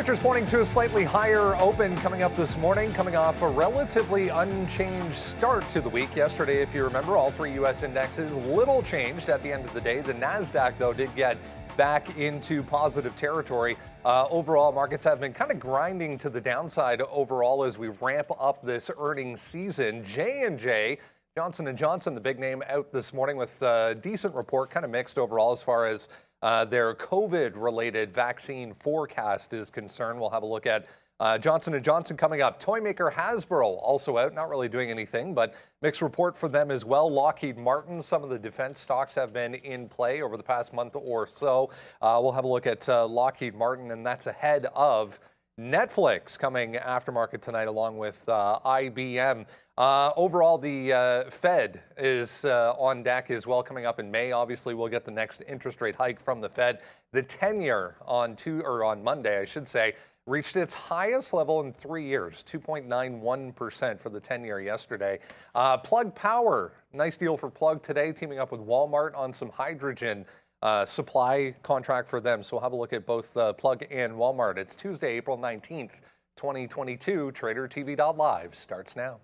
Futures pointing to a slightly higher open coming up this morning, coming off a relatively unchanged start to the week. Yesterday, if you remember, all three U.S. indexes little changed at the end of the day. The NASDAQ, though, did get back into positive territory. Overall, markets have been kind of grinding to the downside overall as we ramp up this earnings season. J&J, Johnson & Johnson, the big name, out this morning with a decent report, kind of mixed overall as far as their COVID-related vaccine forecast is concerned. We'll have a look at Johnson & Johnson coming up. Toy maker Hasbro also out, not really doing anything, but mixed report for them as well. Lockheed Martin, some of the defense stocks have been in play over the past month or so. We'll have a look at Lockheed Martin, and that's ahead of Netflix coming after market tonight along with IBM. Overall, the Fed is on deck as well coming up in May. Obviously, we'll get the next interest rate hike from the Fed. The 10-year on Monday, I should say, reached its highest level in 3 years, 2.91% for the 10-year yesterday. Plug Power, nice deal for Plug today, teaming up with Walmart on some hydrogen supply contract for them. So we'll have a look at both Plug and Walmart. It's Tuesday, April 19th, 2022. TraderTV.live starts now.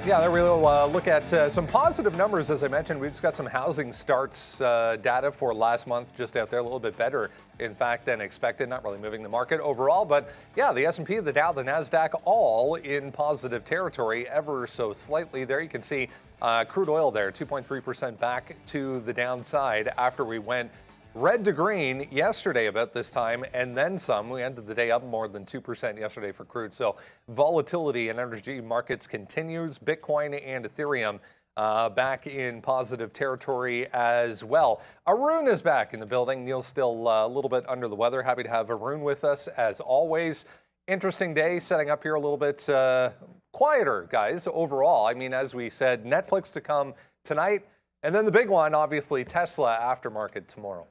Yeah, there we'll look at some positive numbers. As I mentioned, we've just got some housing starts data for last month just out there, a little bit better, in fact, than expected. Not really moving the market overall, but yeah, the S&P, the Dow, the NASDAQ, all in positive territory ever so slightly. There you can see crude oil there, 2.3% back to the downside after we went red to green yesterday about this time, and then some. We ended the day up more than 2% yesterday for crude. So volatility in energy markets continues. Bitcoin and Ethereum back in positive territory as well. Arun is back in the building. Neil's still a little bit under the weather. Happy to have Arun with us as always. Interesting day setting up here, a little bit quieter, guys, overall. I mean, as we said, Netflix to come tonight, and then the big one, obviously, Tesla aftermarket tomorrow.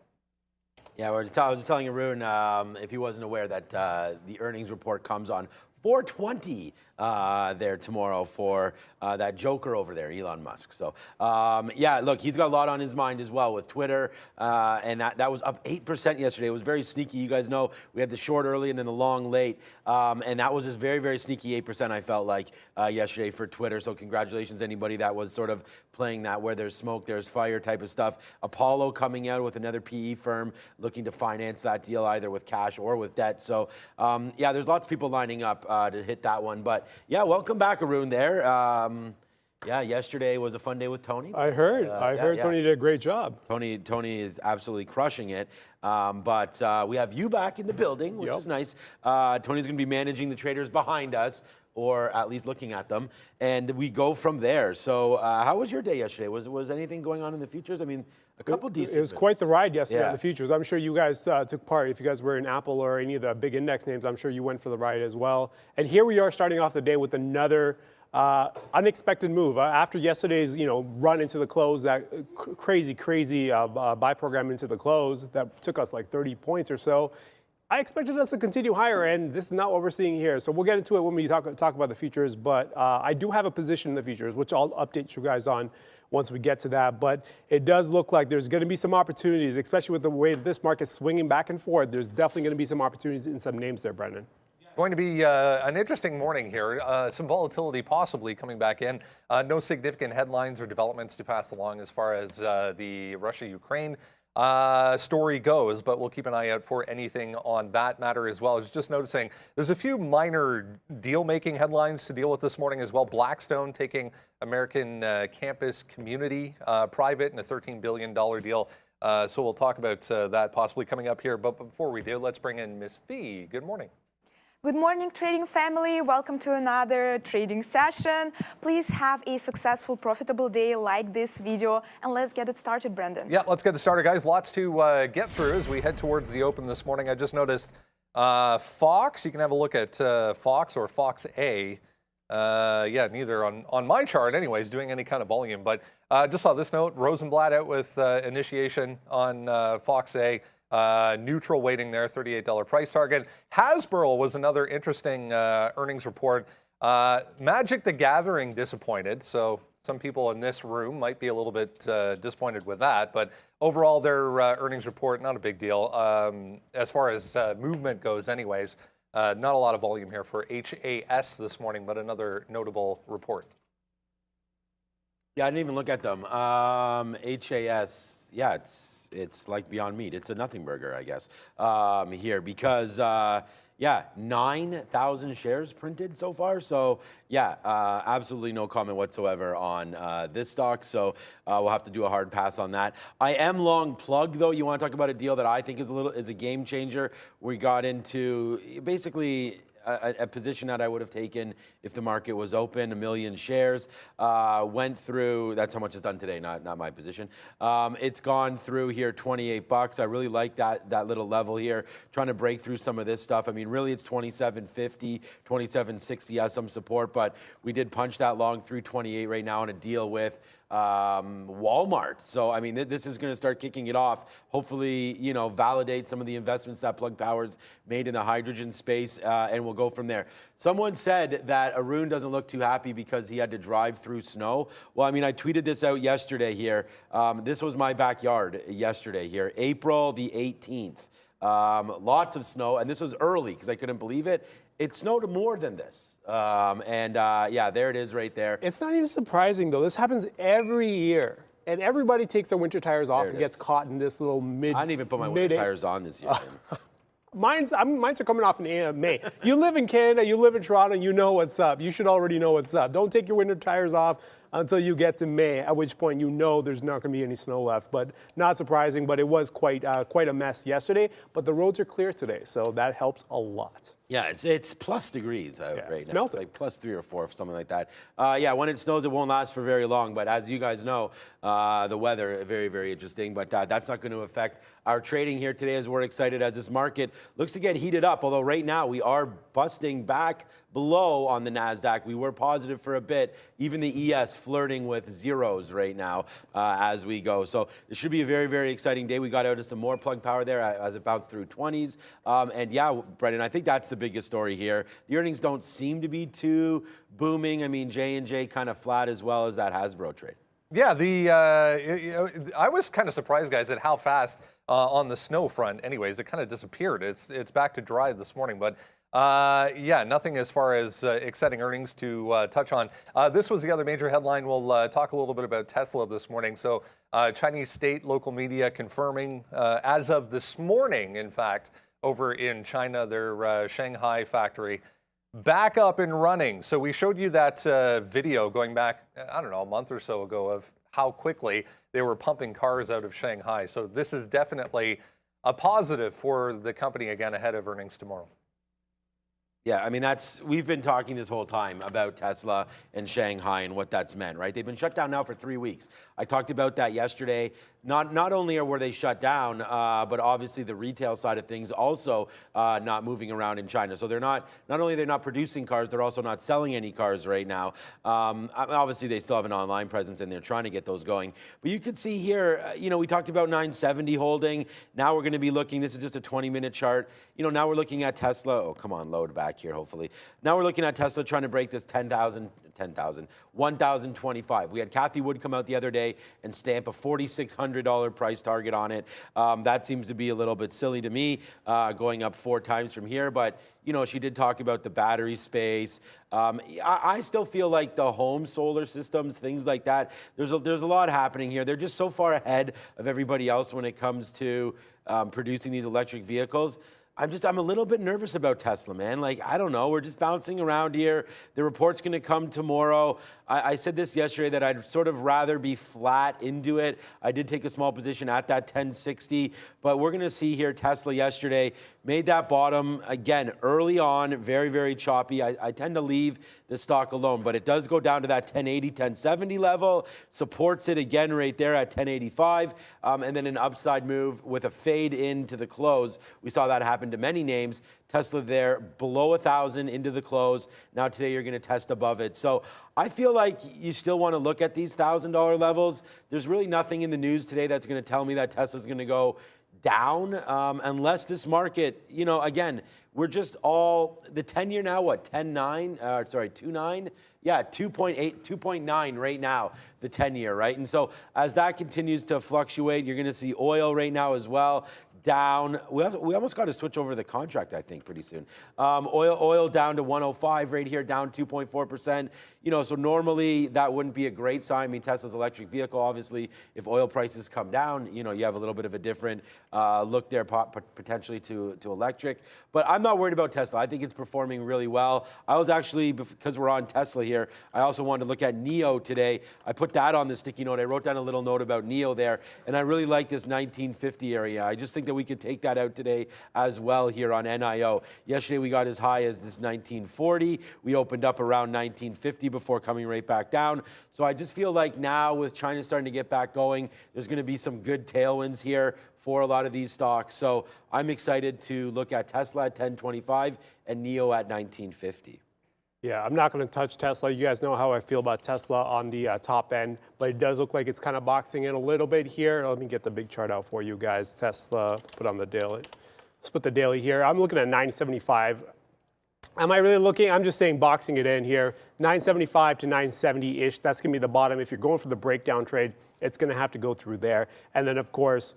Yeah, I was just telling Arun, if he wasn't aware, that the earnings report comes on 4:20 there tomorrow for that joker over there, Elon Musk. So, yeah, look, he's got a lot on his mind as well with Twitter, and that was up 8% yesterday. It was very sneaky. You guys know we had the short early and then the long late, and that was just very, very sneaky 8%, I felt like, yesterday for Twitter. So congratulations, anybody that was sort of playing that where there's smoke, there's fire type of stuff. Apollo coming out with another PE firm looking to finance that deal either with cash or with debt. So, yeah, there's lots of people lining up to hit that one. But, yeah, welcome back, Arun, there. Yeah, yesterday was a fun day with Tony. I heard. Tony did a great job. Tony is absolutely crushing it. But we have you back in the building, which is nice. Tony's going to be managing the traders behind us, or at least looking at them, and we go from there. So how was your day yesterday? Was anything going on in the futures? I mean, a couple decent. It was quite the ride yesterday on the futures. I'm sure you guys took part. If you guys were in Apple or any of the big index names, I'm sure you went for the ride as well. And here we are starting off the day with another unexpected move. After yesterday's run into the close, that crazy buy program into the close that took us like 30 points or so, I expected us to continue higher, and this is not what we're seeing here. So we'll get into it when we talk about the futures, but I do have a position in the futures, which I'll update you guys on once we get to that. But it does look like there's going to be some opportunities, especially with the way that this market's swinging back and forth. There's definitely going to be some opportunities in some names there, Brendan. Going to be an interesting morning here. Some volatility possibly coming back in. No significant headlines or developments to pass along as far as the Russia-Ukraine story goes, but we'll keep an eye out for anything on that matter as well. I was just noticing there's a few minor deal-making headlines to deal with this morning as well. Blackstone taking American campus community private in a $13 billion deal. So we'll talk about that possibly coming up here. But before we do, let's bring in Miss Fee. Good morning. Good morning, trading family. Welcome to another trading session. Please have a successful, profitable day. Like this video, and let's get it started, Brendan. Yeah, let's get it started, guys. Lots to get through as we head towards the open this morning. I just noticed Fox. You can have a look at Fox or Fox A. Yeah, neither on my chart anyways, doing any kind of volume. But just saw this note, Rosenblatt out with initiation on Fox A. Neutral weighting there, $38 price target. Hasbro was another interesting earnings report. Magic the Gathering disappointed, so some people in this room might be a little bit disappointed with that, but overall their earnings report, not a big deal. As far as movement goes anyways, not a lot of volume here for HAS this morning, but another notable report. Yeah, I didn't even look at them. HAS, yeah, it's like Beyond Meat. It's a nothing burger, I guess, here because, yeah, 9,000 shares printed so far. So, yeah, absolutely no comment whatsoever on this stock. So we'll have to do a hard pass on that. I am long plug, though. You want to talk about a deal that I think is a game changer. We got into basically a position that I would have taken if the market was open, 1 million shares. Went through, that's how much is done today, not my position. It's gone through here, 28 bucks. I really like that little level here, trying to break through some of this stuff. I mean, really it's 27.50, 27.60 has some support, but we did punch that long through 28 right now on a deal with Walmart. So, I mean, this is going to start kicking it off. Hopefully, you know, validate some of the investments that Plug Power's made in the hydrogen space, and we'll go from there. Someone said that Arun doesn't look too happy because he had to drive through snow. Well, I mean, I tweeted this out yesterday here. This was my backyard yesterday here, April the 18th. Lots of snow, and this was early because I couldn't believe it. It snowed more than this. Yeah, there it is right there. It's not even surprising, though. This happens every year. And everybody takes their winter tires off and gets caught in this little I didn't even put my winter tires on this year. Mine's are coming off in May. You live in Canada, you live in Toronto, you know what's up. You should already know what's up. Don't take your winter tires off until you get to May, at which point you know there's not going to be any snow left. But not surprising, but it was quite a mess yesterday. But the roads are clear today, so that helps a lot. Yeah, it's plus degrees right it's now. melting. Like plus 3 or 4, something like that. Yeah, when it snows, it won't last for very long. But as you guys know, the weather, very, very interesting. But that's not going to affect our trading here today, as we're excited as this market looks to get heated up. Although right now we are busting back below on the NASDAQ. We were positive for a bit. Even the ES flirting with zeros right now as we go. So it should be a very, very exciting day. We got out of some more Plug Power there as it bounced through 20s. And yeah, Brendan, I think that's the biggest story here. The earnings don't seem to be too booming. I mean, J&J kind of flat, as well as that Hasbro trade. Yeah, I was kind of surprised, guys, at how fast on the snow front, anyways, it kind of disappeared. It's back to dry this morning, but yeah, nothing as far as exciting earnings to touch on. This was the other major headline. We'll talk a little bit about Tesla this morning. So Chinese state local media confirming as of this morning, in fact, over in China, their Shanghai factory back up and running. So we showed you that video going back, I don't know, a month or so ago of how quickly they were pumping cars out of Shanghai. So this is definitely a positive for the company again ahead of earnings tomorrow. Yeah, I mean, we've been talking this whole time about Tesla and Shanghai and what that's meant, right? They've been shut down now for 3 weeks. I talked about that yesterday. Not only were they shut down, but obviously the retail side of things also not moving around in China. So not only they're not producing cars, they're also not selling any cars right now. Obviously they still have an online presence and they're trying to get those going. But you can see here, you know, we talked about 970 holding. Now we're going to be looking, this is just a 20-minute chart. You know, now we're looking at Tesla. Oh, come on, load back here, hopefully. Now we're looking at Tesla trying to break this 1,025. We had Kathy Wood come out the other day and stamp a $4,600 price target on it. That seems to be a little bit silly to me, going up 4 times from here. But, you know, she did talk about the battery space. I still feel like the home solar systems, things like that, there's a lot happening here. They're just so far ahead of everybody else when it comes to producing these electric vehicles. I'm a little bit nervous about Tesla, man. Like, I don't know. We're just bouncing around here. The report's going to come tomorrow. I said this yesterday that I'd sort of rather be flat into it. I did take a small position at that 1060, but we're going to see here Tesla yesterday made that bottom again early on, very, very choppy. I tend to leave the stock alone, but it does go down to that 1080, 1070 level, supports it again right there at 1085, and then an upside move with a fade into the close. We saw that happen to many names. Tesla there below 1,000 into the close. Now today you're going to test above it. So I feel like you still want to look at these $1,000 levels. There's really nothing in the news today that's going to tell me that Tesla's going to go down unless this market, again, we're just all, the 10-year now, what, 10.9, sorry, 2.9? Yeah, 2.8, 2.9 right now, the 10-year, right? And so as that continues to fluctuate, you're going to see oil right now as well down. We almost got to switch over the contract, I think, pretty soon. Oil down to 105 right here, down 2.4%. So normally that wouldn't be a great sign. I mean, Tesla's electric vehicle, obviously, if oil prices come down, you have a little bit of a different look there potentially to electric. But I'm not worried about Tesla. I think it's performing really well. I was actually, because we're on Tesla here, I also wanted to look at NIO today. I put that on the sticky note. I wrote down a little note about NIO there, and I really like this 1950 area. I just think that we could take that out today as well here on NIO. Yesterday we got as high as this 1940. We opened up around 1950 before coming right back down. So I just feel like now with China starting to get back going, there's going to be some good tailwinds here for a lot of these stocks. So I'm excited to look at Tesla at 1025 and NIO at 1950. Yeah, I'm not going to touch Tesla. You guys know how I feel about Tesla on the top end, but it does look like it's kind of boxing in a little bit here. Let me get the big chart out for you guys. Tesla, put on the daily. Let's put the daily here. I'm looking at 975. Am I really looking? I'm just saying boxing it in here. 975 to 970-ish. That's going to be the bottom. If you're going for the breakdown trade, it's going to have to go through there. And then, of course,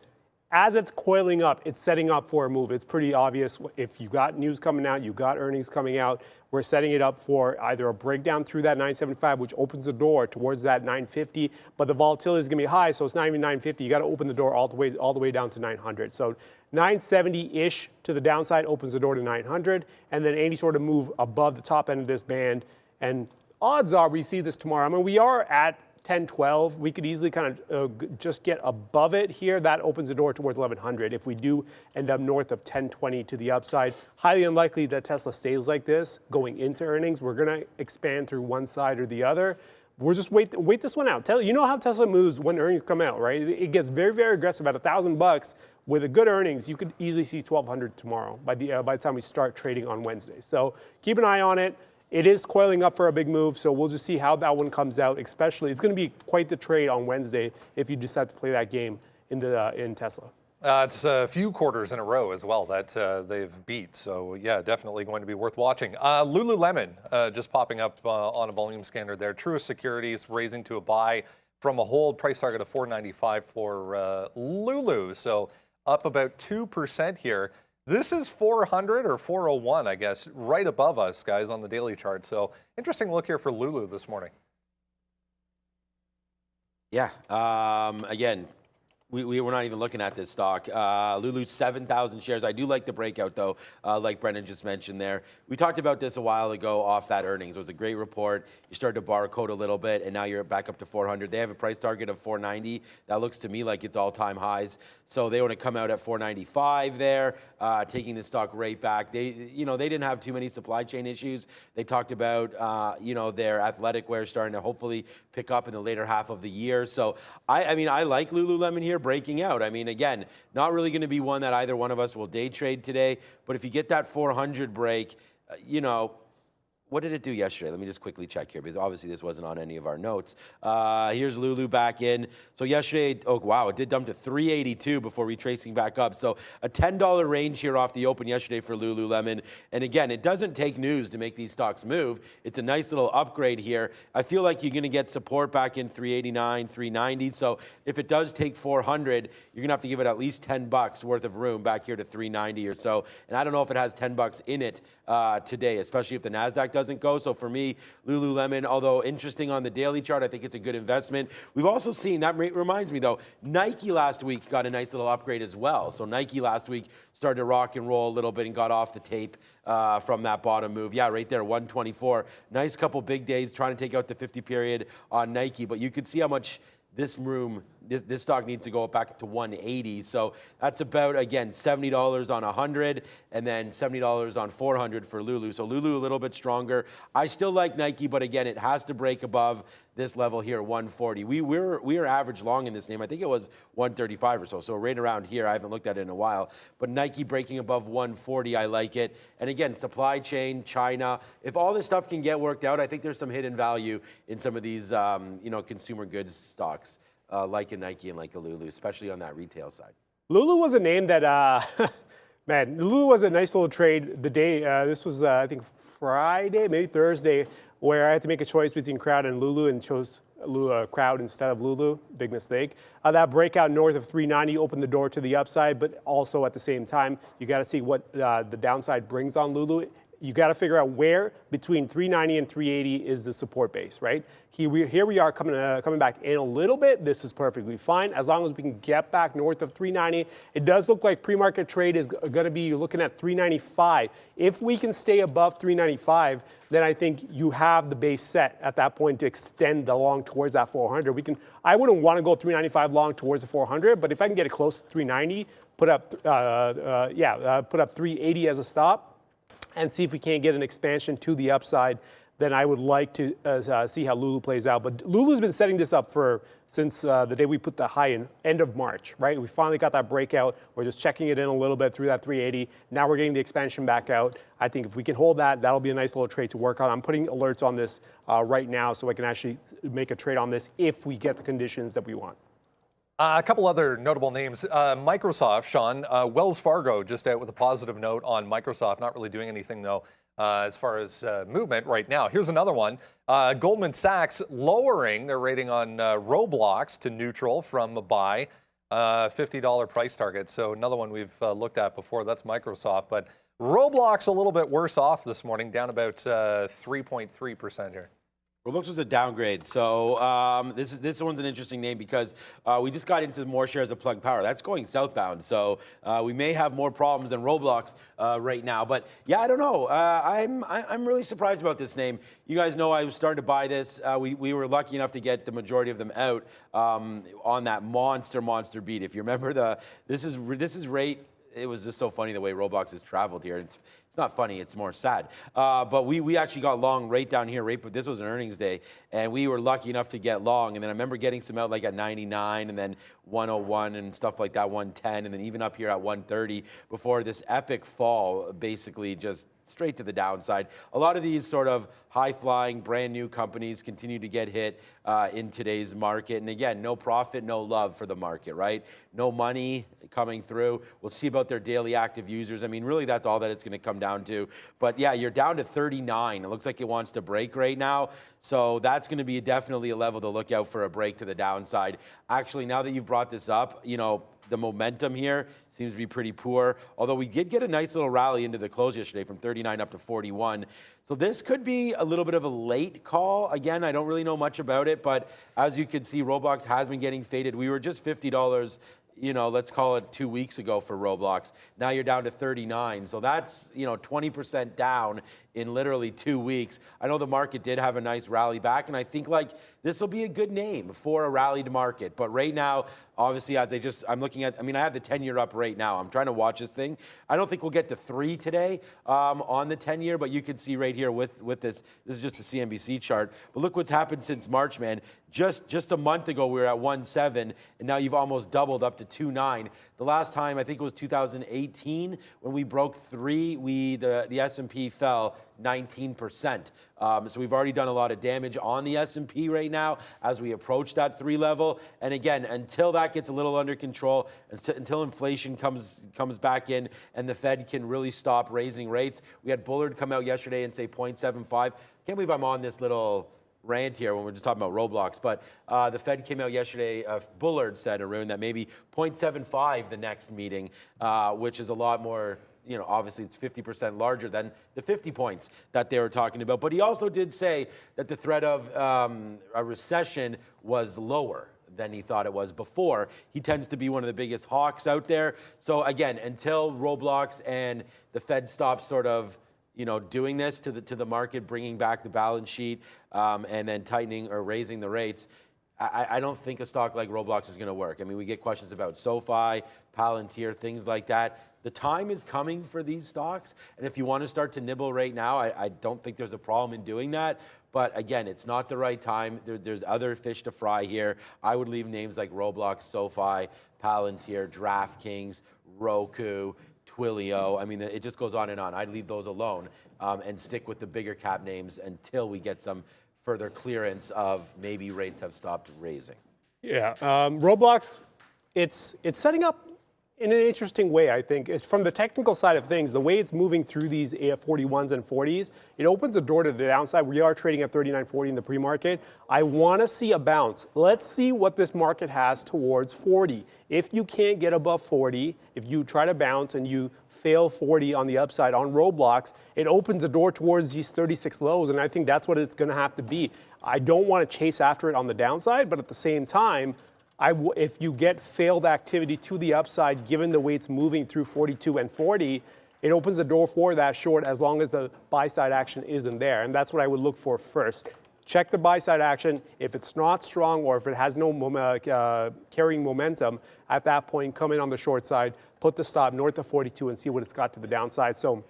as it's coiling up, it's setting up for a move. It's pretty obvious. If you got news coming out, you got earnings coming out, we're setting it up for either a breakdown through that 975, which opens the door towards that 950, but the volatility is going to be high, so it's not even 950. You got to open the door all the way down to 900. So 970-ish to the downside opens the door to 900, and then any sort of move above the top end of this band. And odds are we see this tomorrow. I mean, we are at 1012. We could easily kind of just get above it here. That opens the door towards 1100. If we do end up north of 1020 to the upside, highly unlikely that Tesla stays like this going into earnings. We're going to expand through one side or the other. We'll just wait this one out. You know how Tesla moves when earnings come out, right? It gets very, very aggressive at $1,000. With a good earnings, you could easily see 1200 tomorrow by the time we start trading on Wednesday. So keep an eye on it. It is coiling up for a big move, so we'll just see how that one comes out. Especially, it's going to be quite the trade on Wednesday if you decide to play that game in Tesla. It's a few quarters in a row as well that they've beat. So yeah, definitely going to be worth watching. Lululemon just popping up on a volume scanner there. Truist Securities raising to a buy from a hold, price target of $495 for Lulu. So up about 2% here. This is 400 or 401, I guess, right above us, guys, on the daily chart. So interesting look here for Lulu this morning. Yeah, again, we're not even looking at this stock. Lulu, 7,000 shares. I do like the breakout, though, like Brendan just mentioned there. We talked about this a while ago off that earnings. It was a great report. You started to barcode a little bit, and now you're back up to 400. They have a price target of 490. That looks to me like it's all-time highs. So they want to come out at 495 there, taking the stock right back. They didn't have too many supply chain issues. They talked about, their athletic wear starting to hopefully pick up in the later half of the year. So, I like Lululemon here breaking out. I mean, again, not really going to be one that either one of us will day trade today. But if you get that 400 break, what did it do yesterday? Let me just quickly check here because obviously this wasn't on any of our notes. Here's Lulu back in. So yesterday, oh wow, it did dump to 382 before retracing back up. So a $10 range here off the open yesterday for Lululemon. And again, it doesn't take news to make these stocks move. It's a nice little upgrade here. I feel like you're going to get support back in 389, 390. So if it does take 400, you're going to have to give it at least $10 worth of room back here to 390 or so. And I don't know if it has $10 in it today, especially if the NASDAQ doesn't go. So for me, Lululemon, although interesting on the daily chart, I think it's a good investment. We've also seen, that reminds me though, Nike last week got a nice little upgrade as well. So Nike last week started to rock and roll a little bit and got off the tape from that bottom move. Yeah, right there, 124. Nice couple big days trying to take out the 50 period on Nike, but you could see how much this stock needs to go back to 180. So that's about, again, $70 on 100 and then $70 on 400 for Lulu. So Lulu a little bit stronger. I still like Nike, but again, it has to break above this level here, 140. We were average long in this name. I think it was 135 or so. So right around here. I haven't looked at it in a while. But Nike breaking above 140, I like it. And again, supply chain, China. If all this stuff can get worked out, I think there's some hidden value in some of these, consumer goods stocks like a Nike and like a Lulu, especially on that retail side. Lulu was a name that, man, Lulu was a nice little trade the day, this was, I think, Friday, maybe Thursday, where I had to make a choice between Crowd and Lulu and chose Crowd instead of Lulu. Big mistake. That breakout north of 390 opened the door to the upside, but also at the same time, you got to see what the downside brings on Lulu. You got to figure out where between 390 and 380 is the support base, right? Here we are coming back in a little bit. This is perfectly fine as long as we can get back north of 390. It does look like pre-market trade is going to be looking at 395. If we can stay above 395, then I think you have the base set at that point to extend the long towards that 400. I wouldn't want to go 395 long towards the 400, but if I can get it close to 390, put up 380 as a stop, and see if we can't get an expansion to the upside, then I would like to see how Lulu plays out. But Lulu's been setting this up since the day we put the high in, end of March, right? We finally got that breakout. We're just checking it in a little bit through that 380. Now we're getting the expansion back out. I think if we can hold that, that'll be a nice little trade to work on. I'm putting alerts on this right now so I can actually make a trade on this if we get the conditions that we want. A couple other notable names. Microsoft, Sean, Wells Fargo just out with a positive note on Microsoft, not really doing anything though as far as movement right now. Here's another one. Goldman Sachs lowering their rating on Roblox to neutral from a buy, $50 price target. So another one we've looked at before, that's Microsoft. But Roblox a little bit worse off this morning, down about 3.3% here. Roblox was a downgrade, so this one's an interesting name because we just got into more shares of Plug Power. That's going southbound, so we may have more problems than Roblox right now. But yeah, I don't know. I'm really surprised about this name. You guys know I was starting to buy this. We were lucky enough to get the majority of them out on that monster beat. If you remember this is rate. It was just so funny the way Roblox has traveled here. It's not funny, it's more sad. But we actually got long right down here, but this was an earnings day, and we were lucky enough to get long. And then I remember getting some out like at 99 and then 101 and stuff like that, 110, and then even up here at 130 before this epic fall, basically just straight to the downside. A lot of these sort of high-flying, brand-new companies continue to get hit in today's market. And again, no profit, no love for the market, right? No money coming through. We'll see about their daily active users. I mean, really, that's all that it's going to come down to. But yeah, you're down to 39. It looks like it wants to break right now. So that's going to be definitely a level to look out for a break to the downside. Actually, now that you've brought this up, you know, the momentum here seems to be pretty poor, although we did get a nice little rally into the close yesterday from 39 up to 41. So this could be a little bit of a late call. Again, I don't really know much about it, but as you can see, Roblox has been getting faded. We were just $50, you know, let's call it 2 weeks ago for Roblox. Now you're down to 39. So that's, you know, 20% down in literally 2 weeks. I know the market did have a nice rally back, and I think like this will be a good name for a rallied market. But right now, obviously, as I'm looking at, I mean, I have the 10-year up right now. I'm trying to watch this thing. I don't think we'll get to 3 today on the 10-year, but you can see right here with this is just a CNBC chart. But look what's happened since March, man. Just a month ago, we were at 1.7, and now you've almost doubled up to 2.9. The last time, I think it was 2018, when we broke 3, the S&P fell 19%. So we've already done a lot of damage on the S&P right now as we approach that 3 level. And again, until that gets a little under control, until inflation comes back in and the Fed can really stop raising rates. We had Bullard come out yesterday and say 0.75. Can't believe I'm on this little rant here when we're just talking about Roblox, but the Fed came out yesterday, Bullard said, Arun, that maybe 0.75 the next meeting, which is a lot more, you know, obviously it's 50% larger than the 50 points that they were talking about. But he also did say that the threat of a recession was lower than he thought it was before. He tends to be one of the biggest hawks out there. So again, until Roblox and the Fed stops sort of, you know, doing this to the market, bringing back the balance sheet, and then tightening or raising the rates, I don't think a stock like Roblox is going to work. I mean, we get questions about SoFi, Palantir, things like that. The time is coming for these stocks, and if you want to start to nibble right now, I don't think there's a problem in doing that. But again, it's not the right time. There's other fish to fry here. I would leave names like Roblox, SoFi, Palantir, DraftKings, Roku, Twilio. I mean, it just goes on and on. I'd leave those alone and stick with the bigger cap names until we get some further clearance of maybe rates have stopped raising. Yeah, Roblox, it's setting up in an interesting way, I think. It's from the technical side of things, the way it's moving through these 41s and 40s, it opens the door to the downside. We are trading at 39.40 in the pre-market. I want to see a bounce. Let's see what this market has towards 40. If you can't get above 40, if you try to bounce and you fail 40 on the upside on roadblocks, it opens the door towards these 36 lows, and I think that's what it's going to have to be. I don't want to chase after it on the downside, but at the same time, if you get failed activity to the upside, given the way it's moving through 42 and 40, it opens the door for that short as long as the buy side action isn't there. And that's what I would look for first. Check the buy side action. If it's not strong or if it has no carrying momentum, at that point, come in on the short side, put the stop north of 42 and see what it's got to the downside. So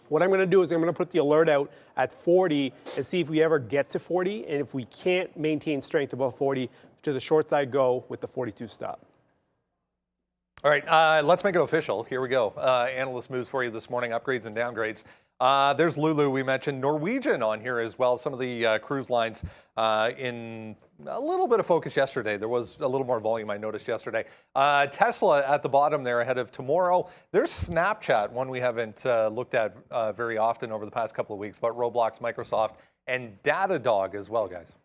what I'm going to do is I'm going to put the alert out at 40 and see if we ever get to 40. And if we can't maintain strength above 40, to the short side go with the 42 stop. All right, let's make it official. Here we go. Analyst moves for you this morning, upgrades and downgrades. There's Lulu, we mentioned Norwegian on here as well. Some of the cruise lines in a little bit of focus yesterday. There was a little more volume I noticed yesterday. Tesla at the bottom there ahead of tomorrow. There's Snapchat, one we haven't looked at very often over the past couple of weeks, but Roblox, Microsoft, and Datadog as well, guys.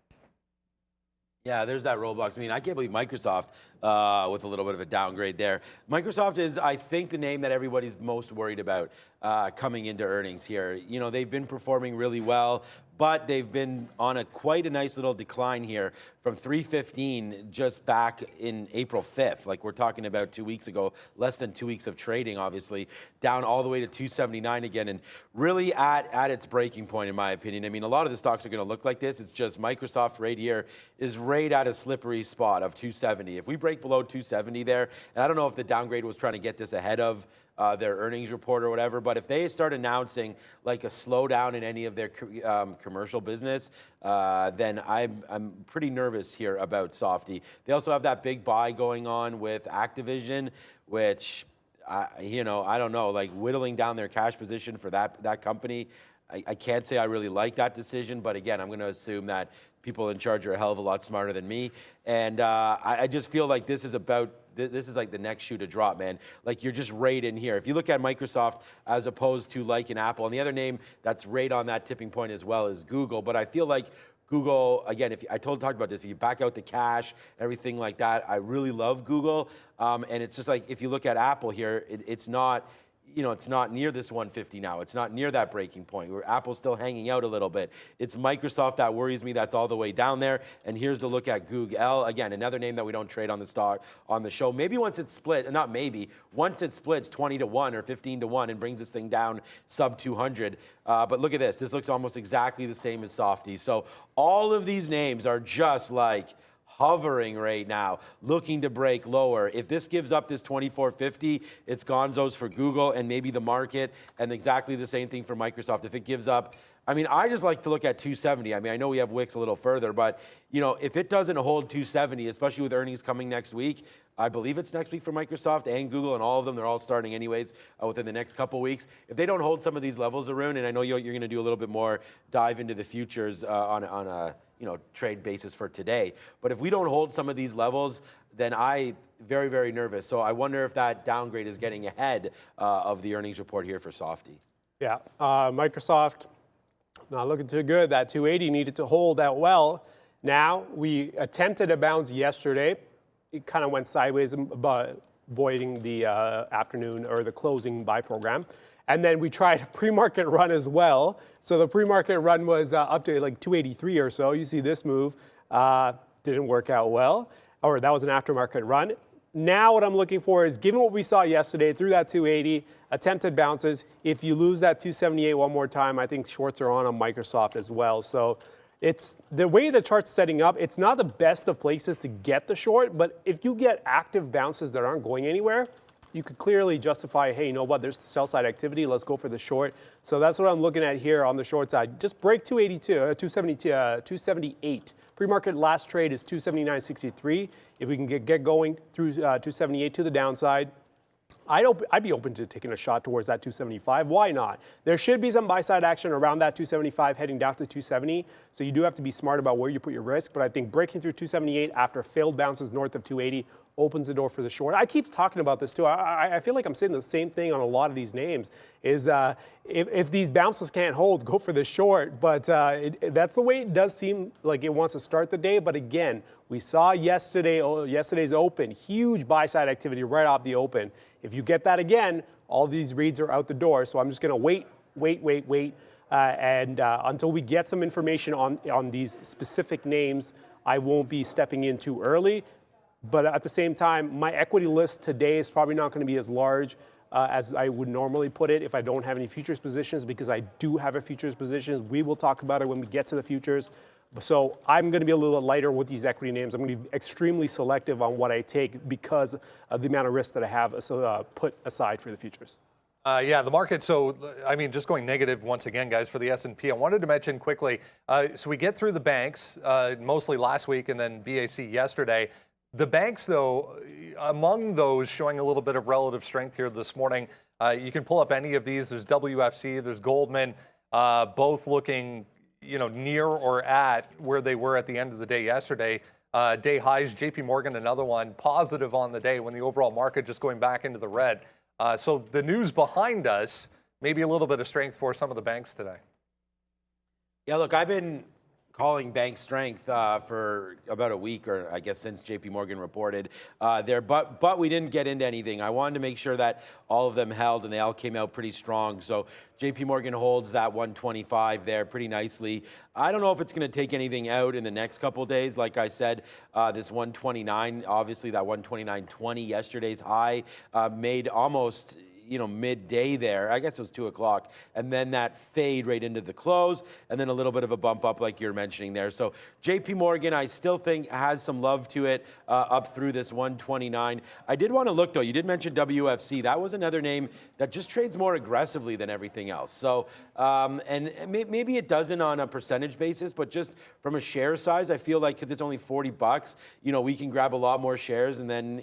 Yeah, there's that Roblox. I mean, I can't believe Microsoft with a little bit of a downgrade there. Microsoft is, I think, the name that everybody's most worried about coming into earnings here. You know, they've been performing really well, but they've been on quite a nice little decline here from 315 just back in April 5th. Like we're talking about 2 weeks ago, less than 2 weeks of trading, obviously, down all the way to 279 again, and really at its breaking point, in my opinion. I mean, a lot of the stocks are going to look like this. It's just Microsoft right here is right at a slippery spot of 270. If we break below 270 there, and I don't know if the downgrade was trying to get this ahead of their earnings report or whatever, but if they start announcing like a slowdown in any of their commercial business, then I'm pretty nervous here about Softy. They also have that big buy going on with Activision, which, you know, I don't know, like whittling down their cash position for that company. I can't say I really like that decision, but again, I'm going to assume that people in charge are a hell of a lot smarter than me. And I just feel like this is like the next shoe to drop, man. Like you're just right in here. If you look at Microsoft as opposed to like an Apple, and the other name that's right on that tipping point as well is Google. But I feel like Google, again, talked about this, if you back out the cash, everything like that, I really love Google. And it's just like, if you look at Apple here, it's not, you know, it's not near this 150 now. It's not near that breaking point where Apple's still hanging out a little bit. It's Microsoft that worries me. That's all the way down there. And here's the look at Google. Again, another name that we don't trade on the stock on the show. Maybe once it's split, not maybe, once it splits 20 to 1 or 15 to 1 and brings this thing down sub 200. But look at this. This looks almost exactly the same as Softy. So all of these names are just like hovering right now, looking to break lower. If this gives up this 2450, it's gonzos for Google and maybe the market, and exactly the same thing for Microsoft. If it gives up, I mean, I just like to look at 270. I mean, I know we have Wix a little further, but you know, if it doesn't hold 270, especially with earnings coming next week, I believe it's next week for Microsoft and Google and all of them. They're all starting anyways within the next couple weeks. If they don't hold some of these levels, Arun, and I know you're going to do a little bit more dive into the futures on a trade basis for today. But if we don't hold some of these levels, then I very, very nervous. So I wonder if that downgrade is getting ahead of the earnings report here for Softy. Yeah, Microsoft not looking too good. That 280 needed to hold that well. Now we attempted a bounce yesterday. It kind of went sideways, avoiding the afternoon or the closing buy program. And then we tried a pre-market run as well. So the pre-market run was up to like 283 or so. You see this move didn't work out well, or that was an aftermarket run. Now what I'm looking for is, given what we saw yesterday through that 280, attempted bounces, if you lose that 278 one more time, I think shorts are on Microsoft as well. So it's the way the chart's setting up, it's not the best of places to get the short, but if you get active bounces that aren't going anywhere, you could clearly justify, hey, you know what, there's sell side activity, let's go for the short. So that's what I'm looking at here on the short side. Just break 278. Pre-market last trade is 279.63. If we can get going through 278 to the downside, I'd be open to taking a shot towards that 275. Why not? There should be some buy-side action around that 275 heading down to 270. So you do have to be smart about where you put your risk. But I think breaking through 278 after failed bounces north of 280 opens the door for the short. I keep talking about this too. I feel like I'm saying the same thing on a lot of these names. Is if these bounces can't hold, go for the short. But that's the way it does seem like it wants to start the day. But again, we saw yesterday's open, huge buy-side activity right off the open. If you get that again, all these reads are out the door. So I'm just going to wait. And until we get some information on these specific names, I won't be stepping in too early. But at the same time, my equity list today is probably not going to be as large as I would normally put it if I don't have any futures positions, because I do have a futures positions. We will talk about it when we get to the futures. So I'm going to be a little lighter with these equity names. I'm going to be extremely selective on what I take because of the amount of risk that I have put aside for the futures. Yeah, the market, so, I mean, just going negative once again, guys, for the S&P. I wanted to mention quickly, so we get through the banks, mostly last week and then BAC yesterday. The banks, though, among those showing a little bit of relative strength here this morning, you can pull up any of these. There's WFC, there's Goldman, both looking, near or at where they were at the end of the day yesterday. Day highs, JP Morgan, another one, positive on the day when the overall market just going back into the red. So the news behind us, maybe a little bit of strength for some of the banks today. Yeah, look, I've been calling bank strength for about a week, or I guess since JP Morgan reported there, but we didn't get into anything. I wanted to make sure that all of them held, and they all came out pretty strong. So JP Morgan holds that 125 there pretty nicely. I don't know if it's going to take anything out in the next couple of days. Like I said, this 129, obviously that 129.20 yesterday's high made almost midday there. I guess it was 2 o'clock. And then that fade right into the close, and then a little bit of a bump up like you're mentioning there. So JP Morgan, I still think has some love to it up through this 129. I did want to look, though. You did mention WFC. That was another name that just trades more aggressively than everything else. So, and maybe it doesn't on a percentage basis, but just from a share size, I feel like because it's only $40, we can grab a lot more shares, and then,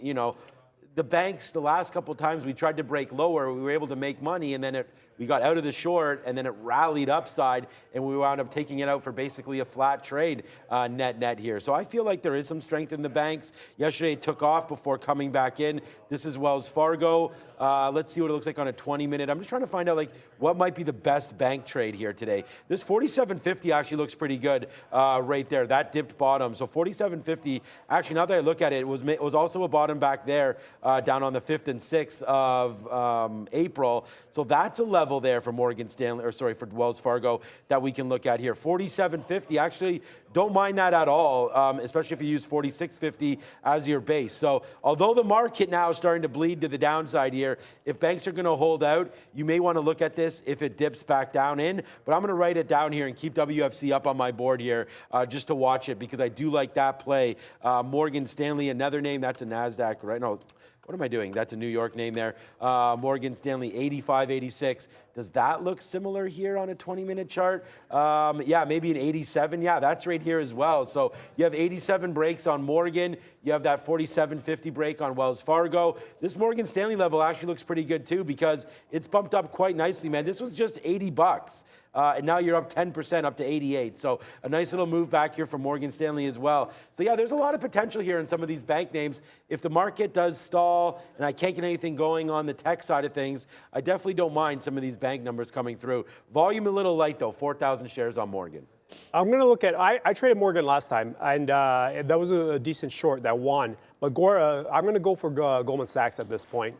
the banks, the last couple of times we tried to break lower, we were able to make money, and then we got out of the short, and then it rallied upside, and we wound up taking it out for basically a flat trade net here. So I feel like there is some strength in the banks. Yesterday it took off before coming back in. This is Wells Fargo. Let's see what it looks like on a 20-minute. I'm just trying to find out what might be the best bank trade here today. This 47.50 actually looks pretty good right there. That dipped bottom. So 47.50, actually now that I look at it, it was also a bottom back there down on the 5th and 6th of April. So that's a level there for Morgan Stanley, for Wells Fargo that we can look at here. 47.50, actually don't mind that at all, especially if you use 46.50 as your base. So although the market now is starting to bleed to the downside here, if banks are going to hold out, you may want to look at this if it dips back down in. But I'm going to write it down here and keep WFC up on my board here just to watch it, because I do like that play. Morgan Stanley, another name, that's a NASDAQ, right? No. What am I doing? That's a New York name there. Morgan Stanley, 85.86. Does that look similar here on a 20-minute chart? Yeah, maybe an 87. Yeah, that's right here as well. So you have 87 breaks on Morgan. You have that 47.50 break on Wells Fargo. This Morgan Stanley level actually looks pretty good too, because it's bumped up quite nicely, man. This was just $80. And now you're up 10%, up to 88. So a nice little move back here for Morgan Stanley as well. So yeah, there's a lot of potential here in some of these bank names. If the market does stall and I can't get anything going on the tech side of things, I definitely don't mind some of these bank numbers coming through. Volume a little light though, 4,000 shares on Morgan. I'm going to look at, I traded Morgan last time, and that was a decent short that won. But I'm going to go for Goldman Sachs at this point.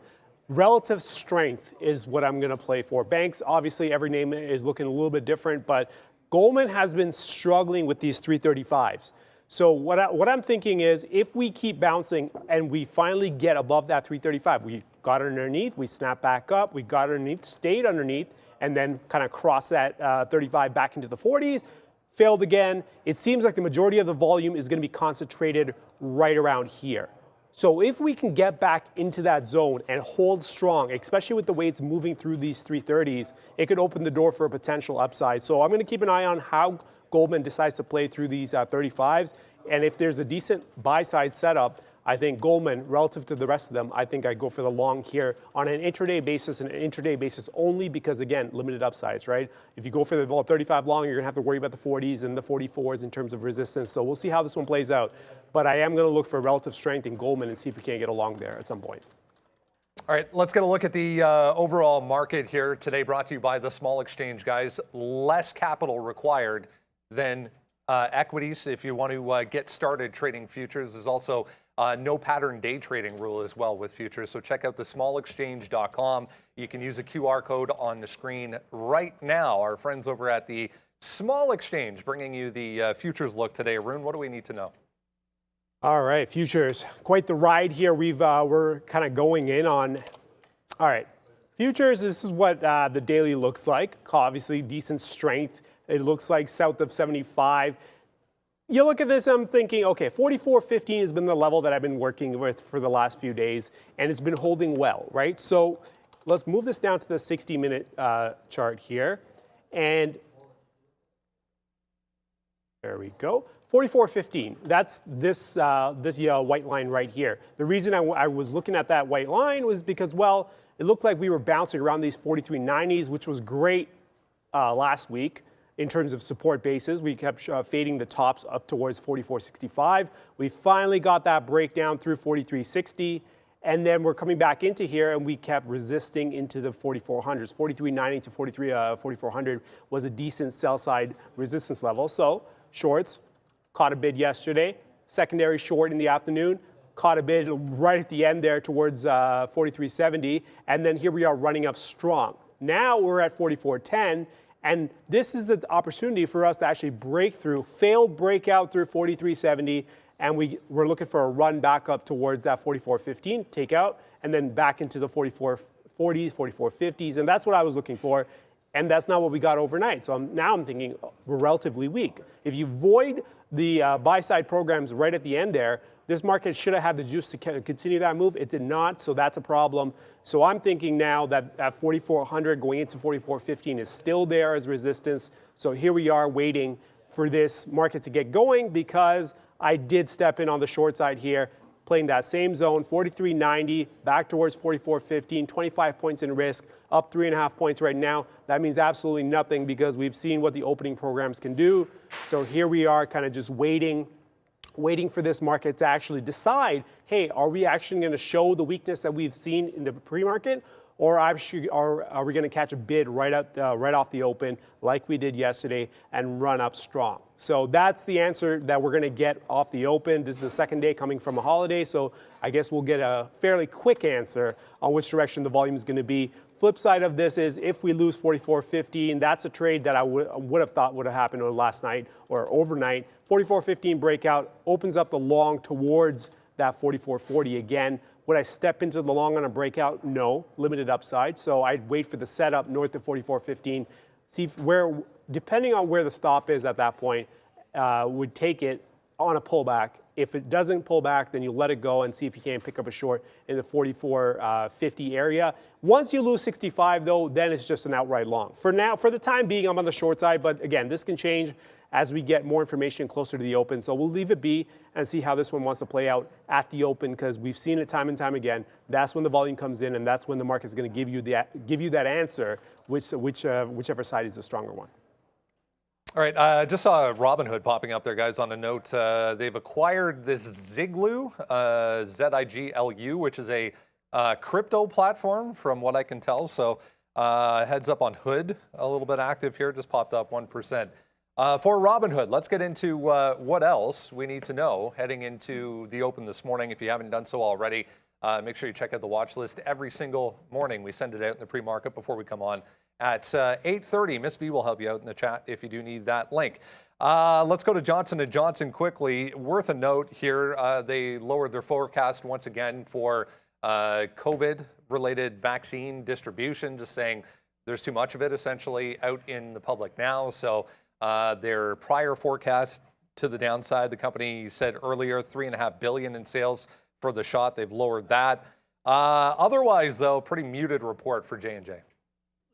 Relative strength is what I'm going to play for. Banks, obviously, every name is looking a little bit different, but Goldman has been struggling with these 335s. So what I'm thinking is, if we keep bouncing and we finally get above that 335, we got underneath, we snap back up, we got underneath, stayed underneath, and then kind of cross that 35 back into the 40s, failed again. It seems like the majority of the volume is going to be concentrated right around here. So if we can get back into that zone and hold strong, especially with the way it's moving through these 330s, it could open the door for a potential upside. So I'm going to keep an eye on how Goldman decides to play through these 35s. And if there's a decent buy-side setup, I think Goldman, relative to the rest of them, I think I go for the long here on an intraday basis, and an intraday basis only because, again, limited upsides, right? If you go for the 35 long, you're going to have to worry about the 40s and the 44s in terms of resistance. So we'll see how this one plays out. But I am going to look for relative strength in Goldman and see if we can't get along there at some point. All right, let's get a look at the overall market here today, brought to you by the small exchange, guys. Less capital required than equities if you want to get started trading futures. There's also no pattern day trading rule as well with futures. So check out the smallexchange.com. You can use a QR code on the screen right now. Our friends over at the Small Exchange bringing you the futures look today. Arun, what do we need to know? All right, futures, quite the ride here. We're kind of going in on. All right, futures, this is what the daily looks like. Obviously, decent strength. It looks like south of 75. You look at this, I'm thinking, okay, 44.15 has been the level that I've been working with for the last few days, and it's been holding well, right? So let's move this down to the 60-minute chart here, and there we go. 44.15, that's this white line right here. The reason I was looking at that white line was because, well, it looked like we were bouncing around these 43.90s, which was great last week in terms of support bases. We kept fading the tops up towards 44.65. We finally got that breakdown through 43.60, and then we're coming back into here, and we kept resisting into the 4400s. 43.90 to 4400 was a decent sell side resistance level. So shorts caught a bid yesterday, secondary short in the afternoon, caught a bid right at the end there towards 43.70, and then here we are running up strong. Now we're at 44.10, and this is the opportunity for us to actually break through, failed breakout through 43.70, and we're looking for a run back up towards that 44.15, take out, and then back into the 44.40s, 44.50s, and that's what I was looking for. And that's not what we got overnight. So now I'm thinking we're relatively weak. If you void the buy-side programs right at the end there, this market should have had the juice to continue that move. It did not, so that's a problem. So I'm thinking now that at 4,400 going into 44.15 is still there as resistance. So here we are waiting for this market to get going because I did step in on the short side here, playing that same zone, 43.90, back towards 44.15, 25 points in risk, up 3.5 points right now. That means absolutely nothing because we've seen what the opening programs can do. So here we are kind of just waiting for this market to actually decide, hey, are we actually going to show the weakness that we've seen in the pre-market, or are we going to catch a bid right off the open like we did yesterday and run up strong? So that's the answer that we're going to get off the open. This is the second day coming from a holiday, so I guess we'll get a fairly quick answer on which direction the volume is going to be. Flip side of this is if we lose 44.15, that's a trade that I would have thought would have happened last night or overnight. 44.15 breakout opens up the long towards that 44.40 again. Would I step into the long on a breakout? No, limited upside. So I'd wait for the setup north of 44.15, see where, depending on where the stop is at that point, would take it on a pullback. If it doesn't pull back, then you let it go and see if you can pick up a short in the 44.50 area. Once you lose 65 though, then it's just an outright long. For now, for the time being, I'm on the short side, but again, this can change as we get more information closer to the open. So we'll leave it be and see how this one wants to play out at the open because we've seen it time and time again. That's when the volume comes in and that's when the market's going to give you that answer, whichever side is the stronger one. All right, just saw Robinhood popping up there, guys, on a note. They've acquired this Ziglu, Z-I-G-L-U, which is a crypto platform from what I can tell. So heads up on Hood, a little bit active here, just popped up 1%. For Robinhood, let's get into what else we need to know heading into the open this morning. If you haven't done so already, make sure you check out the watch list every single morning. We send it out in the pre-market before we come on at 8:30. Miss V will help you out in the chat if you do need that link. Let's go to Johnson & Johnson quickly. Worth a note here, they lowered their forecast once again for COVID-related vaccine distribution, just saying there's too much of it essentially out in the public now. So their prior forecast to the downside, the company said earlier $3.5 billion in sales for the shot. They've lowered that. Otherwise, though, pretty muted report for J&J.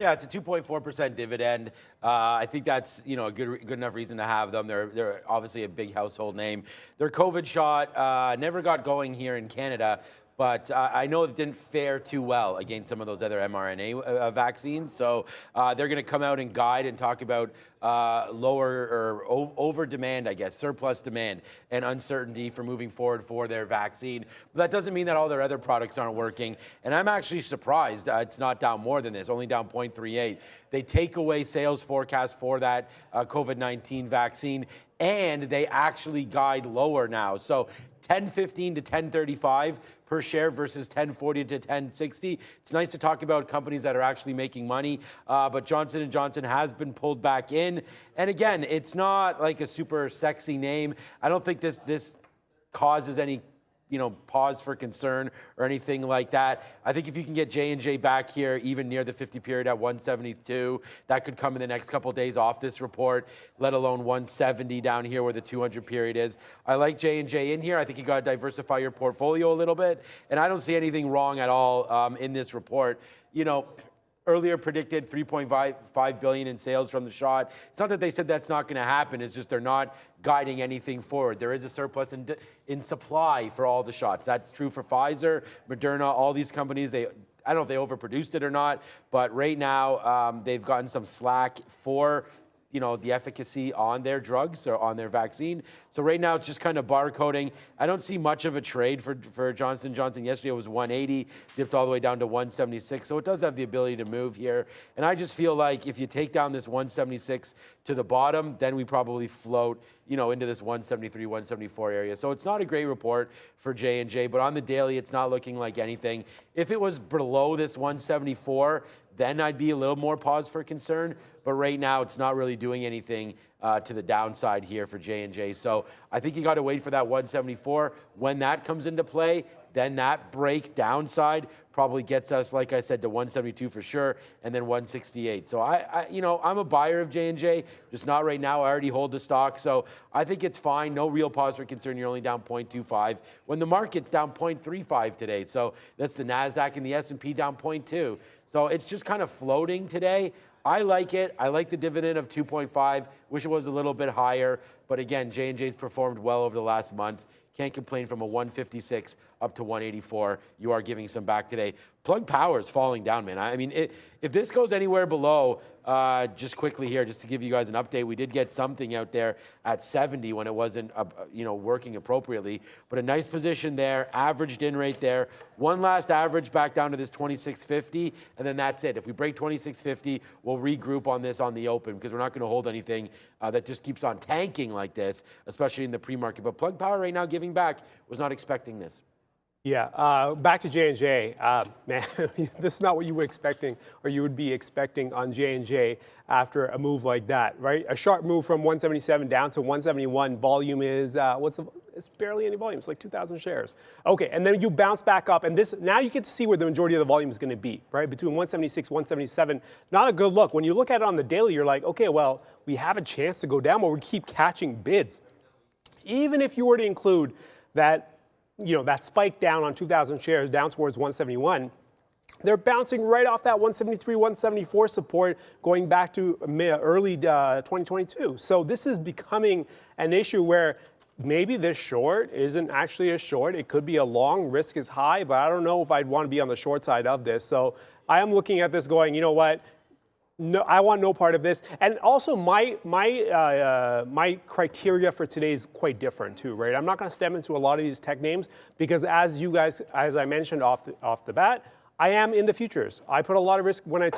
Yeah, it's a 2.4% dividend. I think that's a good enough reason to have them. They're obviously a big household name. Their COVID shot never got going here in Canada, but I know it didn't fare too well against some of those other mRNA vaccines. So they're going to come out and guide and talk about lower or over demand, I guess, surplus demand and uncertainty for moving forward for their vaccine. But that doesn't mean that all their other products aren't working. And I'm actually surprised it's not down more than this, only down 0.38. They take away sales forecast for that COVID-19 vaccine, and they actually guide lower now. So 10.15 to 10.35 per share versus 10.40 to 10.60. It's nice to talk about companies that are actually making money, but Johnson & Johnson has been pulled back in. And again, it's not like a super sexy name. I don't think this causes any pause for concern or anything like that. I think if you can get J&J back here, even near the 50 period at 172, that could come in the next couple of days off this report, let alone 170 down here where the 200 period is. I like J&J in here. I think you got to diversify your portfolio a little bit, and I don't see anything wrong at all in this report. Earlier predicted 3.5 billion in sales from the shot. It's not that they said that's not going to happen. It's just they're not guiding anything forward. There is a surplus in supply for all the shots. That's true for Pfizer, Moderna, all these companies. I don't know if they overproduced it or not, but right now they've gotten some slack for the efficacy on their drugs or on their vaccine. So right now it's just kind of barcoding. I don't see much of a trade for Johnson & Johnson. Yesterday it was 180, dipped all the way down to 176. So it does have the ability to move here. And I just feel like if you take down this 176 to the bottom, then we probably float, into this 173, 174 area. So it's not a great report for J&J, but on the daily, it's not looking like anything. If it was below this 174, then I'd be a little more pause for concern. But right now, it's not really doing anything to the downside here for J&J. So I think you got to wait for that 174. When that comes into play, then that break downside probably gets us, like I said, to 172 for sure, and then 168. So I'm a buyer of J&J, just not right now. I already hold the stock, so I think it's fine. No real pause for concern. You're only down 0.25 when the market's down 0.35 today. So that's the NASDAQ and the S&P down 0.2. So it's just kind of floating today. I like it. I like the dividend of 2.5. Wish it was a little bit higher, but again, J&J's performed well over the last month. Can't complain from a 156 up to 184. You are giving some back today. Plug Power is falling down, man. I mean, if this goes anywhere below, just quickly here, just to give you guys an update, we did get something out there at 70 when it wasn't, working appropriately. But a nice position there, averaged in right there. One last average back down to this 2650, and then that's it. If we break 2650, we'll regroup on this on the open because we're not going to hold anything that just keeps on tanking like this, especially in the pre-market. But Plug Power right now giving back, was not expecting this. Yeah, back to J&J, man, this is not what you were expecting or you would be expecting on J&J after a move like that, right? A sharp move from 177 down to 171. Volume is, it's barely any volume. It's like 2,000 shares. Okay, and then you bounce back up, and now you get to see where the majority of the volume is going to be, right? Between 176, 177, not a good look. When you look at it on the daily, you're like, okay, well, we have a chance to go down, but we keep catching bids. Even if you were to include that, that spike down on 2,000 shares down towards 171, they're bouncing right off that 173, 174 support going back to early 2022. So this is becoming an issue where maybe this short isn't actually a short. It could be a long, risk is high, but I don't know if I'd want to be on the short side of this. So I am looking at this going, you know what? No, I want no part of this. And also my criteria for today is quite different too, right? I'm not going to step into a lot of these tech names because as I mentioned off the bat, I am in the futures. I put a lot of risk when I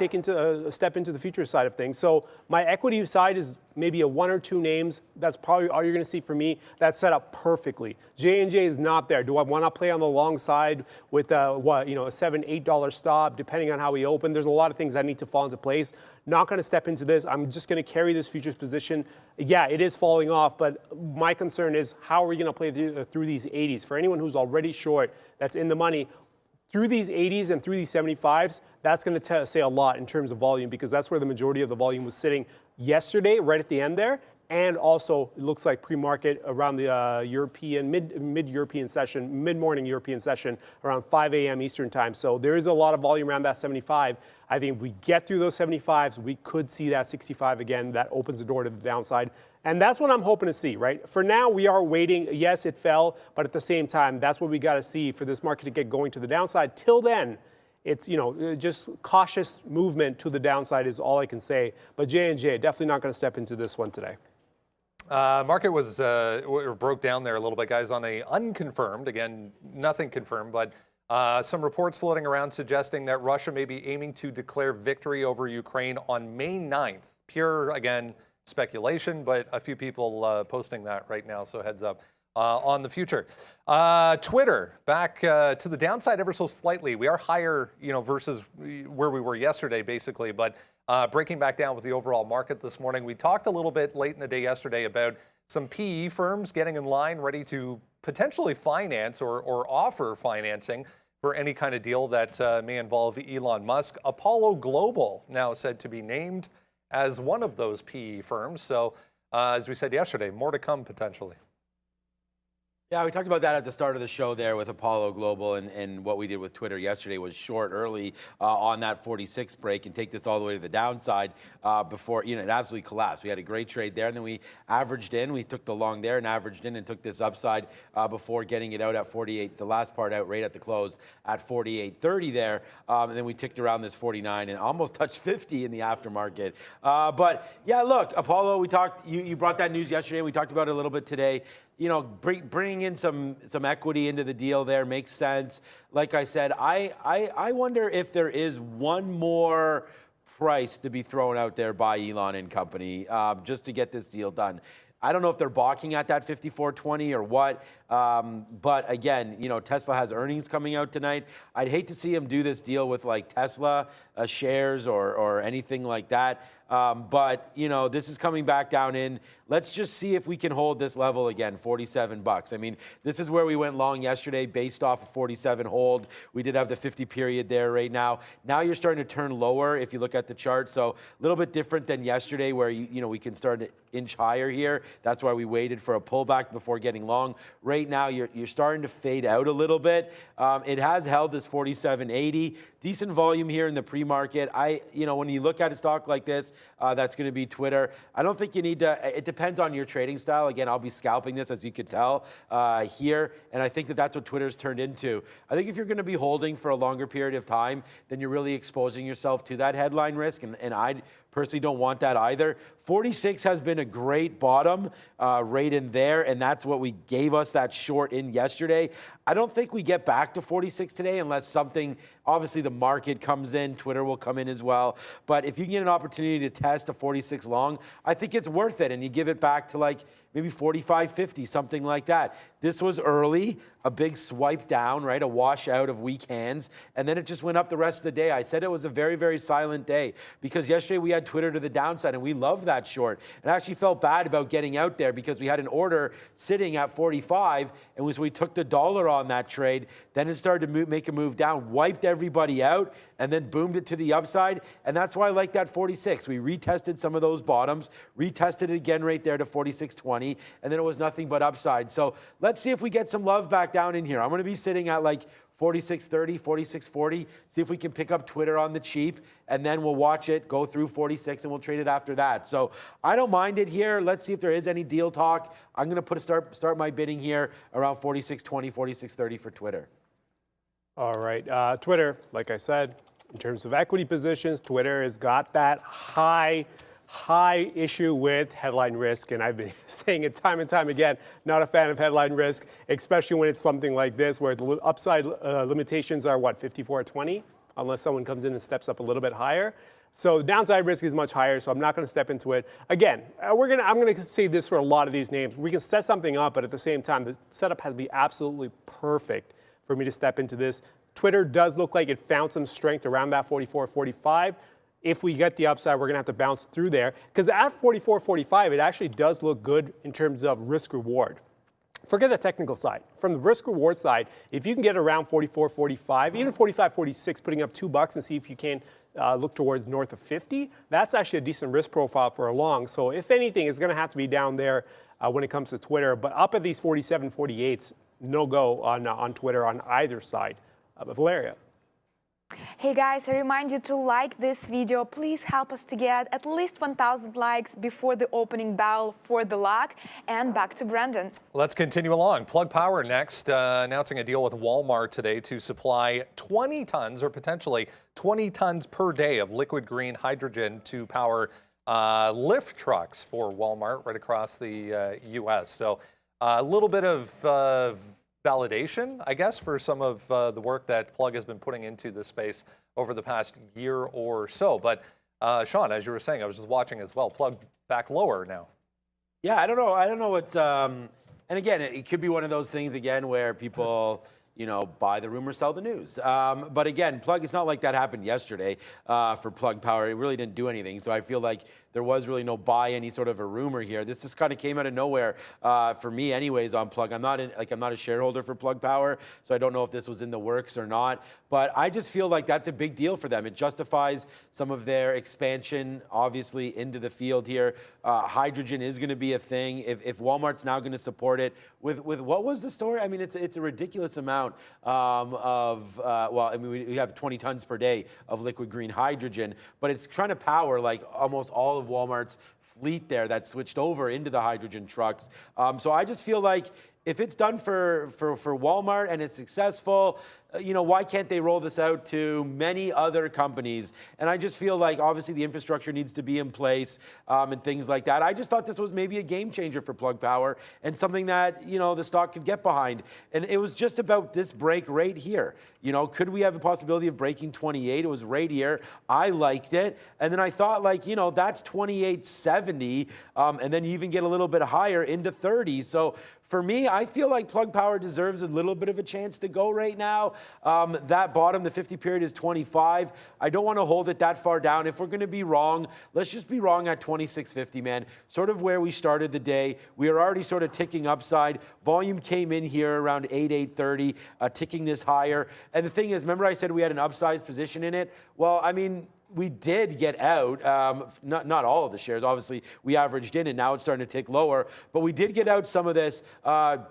step into the futures side of things. So my equity side is maybe a one or two names. That's probably all you're going to see from me. That's set up perfectly. J&J is not there. Do I want to play on the long side with a $7, $8 stop, depending on how we open? There's a lot of things that need to fall into place. Not going to step into this. I'm just going to carry this futures position. Yeah, it is falling off, but my concern is how are we going to play through these 80s? For anyone who's already short, that's in the money, through these 80s and through these 75s, that's going to say a lot in terms of volume because that's where the majority of the volume was sitting yesterday, right at the end there. and also it looks like pre-market around the European, mid-European session, mid-morning European session around 5 a.m. Eastern time. So there is a lot of volume around that 75. I think if we get through those 75s, we could see that 65 again. That opens the door to the downside. And that's what I'm hoping to see, right? For now, we are waiting. Yes, it fell, but at the same time, that's what we got to see for this market to get going to the downside. Till then, it's, you know, just cautious movement to the downside is all I can say. But J&J, definitely not going to step into this one today. Market was broke down there a little bit, guys, on a unconfirmed, again, nothing confirmed, but some reports floating around suggesting that Russia may be aiming to declare victory over Ukraine on May 9th. Pure, again, speculation, but a few people posting that right now, so heads up on the future. Twitter back to the downside ever so slightly. We are higher, you know, versus where we were yesterday, basically, but breaking back down with the overall market this morning. We talked a little bit late in the day yesterday about some PE firms getting in line, ready to potentially finance or offer financing for any kind of deal that may involve Elon Musk. Apollo Global now said to be named as one of those PE firms. So as we said yesterday, more to come potentially. Yeah, we talked about that at the start of the show there with Apollo Global, and what we did with Twitter yesterday was short early on that 46 break and take this all the way to the downside before, you know, it absolutely collapsed. We had a great trade there, and then we averaged in. We took the long there and averaged in and took this upside before getting it out at 48, the last part out right at the close at 48.30 there, and then we ticked around this 49 and almost touched 50 in the aftermarket. But yeah, look, Apollo, we talked, you brought that news yesterday, and we talked about it a little bit today. You know, bringing in some equity into the deal there makes sense. Like I said, I wonder if there is one more price to be thrown out there by Elon and company just to get this deal done. I don't know if they're balking at that 54.20 or what, but again, you know, Tesla has earnings coming out tonight. I'd hate to see him do this deal with like Tesla shares or anything like that. But, you know, this is coming back down in. Let's just see if we can hold this level again, 47 bucks. I mean, this is where we went long yesterday based off of 47 hold. We did have the 50 period there right now. Now you're starting to turn lower if you look at the chart. So a little bit different than yesterday where, you know, we can start to inch higher here. That's why we waited for a pullback before getting long. Right now, you're starting to fade out a little bit. It has held this 47.80. Decent volume here in the pre-market. You know, when you look at a stock like this, that's going to be Twitter. I don't think you need to, it depends on your trading style. Again, I'll be scalping this, as you can tell here, and I think that that's what Twitter's turned into. I think if you're going to be holding for a longer period of time, then you're really exposing yourself to that headline risk, and I personally don't want that either. 46 has been a great bottom right in there, and that's what we gave us that short in yesterday. I don't think we get back to 46 today unless something, obviously the market comes in, Twitter will come in as well. But if you can get an opportunity to test a 46 long, I think it's worth it, and you give it back to like maybe 45.50, something like that. This was early, a big swipe down, right? A wash out of weak hands, and then it just went up the rest of the day. I said it was a very, very silent day because yesterday we had Twitter to the downside, and we loved that short. And I actually felt bad about getting out there because we had an order sitting at 45, and we took the dollar on that trade. Then it started to make a move down, wiped everybody out, and then boomed it to the upside. And that's why I like that 46. We retested some of those bottoms, retested it again right there to 46.20, and then it was nothing but upside. So let's see if we get some love back down in here. I'm going to be sitting at like 46.30, 46.40, see if we can pick up Twitter on the cheap, and then we'll watch it go through 46 and we'll trade it after that. So I don't mind it here. Let's see if there is any deal talk. I'm going to start my bidding here around 46.20, 46.30 for Twitter. All right, Twitter, like I said, in terms of equity positions, Twitter has got that high issue with headline risk, and I've been saying it time and time again, not a fan of headline risk, especially when it's something like this where the upside limitations are, what, 54.20, unless someone comes in and steps up a little bit higher. So the downside risk is much higher, so I'm not going to step into it. Again, I'm going to say this for a lot of these names. We can set something up, but at the same time, the setup has to be absolutely perfect for me to step into this. Twitter does look like it found some strength around that 44, 45. If we get the upside, we're going to have to bounce through there. Because at 44, 45, it actually does look good in terms of risk reward. Forget the technical side. From the risk reward side, if you can get around 44, 45, even 45, 46, putting up $2 and see if you can look towards north of 50, that's actually a decent risk profile for a long. So if anything, it's going to have to be down there when it comes to Twitter. But up at these 47, 48s, no go on Twitter on either side. Valeria. Hey guys, I remind you to like this video. Please help us to get at least 1,000 likes before the opening bell for the lock. And back to Brandon. Let's continue along. Plug Power next, announcing a deal with Walmart today to supply 20 tons or potentially 20 tons per day of liquid green hydrogen to power lift trucks for Walmart right across the U.S. So a little bit of validation, I guess, for some of the work that Plug has been putting into this space over the past year or so. But Sean, as you were saying, I was just watching as well. Plug back lower now. Yeah, I don't know what's, and again, it could be one of those things again where people, buy the rumor, sell the news. But again, Plug, it's not like that happened yesterday for Plug Power. It really didn't do anything. So I feel like there was really no buy any sort of a rumor here. This just kind of came out of nowhere for me anyways on Plug. I'm not a shareholder for Plug Power, so I don't know if this was in the works or not. But I just feel like that's a big deal for them. It justifies some of their expansion, obviously, into the field here. Hydrogen is going to be a thing. If Walmart's now going to support it with what was the story? I mean, it's a ridiculous amount we have 20 tons per day of liquid green hydrogen, but it's trying to power like almost all of Walmart's fleet there that switched over into the hydrogen trucks. So I just feel like if it's done for Walmart and it's successful, why can't they roll this out to many other companies? And I just feel like obviously the infrastructure needs to be in place and things like that. I just thought this was maybe a game changer for Plug Power and something that, the stock could get behind. And it was just about this break right here. Could we have a possibility of breaking 28? It was right here. I liked it. And then I thought that's 28.70. And then you even get a little bit higher into 30. So for me, I feel like Plug Power deserves a little bit of a chance to go right now. That bottom, the 50 period is 25. I don't want to hold it that far down. If we're going to be wrong, let's just be wrong at 26.50, man. Sort of where we started the day. We are already sort of ticking upside. Volume came in here around 8:30, ticking this higher. And the thing is, remember I said we had an upsized position in it? Well, I mean, we did get out, not all of the shares, obviously we averaged in and now it's starting to tick lower, but we did get out some of this,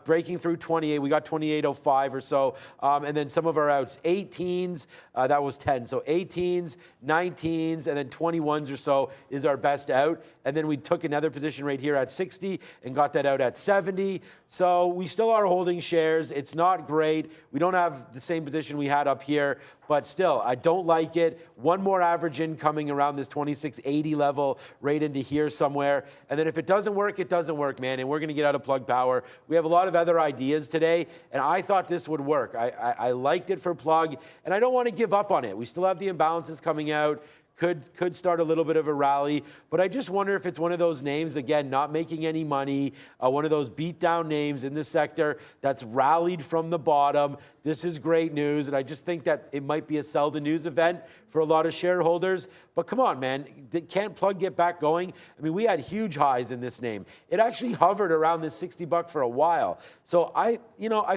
breaking through 28, we got 28.05 or so, and then some of our outs, 18s, that was 10, so 18s, 19s, and then 21s or so is our best out, and then we took another position right here at 60 and got that out at 70, so we still are holding shares. It's not great. We don't have the same position we had up here, but still, I don't like it. One more average in coming around this 26.80 level, right into here somewhere. And then if it doesn't work, it doesn't work, man. And we're going to get out of Plug Power. We have a lot of other ideas today, and I thought this would work. I liked it for Plug, and I don't want to give up on it. We still have the imbalances coming out. Could start a little bit of a rally, but I just wonder if it's one of those names, again, not making any money, one of those beat down names in this sector that's rallied from the bottom. This is great news, and I just think that it might be a sell the news event for a lot of shareholders. But come on, man, can't Plug get back going? I mean, we had huge highs in this name. It actually hovered around this $60 for a while. So I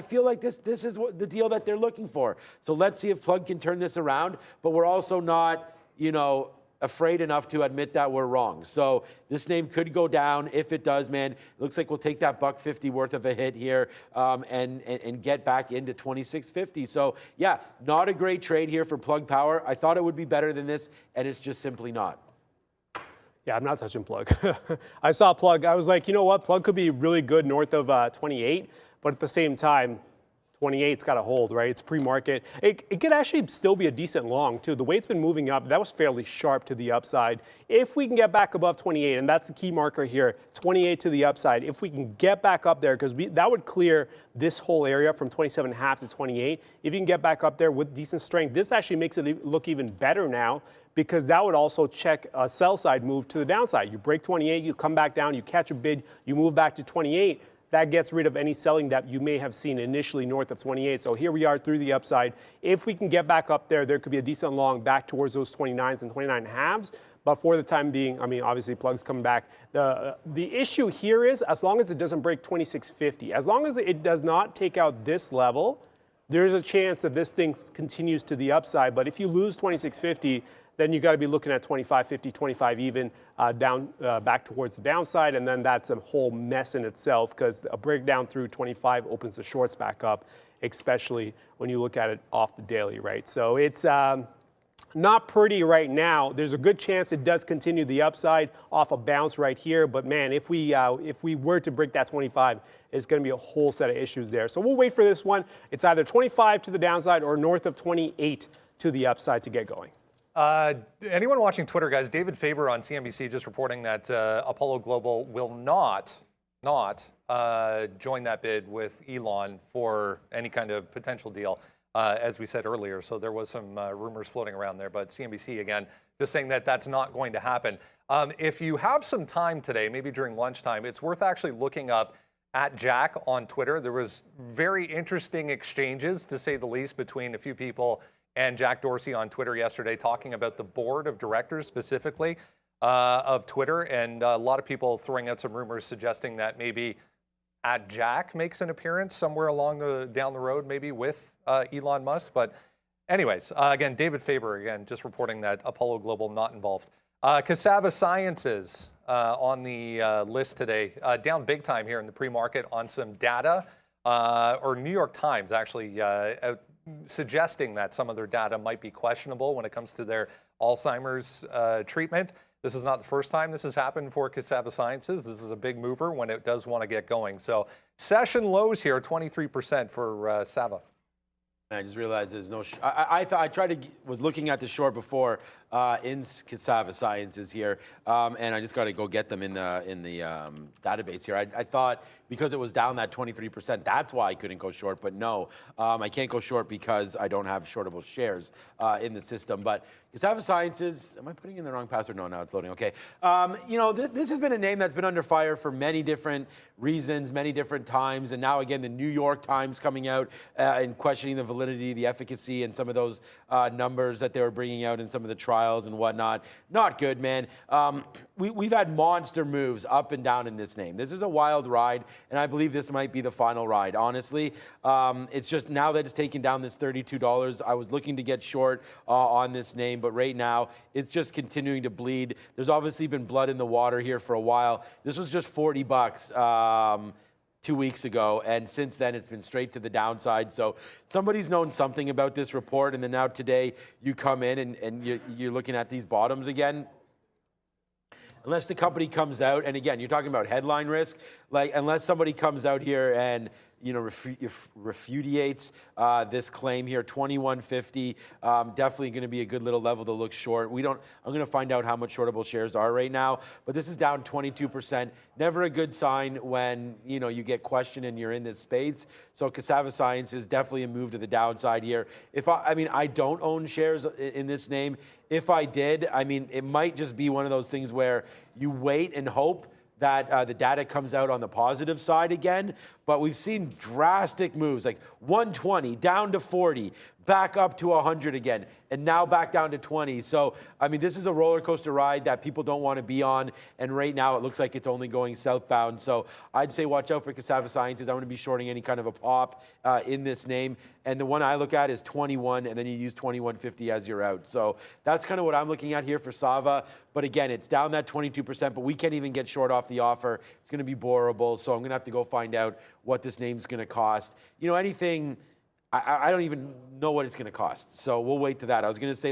feel like this is the deal that they're looking for. So let's see if Plug can turn this around, but we're also not afraid enough to admit that we're wrong. So this name could go down. If it does, man, it looks like we'll take that $1.50 worth of a hit here and get back into 26.50. So yeah, not a great trade here for Plug Power. I thought it would be better than this, and it's just simply not. Yeah, I'm not touching Plug. I saw Plug. I was like, you know what? Plug could be really good north of 28, but at the same time, 28's got to hold, right? It's pre-market. It could actually still be a decent long, too. The way it's been moving up, that was fairly sharp to the upside. If we can get back above 28, and that's the key marker here, 28 to the upside, if we can get back up there, because that would clear this whole area from 27.5 to 28. If you can get back up there with decent strength, this actually makes it look even better now, because that would also check a sell side move to the downside. You break 28, you come back down, you catch a bid, you move back to 28. that gets rid of any selling that you may have seen initially north of 28. So here we are through the upside. If we can get back up there, there could be a decent long back towards those 29s and 29 halves. But for the time being, I mean, obviously plugs coming back. The issue here is as long as it doesn't break 2650, as long as it does not take out this level, there's a chance that this thing continues to the upside. But if you lose 2650, then you got to be looking at 25.50, 25 even down back towards the downside, and then that's a whole mess in itself because a breakdown through 25 opens the shorts back up, especially when you look at it off the daily, right? So it's not pretty right now. There's a good chance it does continue the upside off a bounce right here, but man, if we were to break that 25, it's going to be a whole set of issues there. So we'll wait for this one. It's either 25 to the downside or north of 28 to the upside to get going. Anyone watching Twitter, guys, David Faber on CNBC just reporting that Apollo Global will not join that bid with Elon for any kind of potential deal, as we said earlier. So there was some rumors floating around there, but CNBC, again, just saying that that's not going to happen. If you have some time today, maybe during lunchtime, it's worth actually looking up at Jack on Twitter. There was very interesting exchanges, to say the least, between a few people and Jack Dorsey on Twitter yesterday, talking about the board of directors specifically of Twitter, and a lot of people throwing out some rumors suggesting that maybe Jack makes an appearance somewhere along down the road, maybe with Elon Musk. But anyways, again, David Faber, again, just reporting that Apollo Global not involved. Cassava Sciences on the list today, down big time here in the pre-market on some data, or New York Times actually suggesting that some of their data might be questionable when it comes to their Alzheimer's treatment. This is not the first time this has happened for Cassava Sciences. This is a big mover when it does want to get going. So session lows here, 23% for Sava. I just realized there's no. I thought was looking at the short before in Cassava Sciences here, and I just got to go get them in the database here. I thought because it was down that 23%, that's why I couldn't go short. But no, I can't go short because I don't have shortable shares in the system. But Cassava Sciences, am I putting in the wrong password? No, now it's loading. Okay. You know, this has been a name that's been under fire for many different reasons, many different times, and now again the New York Times coming out and questioning the validity, the efficacy, and some of those numbers that they were bringing out in some of the trials and whatnot. Not good, man. We've had monster moves up and down in this name. This is a wild ride, and I believe this might be the final ride, honestly. It's just now that it's taken down this $32, I was looking to get short on this name, but right now it's just continuing to bleed. There's obviously been blood in the water here for a while. This was just $40 2 weeks ago, and since then it's been straight to the downside. So somebody's known something about this report, and then now today you come in and you're looking at these bottoms again. Unless the company comes out, and again, you're talking about headline risk, like unless somebody comes out here and refudiates this claim here, 2150, definitely going to be a good little level to look short. I'm going to find out how much shortable shares are right now, but this is down 22%. Never a good sign when you get questioned and you're in this space. So Cassava Science is definitely a move to the downside here. I don't own shares in this name. If I did, it might just be one of those things where you wait and hope that the data comes out on the positive side again. But we've seen drastic moves, like 120 down to 40, back up to 100 again, and now back down to 20. So, this is a roller coaster ride that people don't want to be on. And right now it looks like it's only going southbound. So I'd say watch out for Cassava Sciences. I'm going to be shorting any kind of a pop in this name. And the one I look at is 21, and then you use 2150 as your out. So that's kind of what I'm looking at here for Sava. But again, it's down that 22%, but we can't even get short off the offer. It's going to be borrable. So I'm going to have to go find out what this name's going to cost. Anything, I don't even know what it's going to cost. So we'll wait to that. I was going to say,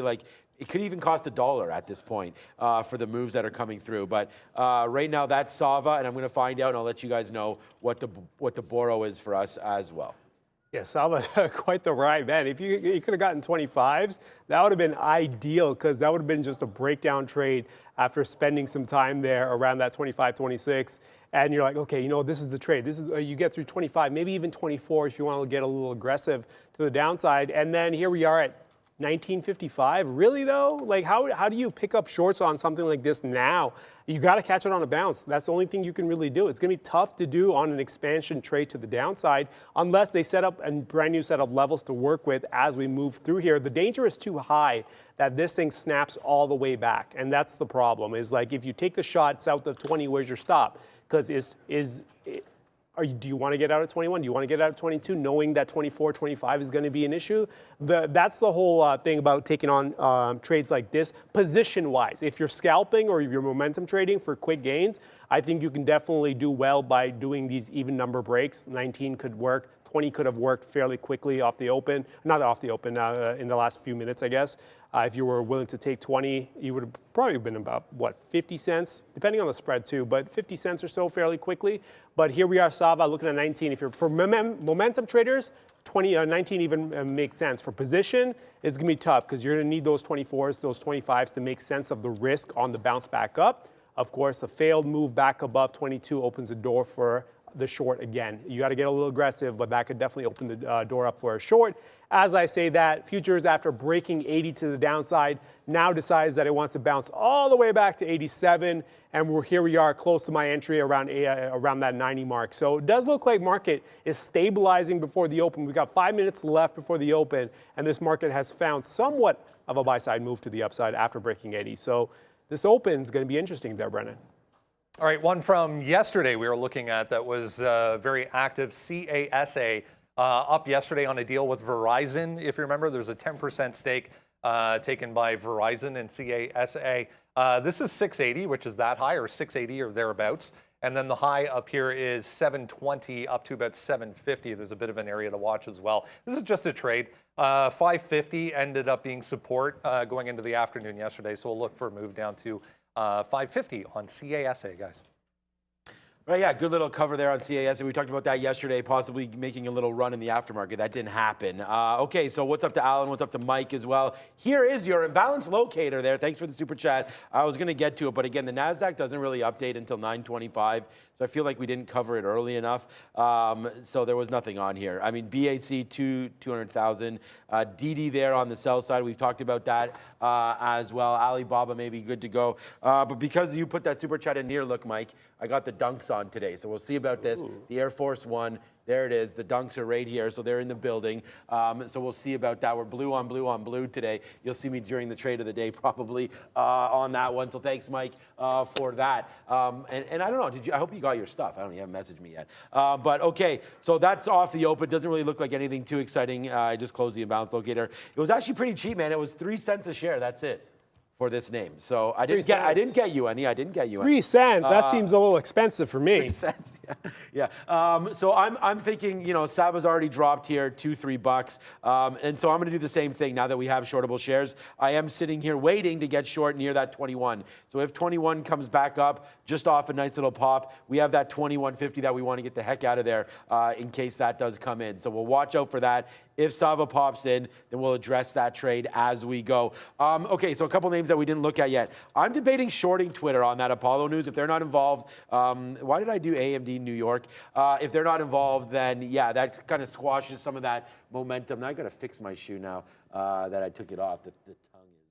it could even cost $1 at this point for the moves that are coming through. But right now, that's Sava, and I'm going to find out, and I'll let you guys know what the borrow is for us as well. Yeah, Sava's quite the ride, man. If you could have gotten 25s, that would have been ideal because that would have been just a breakdown trade after spending some time there around that 25, 26. And you're like, okay, this is the trade. This is you get through 25, maybe even 24 if you want to get a little aggressive to the downside. And then here we are at 1955. Really though? Like how do you pick up shorts on something like this now? You got to catch it on a bounce. That's the only thing you can really do. It's going to be tough to do on an expansion trade to the downside unless they set up a brand new set of levels to work with as we move through here. The danger is too high that this thing snaps all the way back. And that's the problem, is like if you take the shot south of 20, where's your stop? Because do you want to get out at 21? Do you want to get out at 22, knowing that 24, 25 is going to be an issue? That's the whole thing about taking on trades like this, position-wise. If you're scalping or if you're momentum trading for quick gains, I think you can definitely do well by doing these even number breaks. 19 could work. 20 could have worked fairly quickly off the open, not off the open, in the last few minutes, I guess. If you were willing to take 20, you would have probably been about, what, 50 cents, depending on the spread too, but 50 cents or so fairly quickly. But here we are, Sava, looking at 19. If you're for momentum traders, 19 even makes sense. For position, it's going to be tough because you're going to need those 24s, those 25s to make sense of the risk on the bounce back up. Of course, the failed move back above 22 opens the door for the short again. You got to get a little aggressive, but that could definitely open the door up for a short. As I say that, futures, after breaking 80 to the downside, now decides that it wants to bounce all the way back to 87, and here we are close to my entry around that 90 mark. So it does look like market is stabilizing before the open. We've got 5 minutes left before the open, and this market has found somewhat of a buy-side move to the upside after breaking 80. So this open is going to be interesting there, Brennan. All right, one from yesterday we were looking at that was very active. CASA up yesterday on a deal with Verizon. If you remember, there's a 10% stake taken by Verizon and CASA. This is 680, which is that high, or 680 or thereabouts. And then the high up here is 720 up to about 750. There's a bit of an area to watch as well. This is just a trade. 550 ended up being support going into the afternoon yesterday. So we'll look for a move down to 550 on CASA, guys. Right, yeah, good little cover there on CASA. We talked about that yesterday, possibly making a little run in the aftermarket. That didn't happen. Okay, so what's up to Alan? What's up to Mike as well? Here is your imbalance locator there. Thanks for the super chat. I was going to get to it, but again, the NASDAQ doesn't really update until 9:25, so I feel like we didn't cover it early enough. So there was nothing on here. I mean, BAC 200,000. DD there on the sell side. We've talked about that as well. Alibaba may be good to go. But because you put that super chat in here, look, Mike, I got the dunks on today. So we'll see about this. Ooh. The Air Force One, there it is. The dunks are right here, so they're in the building. So we'll see about that. We're blue on blue on blue today. You'll see me during the trade of the day probably on that one. So thanks, Mike, for that. And I don't know, I hope you got your stuff. I don't know, you haven't messaged me yet. But okay, so that's off the open. Doesn't really look like anything too exciting. I just closed the imbalance locator. It was actually pretty cheap, man. It was 3 cents a share. That's it for this name. So I didn't get you any. 3 cents. That seems a little expensive for me. 3 cents. Yeah. So I'm thinking, you know, Sava's already dropped here $2-3, and so I'm going to do the same thing now that we have shortable shares. I am sitting here waiting to get short near that 21. So if 21 comes back up, just off a nice little pop, we have that 21.50 that we want to get the heck out of there in case that does come in. So we'll watch out for that. If Sava pops in, then we'll address that trade as we go. Okay, so a couple names that we didn't look at yet. I'm debating shorting Twitter on that Apollo news. If they're not involved, why did I do AMD New York? If they're not involved, then yeah, that kind of squashes some of that momentum. Now I got to fix my shoe now that I took it off. The tongue is,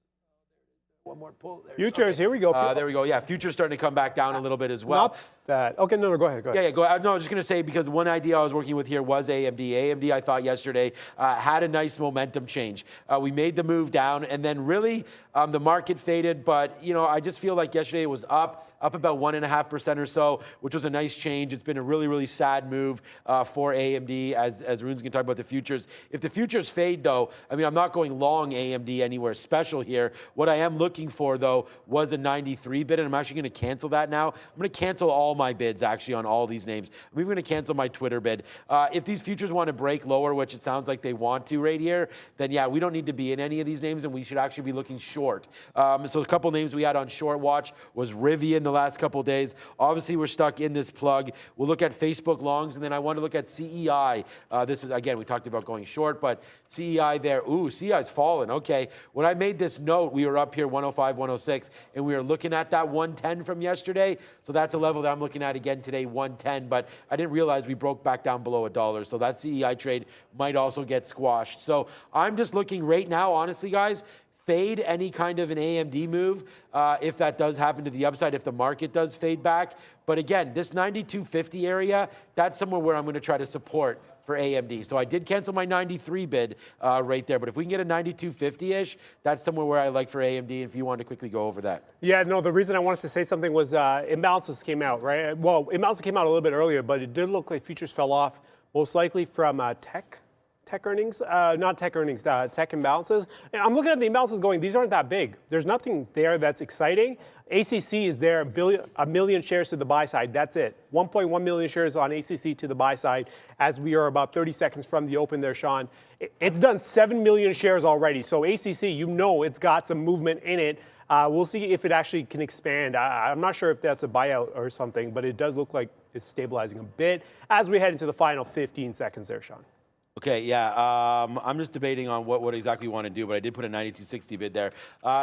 one more pull. Futures, here we go. There we go. Yeah, futures starting to come back down a little bit as well. Not that. Okay, no, go ahead. Yeah, go ahead. No, I was just going to say, because one idea I was working with here was AMD. AMD, I thought yesterday, had a nice momentum change. We made the move down, and then really the market faded. But, you know, I just feel like yesterday it was up about 1.5% or so, which was a nice change. It's been a really, really sad move for AMD, as Arun's going to talk about the futures. If the futures fade, though, I mean, I'm not going long AMD anywhere special here. What I am looking for, though, was a 93 bid, and I'm actually going to cancel that now. I'm going to cancel all my bids, actually, on all these names. I'm even going to cancel my Twitter bid. If these futures want to break lower, which it sounds like they want to right here, then, yeah, we don't need to be in any of these names, and we should actually be looking short. So a couple names we had on short watch was Rivian the last couple of days. Obviously, we're stuck in this plug. We'll look at Facebook longs, and then I want to look at CEI. This is, again, we talked about going short, but CEI there. Ooh, CEI's fallen. Okay. When I made this note, we were up here 105, 106, and we are looking at that 110 from yesterday. So that's a level that I'm looking at again today, 110. But I didn't realize we broke back down below $1. So that CEI trade might also get squashed. So I'm just looking right now, honestly, guys, fade any kind of an AMD move if that does happen to the upside, if the market does fade back. But again, this 92.50 area, that's somewhere where I'm going to try to support for AMD. So I did cancel my 93 bid right there. But if we can get a 92.50-ish, that's somewhere where I like for AMD, if you want to quickly go over that. Yeah, no, the reason I wanted to say something was imbalances came out, right? Well, imbalances came out a little bit earlier, but it did look like futures fell off, most likely from tech earnings, not tech earnings, tech imbalances. And I'm looking at the imbalances going, these aren't that big. There's nothing there that's exciting. ACC is there, a million shares to the buy side. That's it. 1.1 million shares on ACC to the buy side as we are about 30 seconds from the open there, Sean. It's done 7 million shares already. So ACC, you know it's got some movement in it. We'll see if it actually can expand. I'm not sure if that's a buyout or something, but it does look like it's stabilizing a bit as we head into the final 15 seconds there, Sean. Okay, yeah, I'm just debating on what exactly we want to do, but I did put a 92.60 bid there.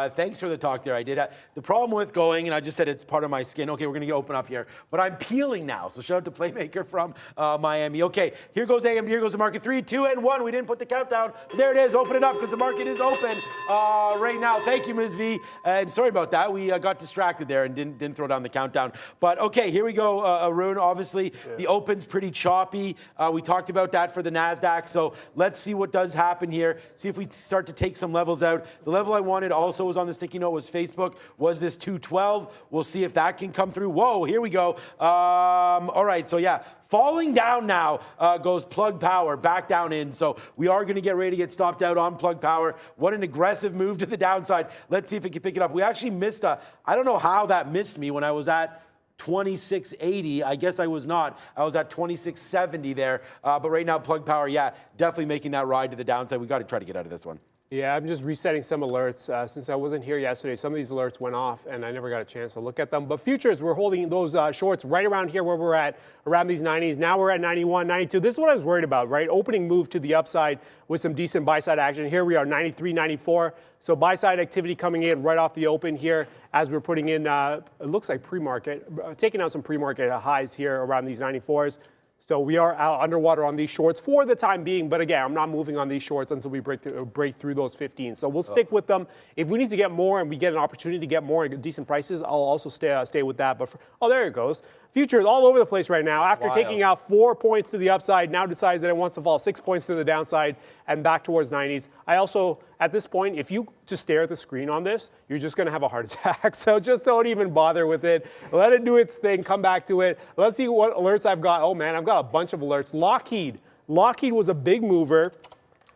Thanks for the talk there. I did. The problem with going, and I just said it's part of my skin. Okay, we're going to open up here, but I'm peeling now. So shout out to Playmaker from Miami. Okay, here goes AMD, here goes the market. 3, 2, and 1. We didn't put the countdown. There it is. Open it up because the market is open right now. Thank you, Ms. V. And sorry about that. We got distracted there and didn't throw down the countdown. But okay, here we go, Arun. Obviously, the open's pretty choppy. We talked about that for the NASDAQ. So let's see what does happen here. See if we start to take some levels out. The level I wanted also was on the sticky note was Facebook. Was this 212? We'll see if that can come through. Whoa, here we go. All right, so yeah, falling down now goes Plug Power back down in. So we are going to get ready to get stopped out on Plug Power. What an aggressive move to the downside. Let's see if it can pick it up. We actually missed I don't know how that missed me when I was at 2680. I guess I was not. I was at 2670 there. But right now, Plug Power, yeah, definitely making that ride to the downside. We got to try to get out of this one. Yeah, I'm just resetting some alerts. Since I wasn't here yesterday, some of these alerts went off, and I never got a chance to look at them. But futures, we're holding those shorts right around here where we're at, around these 90s. Now we're at 91, 92. This is what I was worried about, right? Opening move to the upside with some decent buy-side action. Here we are, 93, 94. So buy-side activity coming in right off the open here as we're putting in, it looks like pre-market, taking out some pre-market highs here around these 94s. So we are out underwater on these shorts for the time being. But again, I'm not moving on these shorts until we break through those 15. So we'll stick with them. If we need to get more and we get an opportunity to get more at decent prices, I'll also stay with that. But oh, there it goes. Futures all over the place right now. After taking out 4 points to the upside, now decides that it wants to fall 6 points to the downside and back towards 90s. I also, at this point, if you just stare at the screen on this, you're just going to have a heart attack. So just don't even bother with it. Let it do its thing. Come back to it. Let's see what alerts I've got. Oh, man, I've got a bunch of alerts. Lockheed. Lockheed was a big mover.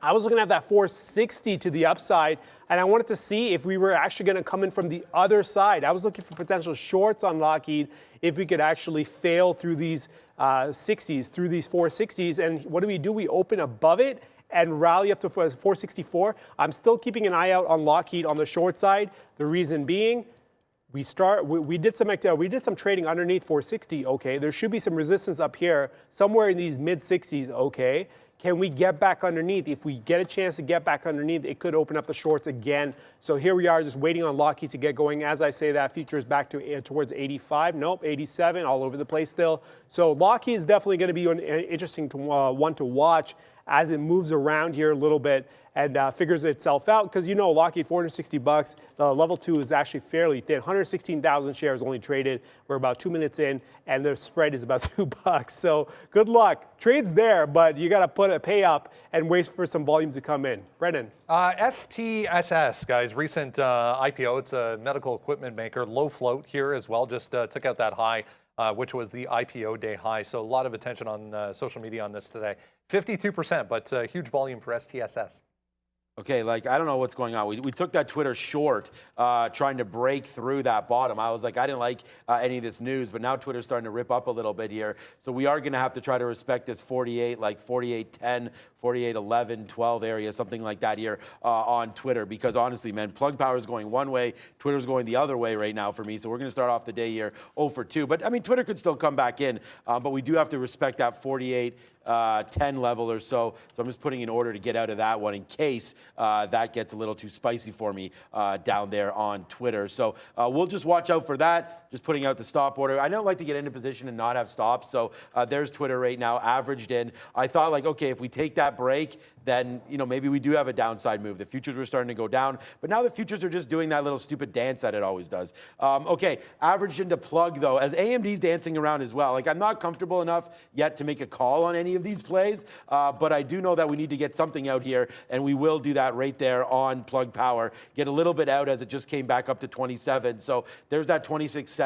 I was looking at that 460 to the upside, and I wanted to see if we were actually going to come in from the other side. I was looking for potential shorts on Lockheed if we could actually fail through these 60s, through these 460s. And what do? We open above it and rally up to 464. I'm still keeping an eye out on Lockheed on the short side. The reason being, we did some trading underneath 460. Okay, there should be some resistance up here somewhere in these mid 60s. Okay, can we get back underneath? If we get a chance to get back underneath, it could open up the shorts again. So here we are, just waiting on Lockheed to get going. As I say that, futures back to towards 85. Nope, 87, all over the place still. So Lockheed is definitely going to be an interesting one to watch as it moves around here a little bit and figures itself out. Because you know, Lockheed, 460 bucks. The level 2 is actually fairly thin. 116,000 shares only traded. We're about 2 minutes in, and the spread is about $2. So good luck. Trade's there, but you got to put a pay up and wait for some volume to come in. Brendan. STSS, guys, recent IPO. It's a medical equipment maker. Low float here as well. Just took out that high, which was the IPO day high. So a lot of attention on social media on this today. 52%, but huge volume for STSS. Okay, like, I don't know what's going on. We took that Twitter short trying to break through that bottom. I was like, I didn't like any of this news, but now Twitter's starting to rip up a little bit here. So we are going to have to try to respect this 48, like 48.10, 48.11, 12 area, something like that here on Twitter. Because honestly, man, Plug Power is going one way, Twitter's going the other way right now for me. So we're going to start off the day here 0 for 2. But I mean, Twitter could still come back in, but we do have to respect that 48. 10 level or so. So I'm just putting in order to get out of that one in case that gets a little too spicy for me down there on Twitter. So we'll just watch out for that. Just putting out the stop order. I don't like to get into position and not have stops. So there's Twitter right now, averaged in. I thought, like, okay, if we take that break, then, you know, maybe we do have a downside move. The futures were starting to go down, but now the futures are just doing that little stupid dance that it always does. Okay, averaged into plug, though, as AMD's dancing around as well. Like, I'm not comfortable enough yet to make a call on any of these plays, but I do know that we need to get something out here, and we will do that right there on plug power. Get a little bit out as it just came back up to 27. So there's that 26.70.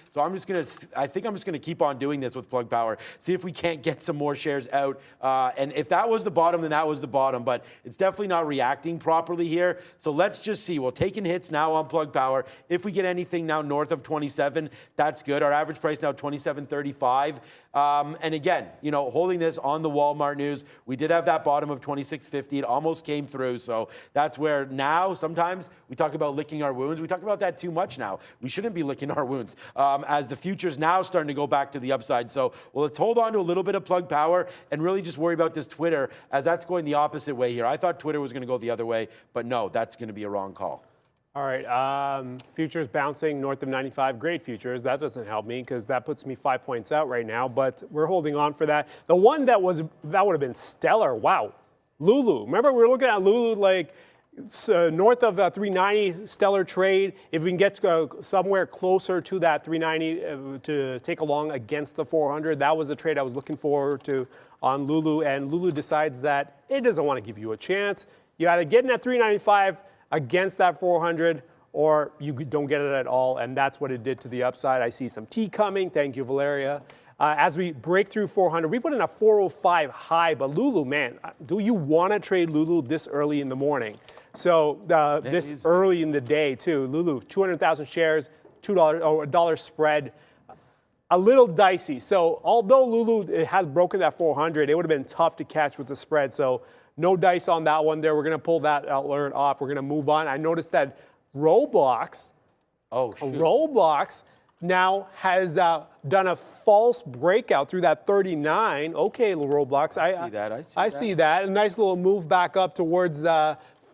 So I'm just going to, I think I'm just going to keep on doing this with plug power, see if we can't get some more shares out. And if that was the bottom, then that was the bottom, but it's definitely not reacting properly here. So let's just see. We're taking hits now on plug power. If we get anything now north of 27, that's good. Our average price now 27.35. And again, you know, holding this on the Walmart news, we did have that bottom of 26.50. It almost came through. So that's where now sometimes we talk about licking our wounds. We talk about that too much now. We shouldn't be licking our wounds as the future's now starting to go back to the upside. So well, let's hold on to a little bit of plug power and really just worry about this Twitter as that's going the opposite way here. I thought Twitter was going to go the other way, but no, that's going to be a wrong call. All right, futures bouncing north of 95. Great futures. That doesn't help me because that puts me 5 points out right now, but we're holding on for that. The one that would have been stellar, wow, Lulu. Remember we were looking at Lulu like north of 390, stellar trade. If we can get somewhere closer to that 390 to take along against the 400, that was a trade I was looking forward to on Lulu, and Lulu decides that it doesn't want to give you a chance. You either get in at 395 against that 400, or you don't get it at all, and that's what it did to the upside. I see some T coming. Thank you, Valeria. As we break through 400, we put in a 405 high, but Lulu, man, do you want to trade Lulu this early in the morning? So this early in the day, too. Lulu, 200,000 shares, $2 or $1 spread. A little dicey. So although Lulu has broken that 400, it would have been tough to catch with the spread. So no dice on that one there. We're going to pull that alert off. We're going to move on. I noticed that Roblox now has done a false breakout through that 39. Okay, Roblox. I see that. A nice little move back up towards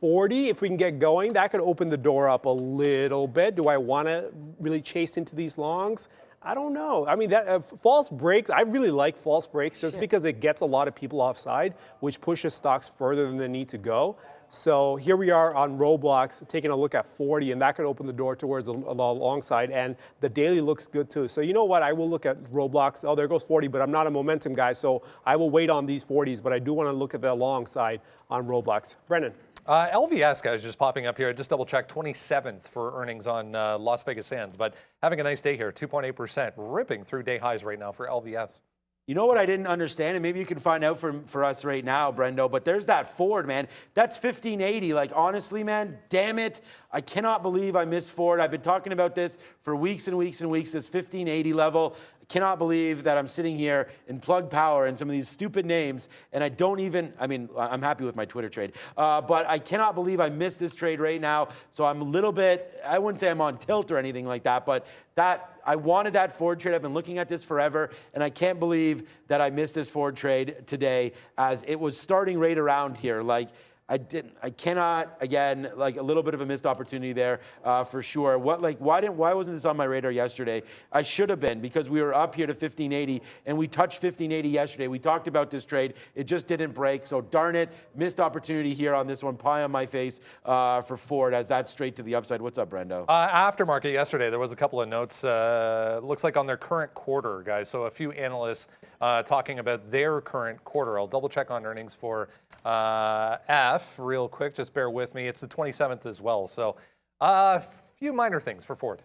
40. If we can get going, that could open the door up a little bit. Do I want to really chase into these longs? I don't know. I mean, that false breaks, I really like false breaks just because it gets a lot of people offside, which pushes stocks further than they need to go. So here we are on Roblox taking a look at 40, and that could open the door towards a long side, and the daily looks good too. So you know what? I will look at Roblox. Oh, there goes 40, but I'm not a momentum guy, so I will wait on these 40s, but I do want to look at the long side on Roblox. Brennan. LVS, guys, just popping up here. Just double check 27th for earnings on Las Vegas Sands, but having a nice day here, 2.8%, ripping through day highs right now for LVS. You know what I didn't understand, and maybe you can find out for us right now, Brendo, but there's that Ford, man. That's 1580. Like, honestly, man, damn it. I cannot believe I missed Ford. I've been talking about this for weeks and weeks and weeks, this 1580 level. Cannot believe that I'm sitting here in plug power and some of these stupid names, and I don't even, I mean, I'm happy with my Twitter trade, but I cannot believe I missed this trade right now. So I'm a little bit, I wouldn't say I'm on tilt or anything like that, but I wanted that Ford trade. I've been looking at this forever, and I can't believe that I missed this Ford trade today as it was starting right around here. Like, I cannot, again, like a little bit of a missed opportunity there for sure. Why wasn't this on my radar yesterday? I should have been, because we were up here to 1580 and we touched 1580 yesterday. We talked about this trade. It just didn't break. So darn it, missed opportunity here on this one. Pie on my face for Ford as that's straight to the upside. What's up, Brendo? Aftermarket yesterday, there was a couple of notes. Looks like on their current quarter, guys. So a few analysts talking about their current quarter. I'll double check on earnings for F real quick. Just bear with me. It's the 27th as well. So a few minor things for Ford.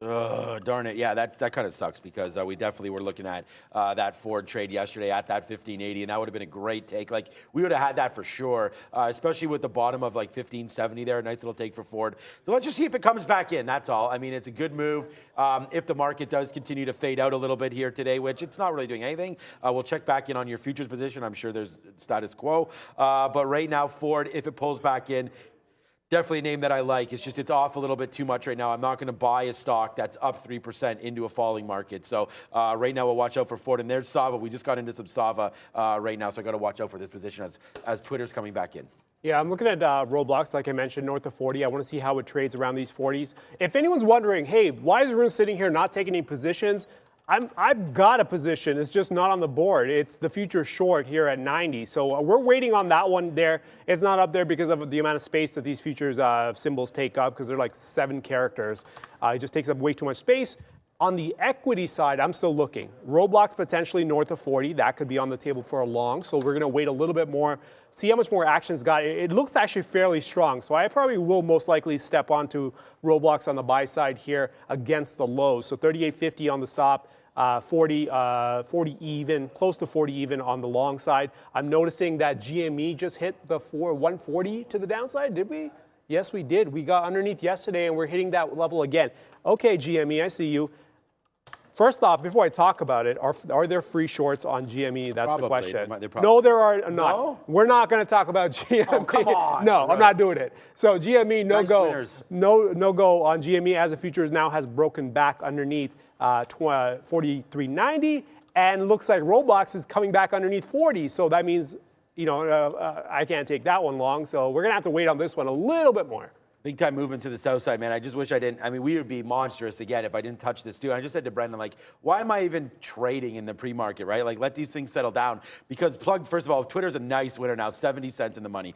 Darn it. Yeah, that kind of sucks because we definitely were looking at that Ford trade yesterday at that 1580, and that would have been a great take. Like, we would have had that for sure, especially with the bottom of like 1570 there. A nice little take for Ford. So let's just see if it comes back in. That's all. I mean, it's a good move. If the market does continue to fade out a little bit here today, which it's not really doing anything, we'll check back in on your futures position. I'm sure there's status quo. But right now, Ford, if it pulls back in, Definitely a name that I like. It's just it's off a little bit too much right now. I'm not going to buy a stock that's up 3% into a falling market. So right now we'll watch out for Ford. And there's Sava. We just got into some Sava right now, so I got to watch out for this position as Twitter's coming back in. Yeah, I'm looking at Roblox, like I mentioned, north of 40. I want to see how it trades around these 40s. If anyone's wondering, hey, why is Arun sitting here not taking any positions? I've got a position. It's just not on the board. It's the future short here at 90. So we're waiting on that one there. It's not up there because of the amount of space that these futures symbols take up, because they're like 7 characters. It just takes up way too much space. On the equity side, I'm still looking. Roblox potentially north of 40. That could be on the table for a long. So we're going to wait a little bit more, see how much more action's got. It looks actually fairly strong. So I probably will most likely step onto Roblox on the buy side here against the lows. So 38.50 on the stop. 40 even, close to 40 even on the long side. I'm noticing that GME just hit the 140 to the downside. Did we? Yes, we did. We got underneath yesterday and we're hitting that level again. Okay, GME, I see you. First off, before I talk about it, are there free shorts on GME? That's Probably. the question. Probably. No, there are not. No? We're not going to talk about GME. Oh, come on. No, I'm not doing it. So GME, no Nice go. winners. No go on GME as the futures now has broken back underneath 43.90, and looks like Roblox is coming back underneath 40. So that means, you know, I can't take that one long. So we're going to have to wait on this one a little bit more. Big time movement to the south side, man. I just wish I didn't. I mean, we would be monstrous again if I didn't touch this too. And I just said to Brendan, like, why am I even trading in the pre-market, right? Like, let these things settle down. Because Plug, first of all, Twitter's a nice winner now, 70 cents in the money.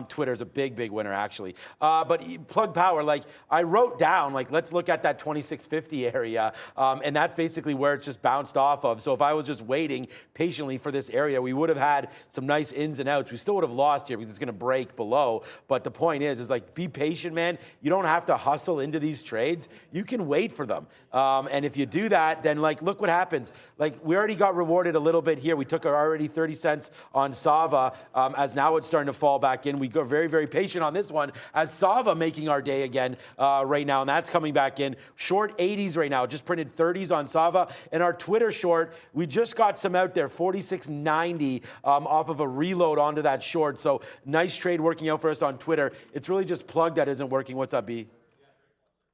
Twitter's a big, big winner, actually. But Plug Power, like, I wrote down, like, let's look at that 26.50 area. And that's basically where it's just bounced off of. So if I was just waiting patiently for this area, we would have had some nice ins and outs. We still would have lost here because it's going to break below. But the point is like, be patient. Man, you don't have to hustle into these trades. You can wait for them. And if you do that, then like, look what happens. Like, we already got rewarded a little bit here. We took already 30 cents on Sava, as now it's starting to fall back in. We go very, very patient on this one as Sava making our day again right now, and that's coming back in. Short 80s right now, just printed 30s on Sava. And our Twitter short, we just got some out there, 46.90 off of a reload onto that short. So nice trade working out for us on Twitter. It's really just Plug that isn't working. What's up, B?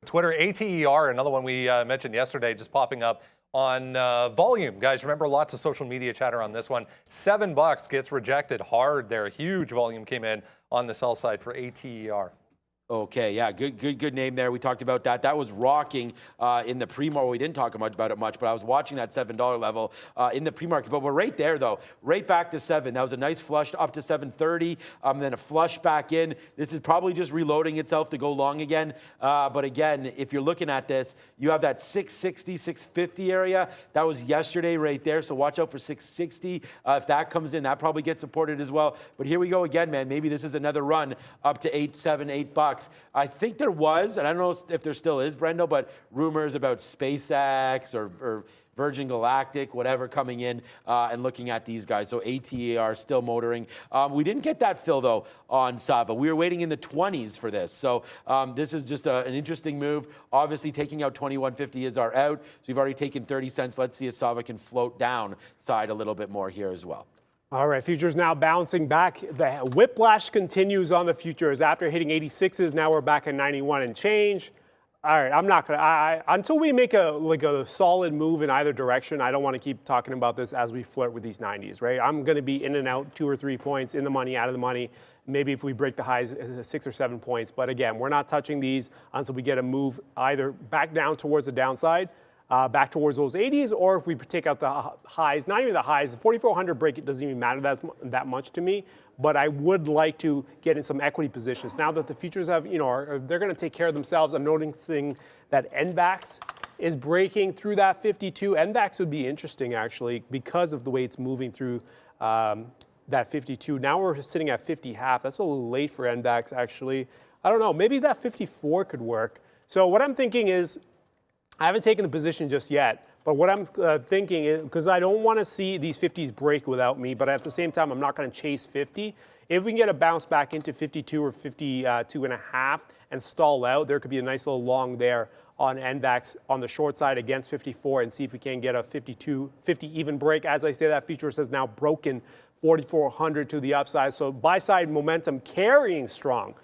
Twitter, ATER, another one we mentioned yesterday, just popping up on volume. Guys, remember, lots of social media chatter on this one. $7 gets rejected hard there. Huge volume came in on the sell side for ATER. Okay, yeah, good name there. We talked about that. That was rocking in the pre-market. We didn't talk about it much, but I was watching that $7 level in the pre-market. But we're right there, though, right back to 7. That was a nice flush up to 7.30, then a flush back in. This is probably just reloading itself to go long again. But again, if you're looking at this, you have that 660, 650 area. That was yesterday right there, so watch out for 660. If that comes in, that probably gets supported as well. But here we go again, man. Maybe this is another run up to $8 I think there was, and I don't know if there still is, Brendo, but rumors about SpaceX or Virgin Galactic, whatever, coming in and looking at these guys. So ATER still motoring. We didn't get that fill, though, on Sava. We were waiting in the 20s for this. So this is just an interesting move. Obviously, taking out 21.50 is our out. So we've already taken 30 cents. Let's see if Sava can float down side a little bit more here as well. All right, futures now bouncing back. The whiplash continues on the futures. After hitting 86s, now we're back at 91 and change. All right, I'm not gonna, until we make a solid move in either direction, I don't want to keep talking about this as we flirt with these 90s, right? I'm gonna be in and out 2 or 3 points, in the money, out of the money. Maybe if we break the highs, 6 or 7 points. But again, we're not touching these until we get a move either back down towards the downside, back towards those 80s, or if we take out the highs, not even the highs, the 4,400 break, it doesn't even matter that much to me, but I would like to get in some equity positions. Now that the futures have, they're gonna take care of themselves. I'm noticing that NVAX is breaking through that 52. NVAX would be interesting, actually, because of the way it's moving through that 52. Now we're sitting at 50.5. That's a little late for NVAX, actually. I don't know, maybe that 54 could work. So what I'm thinking is, I haven't taken the position just yet, but what I'm thinking is, because I don't want to see these 50s break without me, but at the same time, I'm not going to chase 50. If we can get a bounce back into 52 or 52.5 and stall out, there could be a nice little long there on NVAX on the short side against 54 and see if we can get a 50 even break. As I say, that futures has now broken 4,400 to the upside. So buy side momentum carrying strong.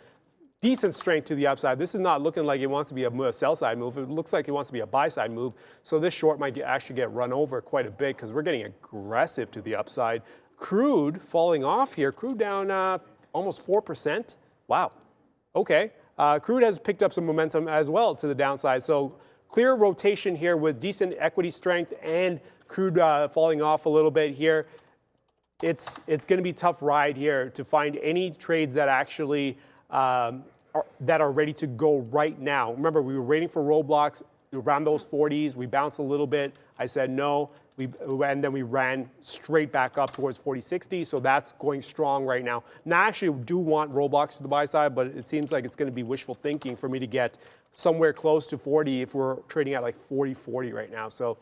decent strength to the upside. This is not looking like it wants to be a sell side move. It looks like it wants to be a buy side move. So this short might actually get run over quite a bit because we're getting aggressive to the upside. Crude falling off here. Crude down almost 4%. Wow. Okay. Crude has picked up some momentum as well to the downside. So clear rotation here with decent equity strength and crude falling off a little bit here. It's going to be a tough ride here to find any trades that actually that are ready to go right now. Remember, we were waiting for roadblocks around those 40s. We bounced a little bit. I said no. And then we ran straight back up towards 40.60. So that's going strong right now. Now, I actually do want roadblocks to the buy side, but it seems like it's going to be wishful thinking for me to get somewhere close to 40 if we're trading at like 40.40 right now. So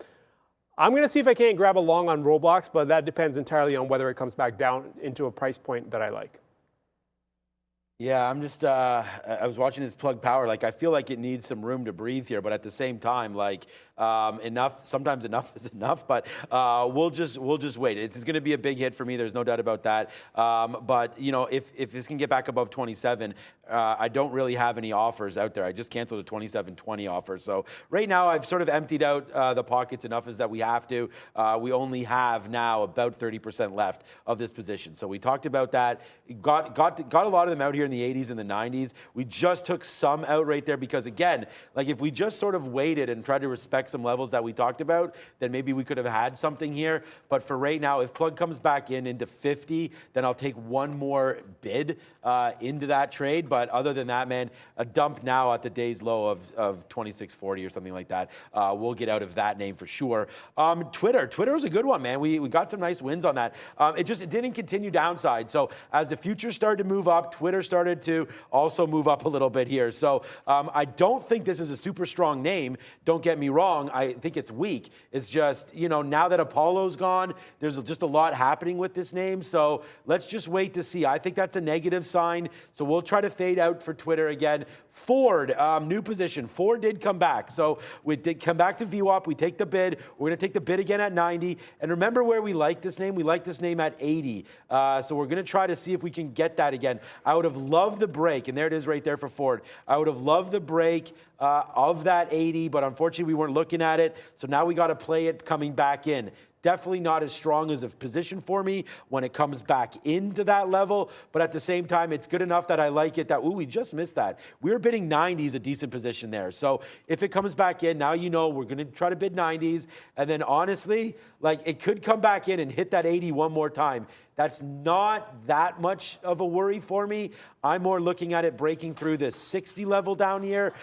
I'm going to see if I can't grab a long on roadblocks, but that depends entirely on whether it comes back down into a price point that I like. Yeah, I'm just, I was watching this plug power. Like, I feel like it needs some room to breathe here, but at the same time, like, sometimes enough is enough, but we'll just wait. It's going to be a big hit for me. There's no doubt about that. But, you know, if this can get back above 27, I don't really have any offers out there. I just canceled a 27.20 offer. So right now I've sort of emptied out the pockets enough as that we have to. We only have now about 30% left of this position. So we talked about that. Got a lot of them out here in the 80s and the 90s. We just took some out right there because, again, like if we just sort of waited and tried to respect some levels that we talked about, then maybe we could have had something here. But for right now, if plug comes back into 50, then I'll take one more bid into that trade. But other than that, man, a dump now at the day's low of 26.40 or something like that. We'll get out of that name for sure. Twitter was a good one, man. We got some nice wins on that. It didn't continue downside. So as the futures started to move up, Twitter started to also move up a little bit here. So I don't think this is a super strong name. Don't get me wrong. I think it's weak. It's just, you know, now that Apollo's gone, there's just a lot happening with this name. So let's just wait to see. I think that's a negative sign. So we'll try to fade out for Twitter again. Ford, new position. Ford did come back. So we did come back to VWAP. We take the bid. We're going to take the bid again at 90. And remember where we like this name? We like this name at 80. So we're going to try to see if we can get that again. I would have loved the break, and there it is right there for Ford. I would have loved the break of that 80, but unfortunately we weren't looking at it. So now we got to play it coming back in. Definitely not as strong as a position for me when it comes back into that level, but at the same time, it's good enough that I like it that, ooh, we just missed that. We were bidding 90s, a decent position there. So if it comes back in, now you know we're going to try to bid 90s, and then honestly, like it could come back in and hit that 80 one more time. That's not that much of a worry for me. I'm more looking at it breaking through the 60 level down here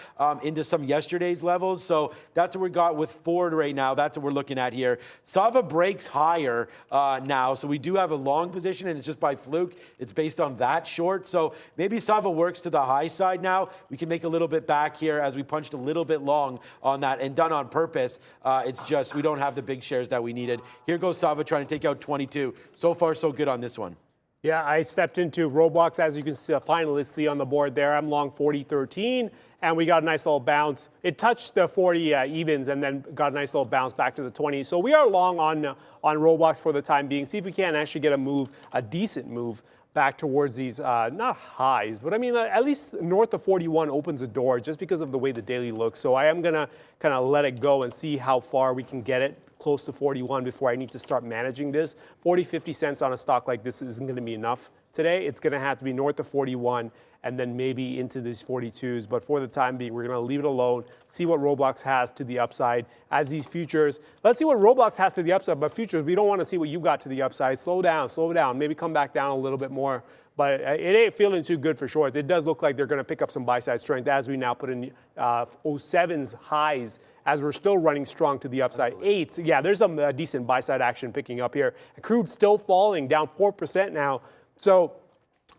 into some yesterday's levels. So that's what we got with Ford right now. That's what we're looking at here. Sava breaks higher now. So we do have a long position, and it's just by fluke. It's based on that short. So maybe Sava works to the high side now. We can make a little bit back here as we punched a little bit long on that and done on purpose. It's just we don't have the big shares that we needed. Here goes Sava trying to take out 22. So far, so good on this one. Yeah, I stepped into Roblox, as you can finally see on the board there. I'm long 40.13, and we got a nice little bounce. It touched the 40 evens and then got a nice little bounce back to the 20s. So we are long on Roblox for the time being. See if we can actually get a move, a decent move, back towards these, not highs, but I mean, at least north of 41 opens a door just because of the way the daily looks. So I am going to kind of let it go and see how far we can get it close to 41 before I need to start managing this. 40, 50 cents on a stock like this isn't going to be enough today. It's going to have to be north of 41 and then maybe into these 42s. But for the time being, we're going to leave it alone, see what Roblox has to the upside as these futures. Let's see what Roblox has to the upside, but futures, we don't want to see what you got to the upside. Slow down, maybe come back down a little bit more. But it ain't feeling too good for shorts. It does look like they're going to pick up some buy-side strength as we now put in 07's highs as we're still running strong to the upside. 8s, yeah, there's some decent buy-side action picking up here. Crude still falling, down 4% now. So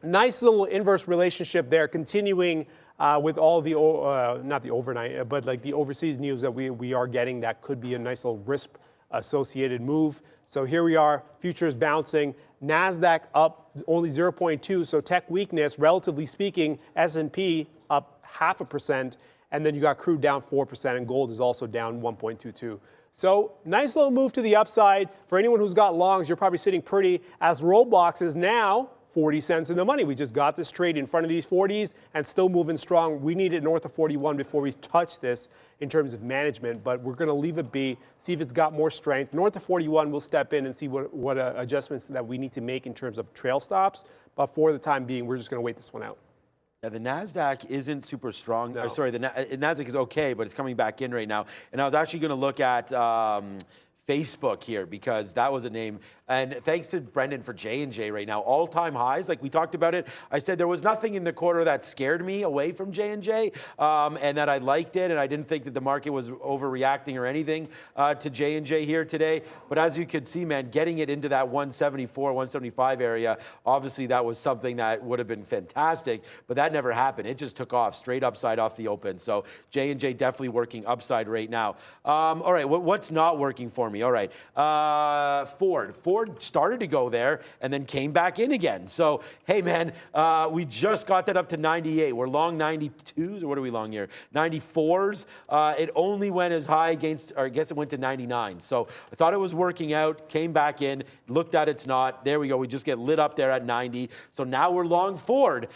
nice little inverse relationship there, continuing with all the, not the overnight, but like the overseas news that we are getting. That could be a nice little risk associated move. So here we are, futures bouncing, NASDAQ up only 0.2, so tech weakness, relatively speaking, S&P up 0.5%, and then you got crude down 4%, and gold is also down 1.22. So nice little move to the upside. For anyone who's got longs, you're probably sitting pretty, as Roblox is now 40 cents in the money. We just got this trade in front of these 40s and still moving strong. We need it north of 41 before we touch this in terms of management, but we're going to leave it be, see if it's got more strength. North of 41, we'll step in and see what adjustments that we need to make in terms of trail stops. But for the time being, we're just going to wait this one out. Yeah, the NASDAQ isn't super strong. No. Or sorry, the NASDAQ is okay, but it's coming back in right now. And I was actually going to look at Facebook here because that was a name. And thanks to Brendan for J&J right now, all-time highs. Like we talked about it, I said there was nothing in the quarter that scared me away from J&J, and that I liked it, and I didn't think that the market was overreacting or anything to J&J here today. But as you could see, man, getting it into that 174, 175 area, obviously that was something that would have been fantastic, but that never happened. It just took off straight upside off the open. So J&J definitely working upside right now. All right, what's not working for me? All right, Ford started to go there and then came back in again. So, hey, man, we just got that up to 98. We're long 92s, or what are we long here? 94s. It only went as high against, or I guess it went to 99. So I thought it was working out, came back in, looked at it's not. There we go. We just get lit up there at 90. So now we're long Ford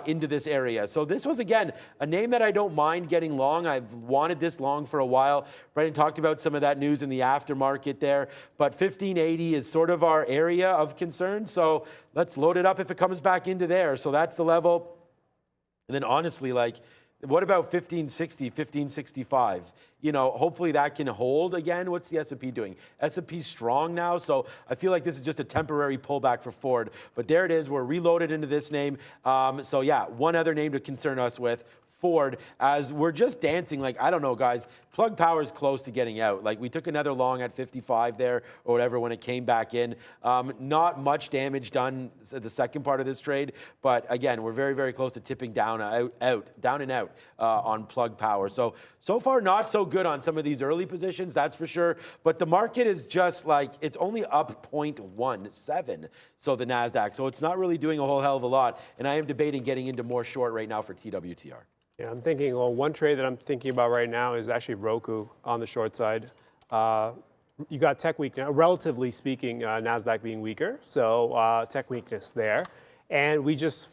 into this area. So this was, again, a name that I don't mind getting long. I've wanted this long for a while. Brendan talked about some of that news in the aftermarket there, but 1580 is sort of our area of concern. So let's load it up if it comes back into there. So that's the level. And then honestly, like, what about 1560, 1565? You know, hopefully that can hold again. What's the S&P doing? S&P's strong now, so I feel like this is just a temporary pullback for Ford. But there it is. We're reloaded into this name. So yeah, one other name to concern us with, Ford, as we're just dancing like, I don't know, guys, Plug Power is close to getting out. Like, we took another long at 55 there or whatever when it came back in. Not much damage done at the second part of this trade, but again, we're very, very close to tipping down and out on Plug Power. So far, not so good on some of these early positions, that's for sure. But the market is just like, it's only up 0.17, so the NASDAQ. So it's not really doing a whole hell of a lot. And I am debating getting into more short right now for TWTR. Yeah, I'm thinking, well, one trade that I'm thinking about right now is actually Roku on the short side. You got tech weak now, relatively speaking, NASDAQ being weaker, so tech weakness there. And we just,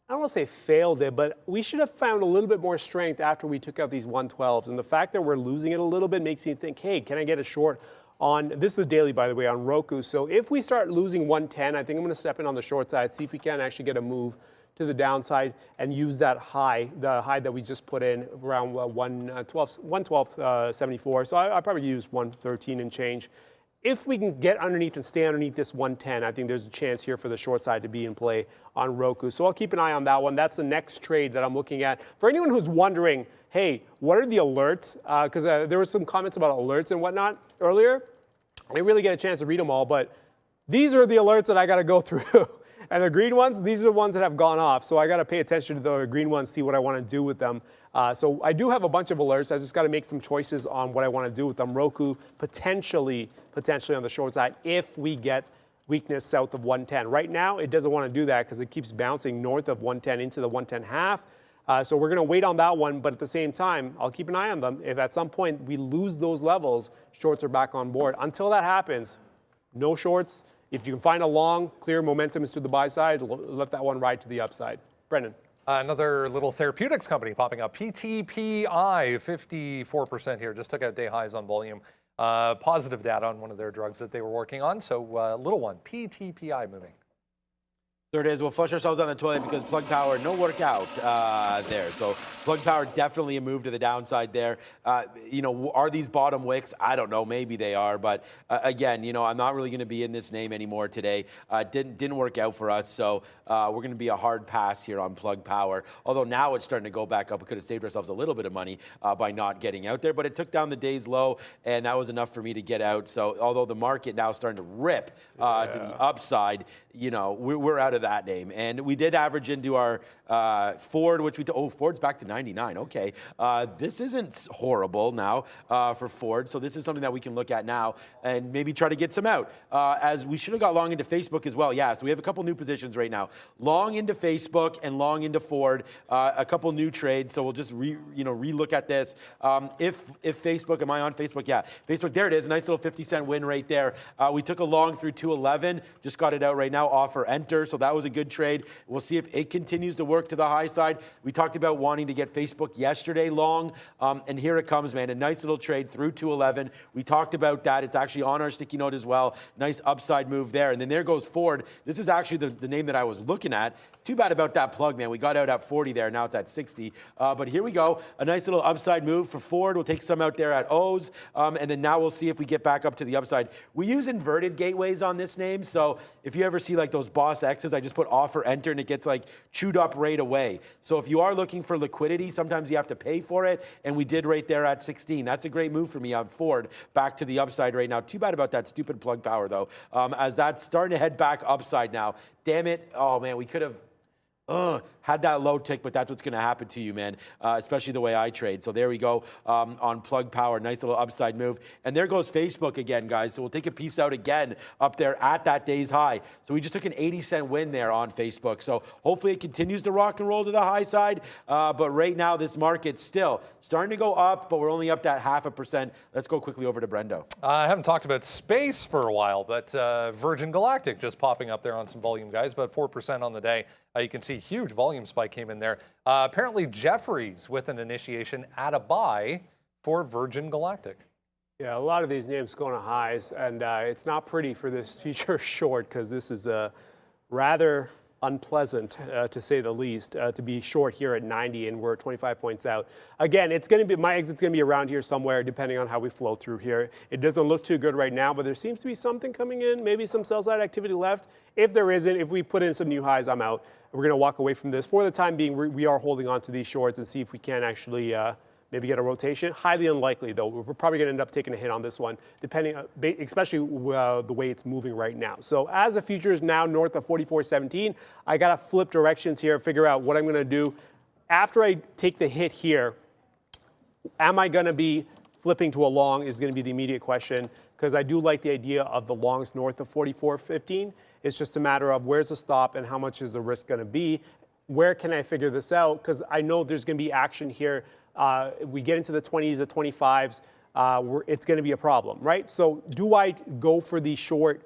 I don't want to say failed it, but we should have found a little bit more strength after we took out these 112s. And the fact that we're losing it a little bit makes me think, hey, can I get a short on, this is the daily, by the way, on Roku. So if we start losing 110, I think I'm going to step in on the short side, see if we can actually get a move to the downside and use that high, the high that we just put in around 112.74. So I probably use 113 and change. If we can get underneath and stay underneath this 110, I think there's a chance here for the short side to be in play on Roku. So I'll keep an eye on that one. That's the next trade that I'm looking at. For anyone who's wondering, hey, what are the alerts? Because there were some comments about alerts and whatnot earlier. I didn't really get a chance to read them all, but these are the alerts that I got to go through. And the green ones, these are the ones that have gone off. So I got to pay attention to the green ones, see what I want to do with them. So I do have a bunch of alerts. I just got to make some choices on what I want to do with them. Roku, potentially on the short side, if we get weakness south of 110. Right now, it doesn't want to do that because it keeps bouncing north of 110 into the 110.5. So we're going to wait on that one. But at the same time, I'll keep an eye on them. If at some point we lose those levels, shorts are back on board. Until that happens, no shorts. If you can find a long, clear momentum is to the buy side, let that one ride to the upside. Brendan. Another little therapeutics company popping up, PTPI, 54% here, just took out day highs on volume. Positive data on one of their drugs that they were working on, so little one, PTPI moving. There it is. We'll flush ourselves on the toilet because Plug Power, no workout there. So Plug Power definitely a move to the downside there. You know, are these bottom wicks? I don't know. Maybe they are. But again, you know, I'm not really going to be in this name anymore today. Didn't work out for us. So we're going to be a hard pass here on Plug Power. Although now it's starting to go back up. We could have saved ourselves a little bit of money by not getting out there. But it took down the day's low, and that was enough for me to get out. So although the market now is starting to rip to the upside, you know, we're out of that name. And we did average into our Ford, which Ford's back to 99. Okay, this isn't horrible now for Ford. So this is something that we can look at now and maybe try to get some out. As we should have got long into Facebook as well. Yeah, so we have a couple new positions right now. Long into Facebook and long into Ford. A couple new trades. So we'll just re-look at this. If Facebook, am I on Facebook? Yeah, Facebook. There it is. A nice little 50-cent win right there. We took a long through 211. Just got it out right now. Offer enter. So that was a good trade. We'll see if it continues to work to the high side. We talked about wanting to get Facebook yesterday long, and here it comes, man. A nice little trade through 211. We talked about that. It's actually on our sticky note as well. Nice upside move there. And then there goes Ford. This is actually the name that I was looking at. Too bad about that plug, man. We got out at 40 there. Now it's at 60. But here we go. A nice little upside move for Ford. We'll take some out there at O's. And then now we'll see if we get back up to the upside. We use inverted gateways on this name. So if you ever see like those boss X's, I just put offer enter and it gets like chewed up right away. So if you are looking for liquidity, sometimes you have to pay for it. And we did right there at 16. That's a great move for me on Ford. Back to the upside right now. Too bad about that stupid plug power though. As that's starting to head back upside now. Damn it. Oh man, we could have had that low tick, but that's what's going to happen to you, man, especially the way I trade. So there we go on plug power. Nice little upside move. And there goes Facebook again, guys. So we'll take a piece out again up there at that day's high. So we just took an 80-cent win there on Facebook. So hopefully it continues to rock and roll to the high side. But right now, this market's still starting to go up, but we're only up that 0.5%. Let's go quickly over to Brendo. I haven't talked about space for a while, but Virgin Galactic just popping up there on some volume, guys, about 4% on the day. You can see huge volume spike came in there. Apparently Jefferies with an initiation at a buy for Virgin Galactic. Yeah, a lot of these names going to highs, and it's not pretty for this future short because this is rather unpleasant, to say the least, to be short here at 90 and we're 25 points out. Again, it's going to be, my exit's going to be around here somewhere depending on how we flow through here. It doesn't look too good right now, but there seems to be something coming in, maybe some sell side activity left. If there isn't, if we put in some new highs, I'm out. We're going to walk away from this. For the time being, we are holding on to these shorts and see if we can actually maybe get a rotation. Highly unlikely, though. We're probably going to end up taking a hit on this one, depending, especially the way it's moving right now. So as the future is now north of 44.17, I got to flip directions here, figure out what I'm going to do. After I take the hit here, am I going to be flipping to a long is going to be the immediate question, because I do like the idea of the longs north of 44.15. It's just a matter of where's the stop and how much is the risk going to be. Where can I figure this out? Because I know there's going to be action here. We get into the 20s, the 25s, it's going to be a problem, right? So do I go for the short,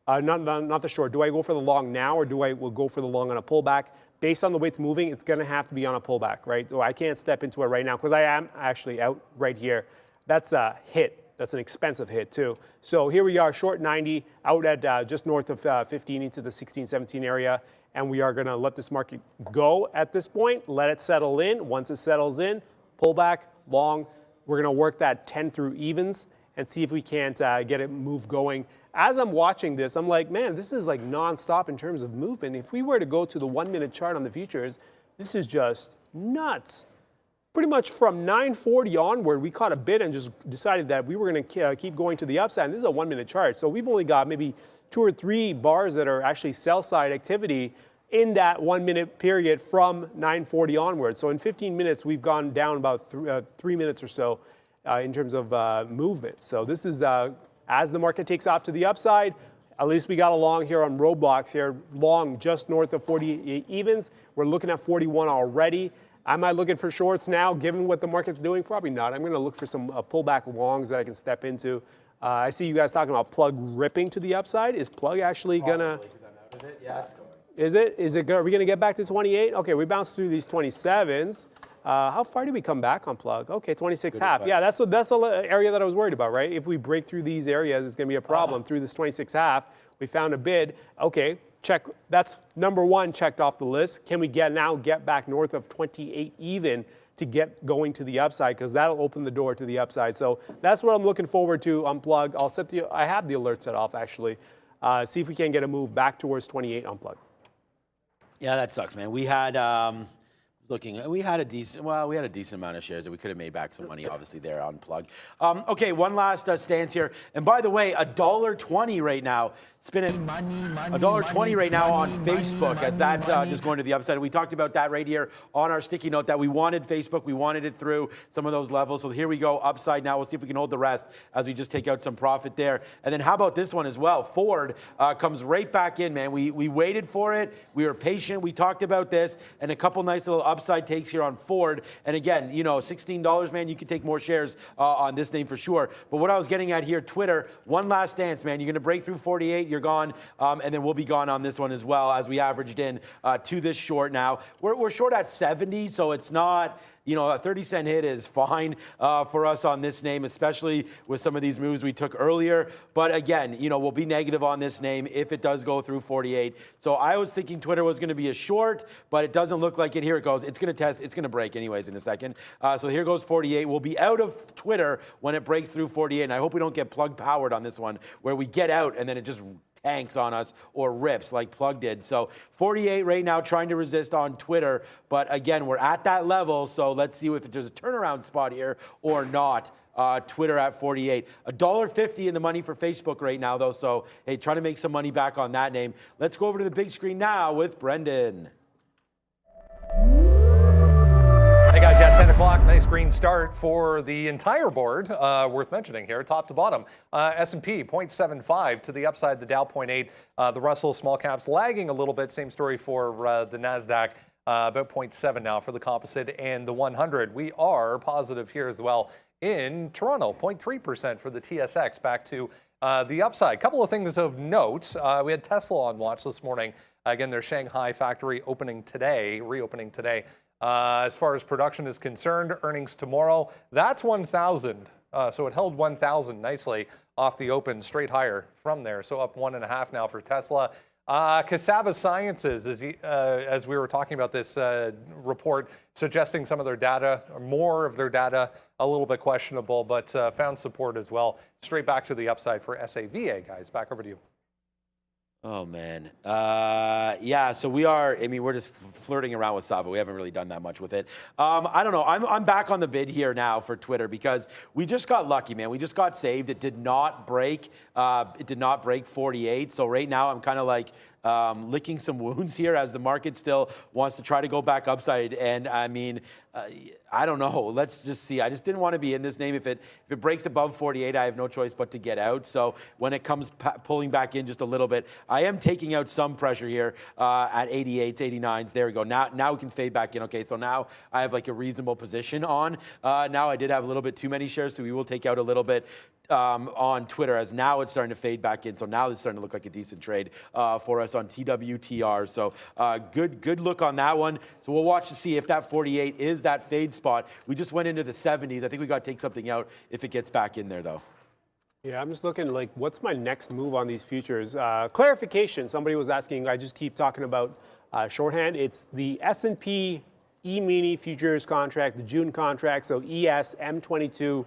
not the short, do I go for the long now, or do I will go for the long on a pullback? Based on the way it's moving, it's going to have to be on a pullback, right? So I can't step into it right now because I am actually out right here. That's a hit. That's an expensive hit too. So here we are, short 90, out at just north of 15 into the 16, 17 area. And we are going to let this market go at this point, let it settle in. Once it settles in, pullback, long. We're going to work that 10 through evens and see if we can't get it move going. As I'm watching this, I'm like, man, this is like nonstop in terms of movement. If we were to go to the 1 minute chart on the futures, this is just nuts. Pretty much from 940 onward, we caught a bid and just decided that we were going to keep going to the upside. And this is a 1 minute chart. So we've only got maybe 2 or 3 bars that are actually sell side activity in that 1 minute period from 940 onward. So in 15 minutes, we've gone down about 3 minutes or so in terms of movement. So this is as the market takes off to the upside, at least we got a long here on Roblox here, long just north of 40 evens. We're looking at 41 already. Am I looking for shorts now, given what the market's doing? Probably not. I'm going to look for some pullback longs that I can step into. I see you guys talking about plug ripping to the upside. Is plug actually going to? Yeah, Is it? Are we going to get back to 28? Okay, we bounced through these 27s. How far did we come back on plug? Okay, 26.5. Yeah, that's the area that I was worried about, right? If we break through these areas, it's going to be a problem. Through this 26.5, we found a bid. Okay, check. That's number one checked off the list. Can we now get back north of 28 even to get going to the upside? Because that'll open the door to the upside. So that's what I'm looking forward to on plug. I have the alert set off actually. See if we can get a move back towards 28 on plug. Yeah, that sucks, man. We had looking, we had a decent amount of shares that we could have made back some money, obviously, there on plug. Okay, one last stance here. And by the way, $1.20 right now. Spinning $1.20 right now on Facebook, as that's just going to the upside. We talked about that right here on our sticky note that we wanted Facebook, we wanted it through some of those levels. So here we go, upside now. We'll see if we can hold the rest as we just take out some profit there. And then how about this one as well? Ford comes right back in, man. We waited for it. We were patient. We talked about this, and a couple nice little upside takes here on Ford. And again, you know, $16, man, you can take more shares on this name for sure. But what I was getting at here, Twitter, one last stance, man. You're going to break through 48. You're gone, and then we'll be gone on this one as well, as we averaged in to this short now. We're short at 70, so it's not, you know, a 30-cent hit is fine for us on this name, especially with some of these moves we took earlier. But again, you know, we'll be negative on this name if it does go through 48. So I was thinking Twitter was going to be a short, but it doesn't look like it. Here it goes. It's going to test. It's going to break anyways in a second. So here goes 48. We'll be out of Twitter when it breaks through 48. And I hope we don't get plug powered on this one, where we get out and then it just tanks on us or rips like plug did. So 48 right now, trying to resist on Twitter. But again, we're at that level. So let's see if there's a turnaround spot here or not. Twitter at 48. $1.50 in the money for Facebook right now, though. So, hey, trying to make some money back on that name. Let's go over to the big screen now with Brendan. Hey guys, yeah, 10 o'clock, nice green start for the entire board. Worth mentioning here, top to bottom. S&P 0.75 to the upside, the Dow 0.8. The Russell small caps lagging a little bit. Same story for the NASDAQ, about 0.7 now for the composite and the 100. We are positive here as well in Toronto, 0.3% for the TSX, back to the upside. Couple of things of note. We had Tesla on watch this morning. Again, their Shanghai factory reopening today. As far as production is concerned, earnings tomorrow, that's 1,000. So it held 1,000 nicely off the open, straight higher from there. So up 1.5 now for Tesla. Cassava Sciences, as we were talking about this report, suggesting some of their data, or more of their data, a little bit questionable, but found support as well. Straight back to the upside for SAVA, guys. Back over to you. Oh, man. Yeah, so we are, I mean, we're just flirting around with Sava. We haven't really done that much with it. I don't know. I'm back on the bid here now for Twitter because we just got lucky, man. We just got saved. It did not break. It did not break 48. So right now I'm kind of like licking some wounds here as the market still wants to try to go back upside. And I mean, I don't know. Let's just see. I just didn't want to be in this name. If it breaks above 48, I have no choice but to get out. So when it comes pulling back in just a little bit, I am taking out some pressure here at 88s, 89s. There we go. Now we can fade back in. Okay, so now I have like a reasonable position on. Now I did have a little bit too many shares, so we will take out a little bit on Twitter, as now it's starting to fade back in. So now it's starting to look like a decent trade for us on TWTR. So good look on that one. So we'll watch to see if that 48 is that fade spot. We just went into the 70s. I think we got to take something out if it gets back in there, though. Yeah, I'm just looking like, what's my next move on these futures? Clarification, somebody was asking, I just keep talking about shorthand. It's the S&P E-mini futures contract, the June contract, so ES M22.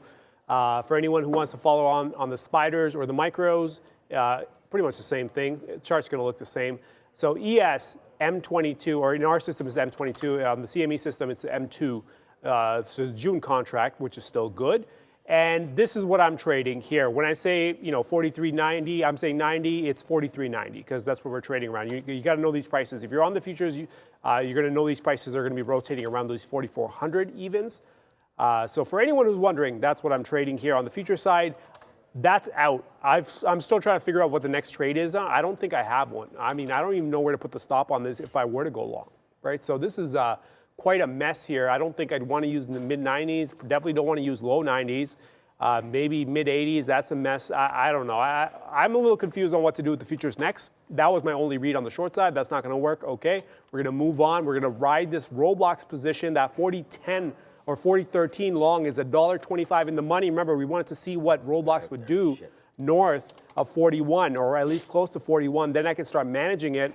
For anyone who wants to follow on the spiders or the micros, pretty much the same thing. The chart's going to look the same. So ES M22, or in our system it's M22. On the CME system it's M2. So the June contract, which is still good. And this is what I'm trading here. When I say, 43.90, I'm saying 90, it's 43.90 because that's what we're trading around. You got to know these prices. If you're on the futures, you're going to know these prices are going to be rotating around those 4,400 evens. So for anyone who's wondering, that's what I'm trading here on the future side. That's out. I'm still trying to figure out what the next trade is. I don't think I have one. I mean, I don't even know where to put the stop on this if I were to go long, right? So this is quite a mess here. I don't think I'd want to use in the mid-90s. Definitely don't want to use low 90s. Maybe mid-80s. That's a mess. I don't know. I'm a little confused on what to do with the futures next. That was my only read on the short side. That's not going to work. Okay, we're going to move on. We're going to ride this Roblox position. That 40.10 or 40.13 long is $1.25 in the money. Remember, we wanted to see what Roblox would do north of 41, or at least close to 41. Then I can start managing it.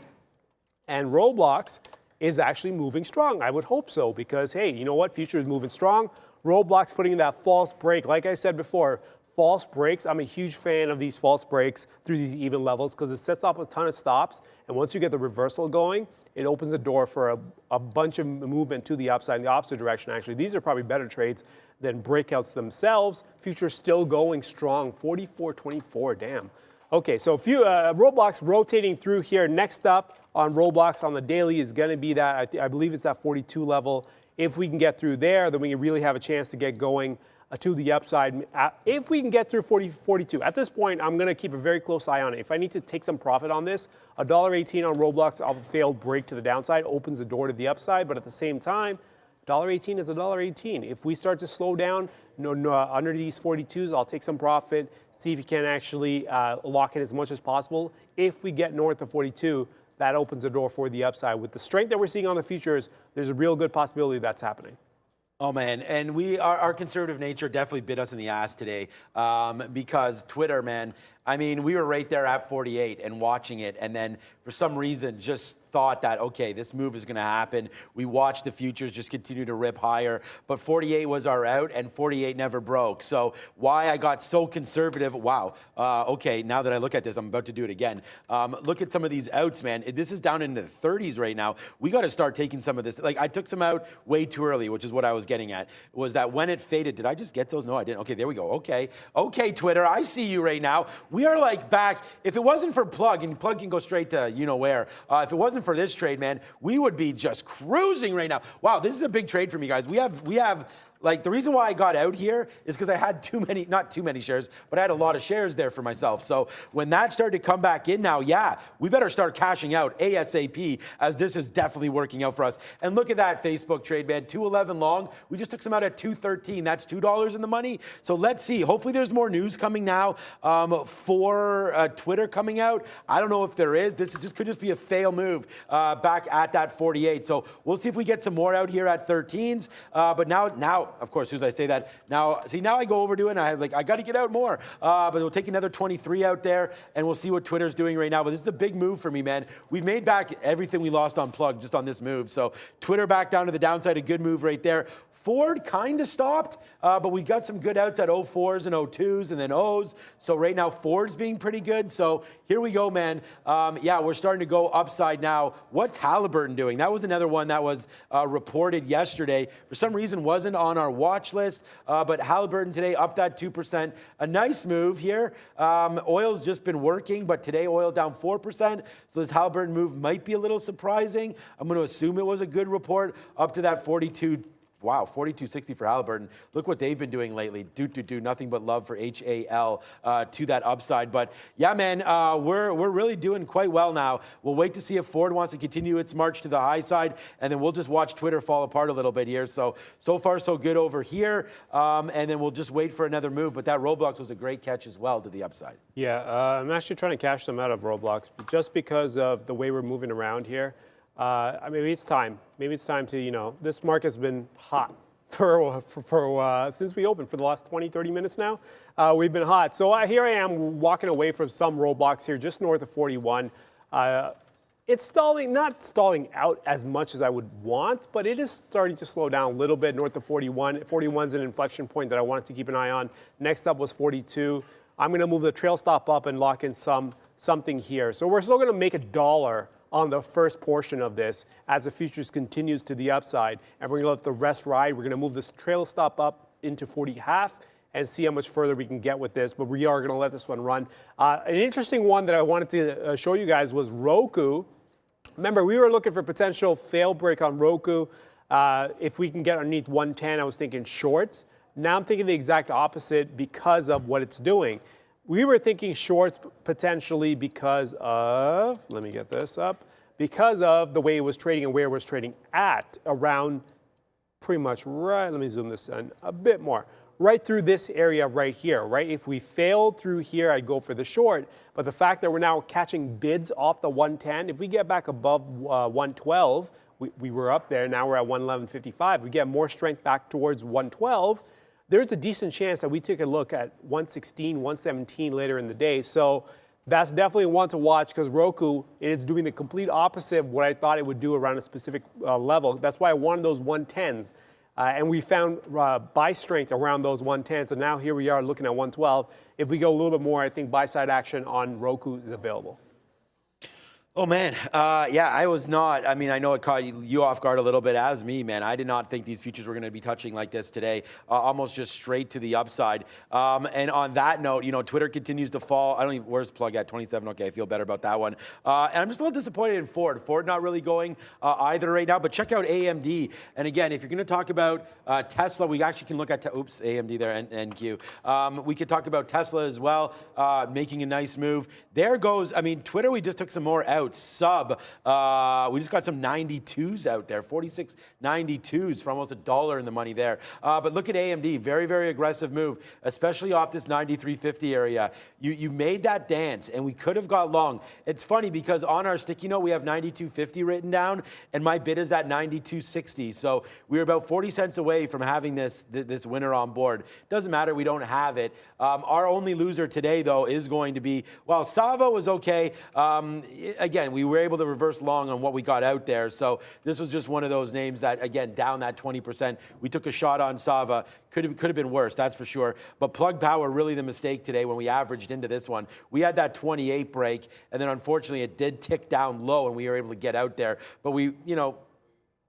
And Roblox is actually moving strong. I would hope so, because hey, you know what? Future is moving strong. Roblox putting in that false break. Like I said before, false breaks. I'm a huge fan of these false breaks through these even levels because it sets up a ton of stops. And once you get the reversal going, it opens the door for a bunch of movement to the upside in the opposite direction, actually. These are probably better trades than breakouts themselves. Futures still going strong, 44.24, damn. Okay, so a few roadblocks rotating through here. Next up on roadblocks on the daily is going to be that, I believe it's that 42 level. If we can get through there, then we can really have a chance to get going to the upside. If we can get through 42. At this point, I'm going to keep a very close eye on it. If I need to take some profit on this, $1.18 on roadblocks off a failed break to the downside opens the door to the upside, but at the same time, $1.18 is $1.18. If we start to slow down under these 42s, I'll take some profit, see if you can actually lock in as much as possible. If we get north of 42, that opens the door for the upside. With the strength that we're seeing on the futures, there's a real good possibility that's happening. Oh, man, and our conservative nature definitely bit us in the ass today because Twitter, man, I mean, we were right there at 48 and watching it, and then for some reason just thought that, okay, this move is going to happen. We watched the futures just continue to rip higher, but 48 was our out, and 48 never broke. So why I got so conservative, wow, okay, now that I look at this, I'm about to do it again. Look at some of these outs, man. This is down into the 30s right now. We got to start taking some of this. Like, I took some out way too early, which is what I was getting at, was that when it faded, did I just get those? No, I didn't. Okay, there we go. Okay, Twitter, I see you right now. We are like back, if it wasn't for Plug, and Plug can go straight to you-know-where, if it wasn't for this trade, man, we would be just cruising right now. Wow, this is a big trade for me, guys. We have like, the reason why I got out here is because I had not too many shares, but I had a lot of shares there for myself. So when that started to come back in now, yeah, we better start cashing out ASAP, as this is definitely working out for us. And look at that Facebook trade, man, 211 long. We just took some out at 213. That's $2 in the money. So let's see. Hopefully there's more news coming now for Twitter coming out. I don't know if there is. This could just be a fail move back at that 48. So we'll see if we get some more out here at 13s. But now, of course, as I say that, now I go over to it, and I got to get out more. But we'll take another 23 out there, and we'll see what Twitter's doing right now. But this is a big move for me, man. We've made back everything we lost on Plug just on this move. So Twitter back down to the downside, a good move right there. Ford kind of stopped, but we got some good outs at 04s and 02s and then O's. So right now, Ford's being pretty good. So here we go, man. Yeah, we're starting to go upside now. What's Halliburton doing? That was another one that was reported yesterday. For some reason, wasn't on our watch list, but Halliburton today up that 2%. A nice move here. Oil's just been working, but today oil down 4%. So this Halliburton move might be a little surprising. I'm going to assume it was a good report up to that 42. Wow, 42.60 for Halliburton. Look what they've been doing lately. Nothing but love for HAL to that upside. But yeah, man, we're really doing quite well now. We'll wait to see if Ford wants to continue its march to the high side, and then we'll just watch Twitter fall apart a little bit here. So far, so good over here. And then we'll just wait for another move. But that Roblox was a great catch as well to the upside. Yeah, I'm actually trying to cash them out of Roblox just because of the way we're moving around here. Maybe it's time. Maybe it's time to, this market's been hot for since we opened for the last 20, 30 minutes now. We've been hot. So here I am walking away from some roadblocks here just north of 41. It's stalling, not stalling out as much as I would want, but it is starting to slow down a little bit north of 41. 41 is an inflection point that I wanted to keep an eye on. Next up was 42. I'm going to move the trail stop up and lock in something here. So we're still going to make $1 on the first portion of this as the futures continues to the upside. And we're going to let the rest ride. We're going to move this trail stop up into 40.5 and see how much further we can get with this. But we are going to let this one run. An interesting one that I wanted to show you guys was Roku. Remember, we were looking for potential fail break on Roku. If we can get underneath 110, I was thinking shorts. Now I'm thinking the exact opposite because of what it's doing. We were thinking shorts potentially because of, let me get this up, because of the way it was trading and where it was trading at around pretty much right, let me zoom this in a bit more, right through this area right here, right? If we failed through here, I'd go for the short, but the fact that we're now catching bids off the 110, if we get back above 112, we were up there, now we're at 111.55, we get more strength back towards 112, there's a decent chance that we take a look at 116, 117 later in the day. So that's definitely one to watch because Roku is doing the complete opposite of what I thought it would do around a specific level. That's why I wanted those 110s. And we found buy strength around those 110s, and now here we are looking at 112. If we go a little bit more, I think buy-side action on Roku is available. Oh, man. Yeah, I was not. I mean, I know it caught you off guard a little bit, as me, man. I did not think these futures were going to be touching like this today, almost just straight to the upside. And on that note, you know, Twitter continues to fall. I don't even, where's plug at 27? Okay, I feel better about that one. And I'm just a little disappointed in Ford. Ford not really going either right now, but check out AMD. And again, if you're going to talk about Tesla, we actually can look at, oops, AMD there, NQ. We could talk about Tesla as well, making a nice move. There goes, I mean, Twitter, we just took some more out. Sub, we just got some 92s out there, 46 92s for almost $1 in the money there. But look at AMD, very, very aggressive move, especially off this 93.50 area. You made that dance, and we could have got long. It's funny because on our sticky note, we have 92.50 written down, and my bid is at 92.60. So we're about 40 cents away from having this winner on board. Doesn't matter, we don't have it. Our only loser today, though, is going to be, well, Sava was okay. Again, we were able to reverse long on what we got out there. So this was just one of those names that, again, down that 20%. We took a shot on Sava. Could have been worse, that's for sure. But Plug Power, really the mistake today when we averaged into this one. We had that 28 break, and then unfortunately it did tick down low, and we were able to get out there. But we, you know,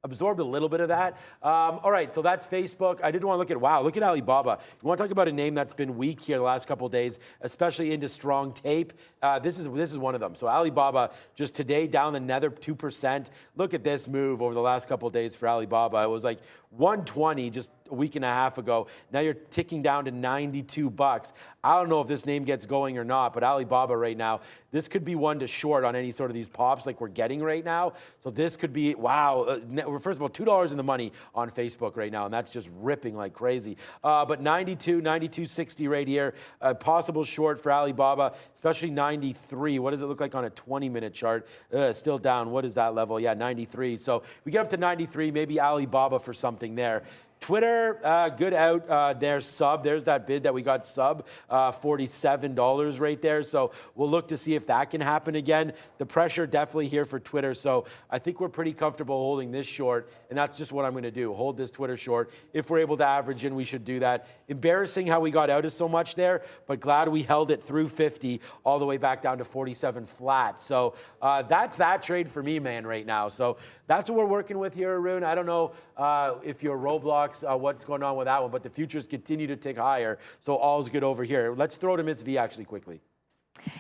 absorbed a little bit of that. All right, so that's Facebook. I did want to look at, wow, look at Alibaba. You want to talk about a name that's been weak here the last couple of days, especially into strong tape. This is one of them. So Alibaba just today down another 2%. Look at this move over the last couple of days for Alibaba. It was like 120 just a week and a half ago. Now you're ticking down to 92 bucks. I don't know if this name gets going or not, but Alibaba right now, this could be one to short on any sort of these pops like we're getting right now. So this could be, wow, first of all, $2 in the money on Facebook right now, and that's just ripping like crazy. But 92, 92.60 right here, possible short for Alibaba, especially 93. What does it look like on a 20-minute chart? Still down. What is that level? Yeah, 93. So we get up to 93, maybe Alibaba for something there. Twitter, good out there, sub. There's that bid that we got sub, $47 right there. So we'll look to see if that can happen again. The pressure definitely here for Twitter. So I think we're pretty comfortable holding this short, and that's just what I'm going to do, hold this Twitter short. If we're able to average in, we should do that. Embarrassing how we got out of so much there, but glad we held it through 50 all the way back down to 47 flat. So that's that trade for me, man, right now. So that's what we're working with here, Arun. I don't know if you're Roblox, what's going on with that one, but the futures continue to tick higher, so all's good over here. Let's throw to Miss V actually quickly.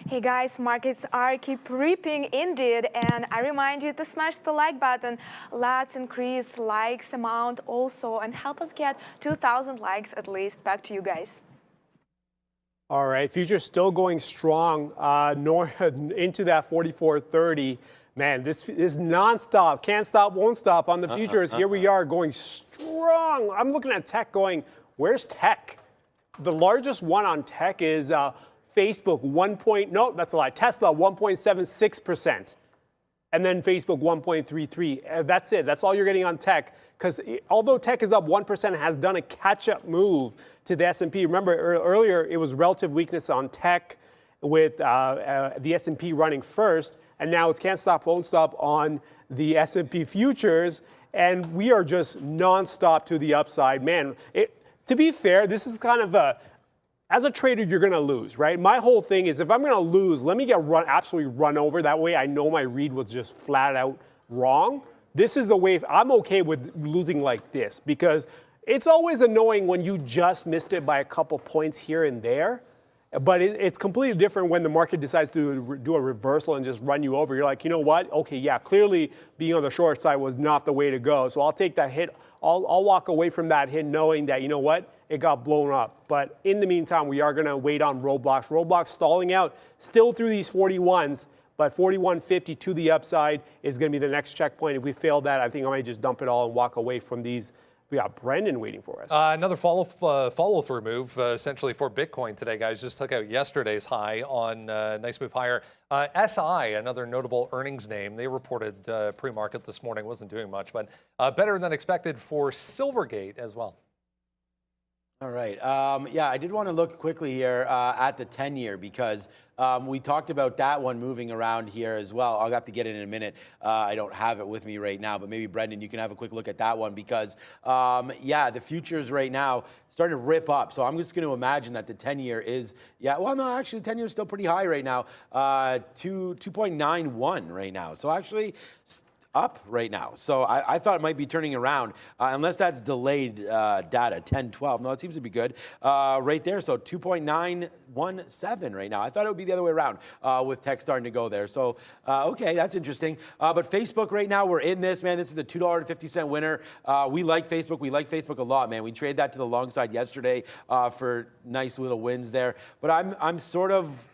Hey guys, markets are keep ripping indeed, and I remind you to smash the like button. Let's increase likes amount also and help us get 2,000 likes at least. Back to you guys. All right, futures still going strong north into that 44.30. Man, this is nonstop. Can't stop, won't stop on the futures. Here we are going strong. I'm looking at tech going, where's tech? The largest one on tech is Facebook, no, that's a lie. Tesla, 1.76%. And then Facebook, 1.33. That's it. That's all you're getting on tech. Because although tech is up 1%, it has done a catch-up move to the S&P. Remember, earlier it was relative weakness on tech with the S&P running first. And now it's can't stop, won't stop on the S&P futures. And we are just nonstop to the upside. Man, to be fair, this is kind of as a trader, you're going to lose, right? My whole thing is if I'm going to lose, let me get absolutely run over. That way I know my read was just flat out wrong. This is the way I'm okay with losing like this because it's always annoying when you just missed it by a couple points here and there. But it's completely different when the market decides to do a reversal and just run you over. You're like, you know what? Okay, yeah, clearly being on the short side was not the way to go. So I'll take that hit. I'll walk away from that hit knowing that, you know what? It got blown up. But in the meantime, we are going to wait on Roblox. Roblox stalling out still through these 41s, but 41.50 to the upside is going to be the next checkpoint. If we fail that, I think I might just dump it all and walk away from these. We got Brendan waiting for us. Another follow-through move, essentially for Bitcoin today, guys. Just took out yesterday's high on nice move higher. SI, another notable earnings name, they reported pre-market this morning. Wasn't doing much, but better than expected for Silvergate as well. All right. Yeah, I did want to look quickly here at the 10-year because we talked about that one moving around here as well. I'll have to get it in a minute. I don't have it with me right now, but maybe Brendan, you can have a quick look at that one because, yeah, the futures right now starting to rip up. So I'm just going to imagine that the 10-year is, yeah, well, no, actually, the 10-year is still pretty high right now, 2.91 right now. So actually, up right now. So I thought it might be turning around, unless that's delayed data, 10, 12. No, it seems to be good right there. So 2.917 right now. I thought it would be the other way around with tech starting to go there. So, okay, that's interesting. But Facebook right now, we're in this, man. This is a $2.50 winner. We like Facebook. We like Facebook a lot, man. We traded that to the long side yesterday for nice little wins there. But I'm sort of,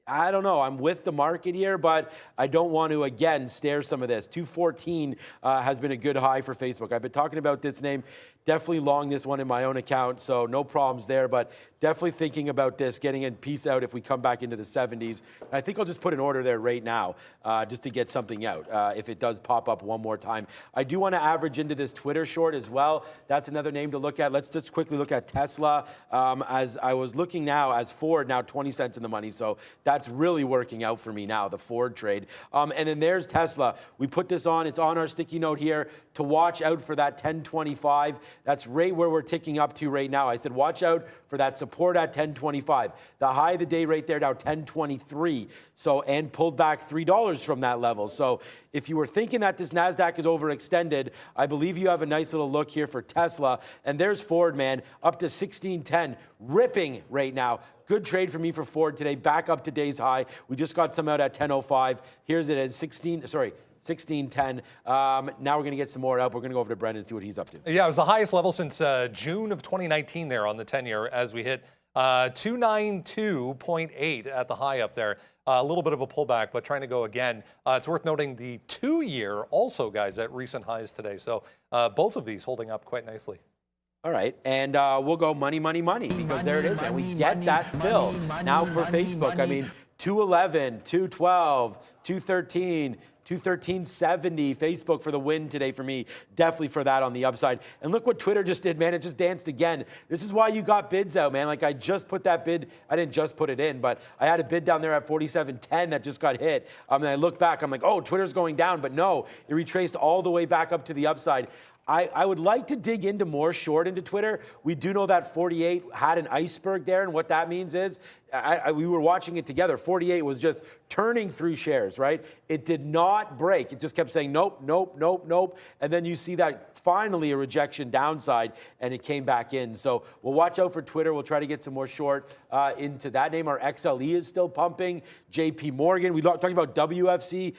I don't know. I'm with the market here, but I don't want to, again, stare some of this. 214 has been a good high for Facebook. I've been talking about this name. Definitely long this one in my own account, so no problems there, but definitely thinking about this, getting a piece out if we come back into the 70s. And I think I'll just put an order there right now just to get something out if it does pop up one more time. I do want to average into this Twitter short as well. That's another name to look at. Let's just quickly look at Tesla. As I was looking now, as Ford, now 20 cents in the money, so that's really working out for me now, the Ford trade. And then there's Tesla. We put this on. It's on our sticky note here to watch out for that 1025. That's right where we're ticking up to right now. I said watch out for that support at 1025. The high of the day right there now 1023. So, and pulled back $3 from that level. So if you were thinking that this NASDAQ is overextended, I believe you have a nice little look here for Tesla. And there's Ford, man, up to 1610, ripping right now. Good trade for me for Ford today, back up today's high. We just got some out at 1005. Here's it as 1610. Now we're going to get some more out. We're going to go over to Brendan and see what he's up to. Yeah, it was the highest level since June of 2019 there on the 10-year as we hit 292.8 at the high up there. A little bit of a pullback, but trying to go again. It's worth noting the 2-year also, guys, at recent highs today. So both of these holding up quite nicely. All right, and we'll go money, because there it is, man. We get that fill now for Facebook. I mean, 211, 212, 213, 213.70 Facebook for the win today for me. Definitely for that on the upside. And look what Twitter just did, man. It just danced again. This is why you got bids out, man. Like I just put that bid. I didn't just put it in, but I had a bid down there at 47.10 that just got hit. And I look back, I'm like, oh, Twitter's going down. But no, it retraced all the way back up to the upside. I would like to dig into more short into Twitter. We do know that 48 had an iceberg there, and what that means is, we were watching it together. 48 was just turning through shares, right? It did not break. It just kept saying, nope, nope, nope, nope. And then you see that finally a rejection downside, and it came back in. So we'll watch out for Twitter. We'll try to get some more short into that name. Our XLE is still pumping. JP Morgan. We talking about WFC.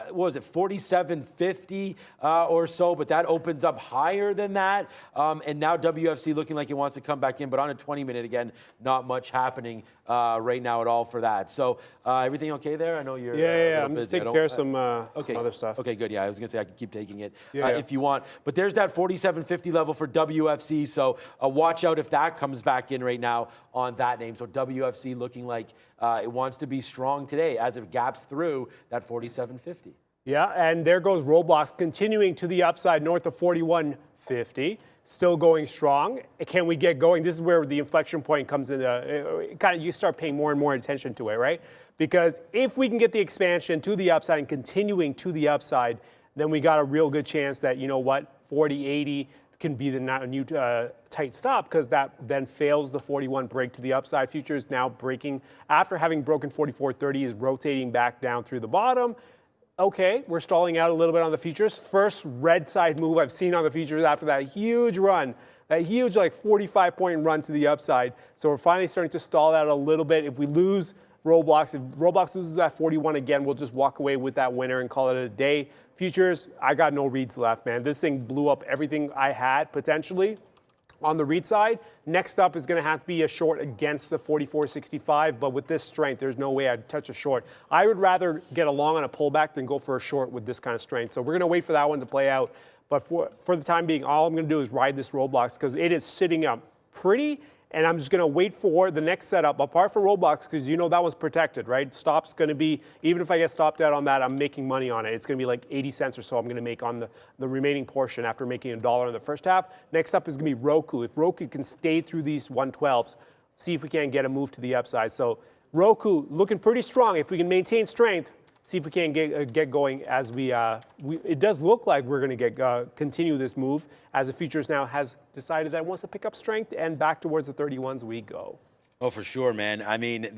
What was it, 47.50 or so, but that opens up higher than that. And now WFC looking like it wants to come back in, but on a 20-minute again, not much happening right now at all for that. So everything okay there? I know you're I'm just taking care of some other stuff. Okay, good. Yeah, I was going to say I could keep taking it if you want. But there's that 47.50 level for WFC. So watch out if that comes back in right now on that name. So WFC looking like it wants to be strong today as it gaps through that 47.50. Yeah, and there goes Roblox continuing to the upside north of 41.50. Still going strong. Can we get going? This is where the inflection point comes in. You start paying more and more attention to it, right? Because if we can get the expansion to the upside and continuing to the upside, then we got a real good chance that, you know what, 40.80 can be the new tight stop, because that then fails the 41 break to the upside. Futures now breaking after having broken 44.30 is rotating back down through the bottom. Okay, we're stalling out a little bit on the futures. First red side move I've seen on the futures after that huge run, that huge like 45-point run to the upside. So we're finally starting to stall out a little bit. If we lose Roblox, if Roblox loses that 41 again, we'll just walk away with that winner and call it a day. Futures, I got no reads left, man. This thing blew up everything I had potentially. On the read side, next up is going to have to be a short against the 44.65, but with this strength, there's no way I'd touch a short. I would rather get a long on a pullback than go for a short with this kind of strength. So we're going to wait for that one to play out. But for the time being, all I'm going to do is ride this Roblox because it is sitting up pretty, and I'm just going to wait for the next setup, apart from Roblox, because you know that one's protected, right? Stop's going to be, even if I get stopped out on that, I'm making money on it. It's going to be like 80 cents or so I'm going to make on the remaining portion after making $1 in the first half. Next up is going to be Roku. If Roku can stay through these 112s, see if we can get a move to the upside. So Roku looking pretty strong. If we can maintain strength, see if we can get going as it does look like we're going to continue this move as the futures now has decided that it wants to pick up strength and back towards the 31s we go. Oh, for sure, man. I mean,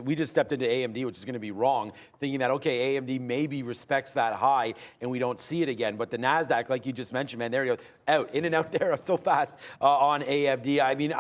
we just stepped into AMD, which is going to be wrong, thinking that, okay, AMD maybe respects that high and we don't see it again. But the NASDAQ, like you just mentioned, man, there you go, in and out there so fast on AMD. I mean,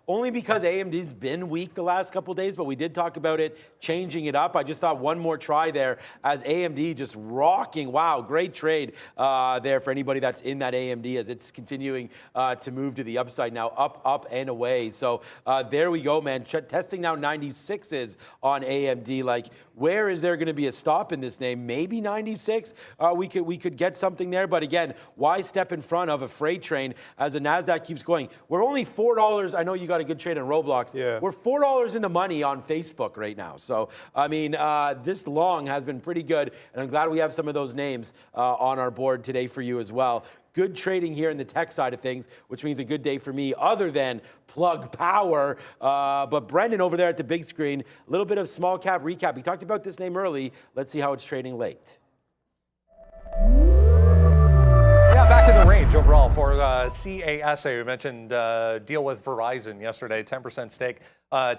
only because AMD's been weak the last couple of days, but we did talk about it, changing it up. I just thought one more try there as AMD just rocking. Wow, great trade there for anybody that's in that AMD as it's continuing to move to the upside now, up and away. So there we go, man. Testing now 96s on AMD. Like, where is there going to be a stop in this name? Maybe 96. We could get something there, but again, why step in front of a freight train as the NASDAQ keeps going? We're only $4. I know you got a good trade on Roblox. Yeah. We're $4 in the money on Facebook right now. So, I mean, this long has been pretty good, and I'm glad we have some of those names on our board today for you as well. Good trading here in the tech side of things, which means a good day for me other than Plug Power. But Brendan over there at the big screen, a little bit of small cap recap. We talked about this name early. Let's see how it's trading late. Back in the range overall for CASA. We mentioned deal with Verizon yesterday, 10% stake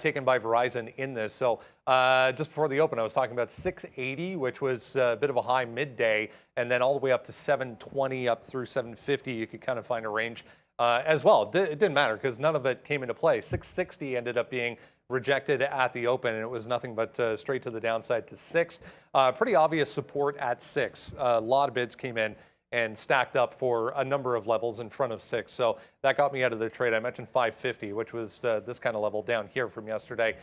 taken by Verizon in this. So just before the open, I was talking about 680, which was a bit of a high midday, and then all the way up to 720, up through 750. You could kind of find a range as well. It didn't matter because none of it came into play. 660 ended up being rejected at the open, and it was nothing but straight to the downside to 6. Pretty obvious support at 6. A lot of bids came in and stacked up for a number of levels in front of 6. So that got me out of the trade. I mentioned 550, which was this kind of level down here from yesterday.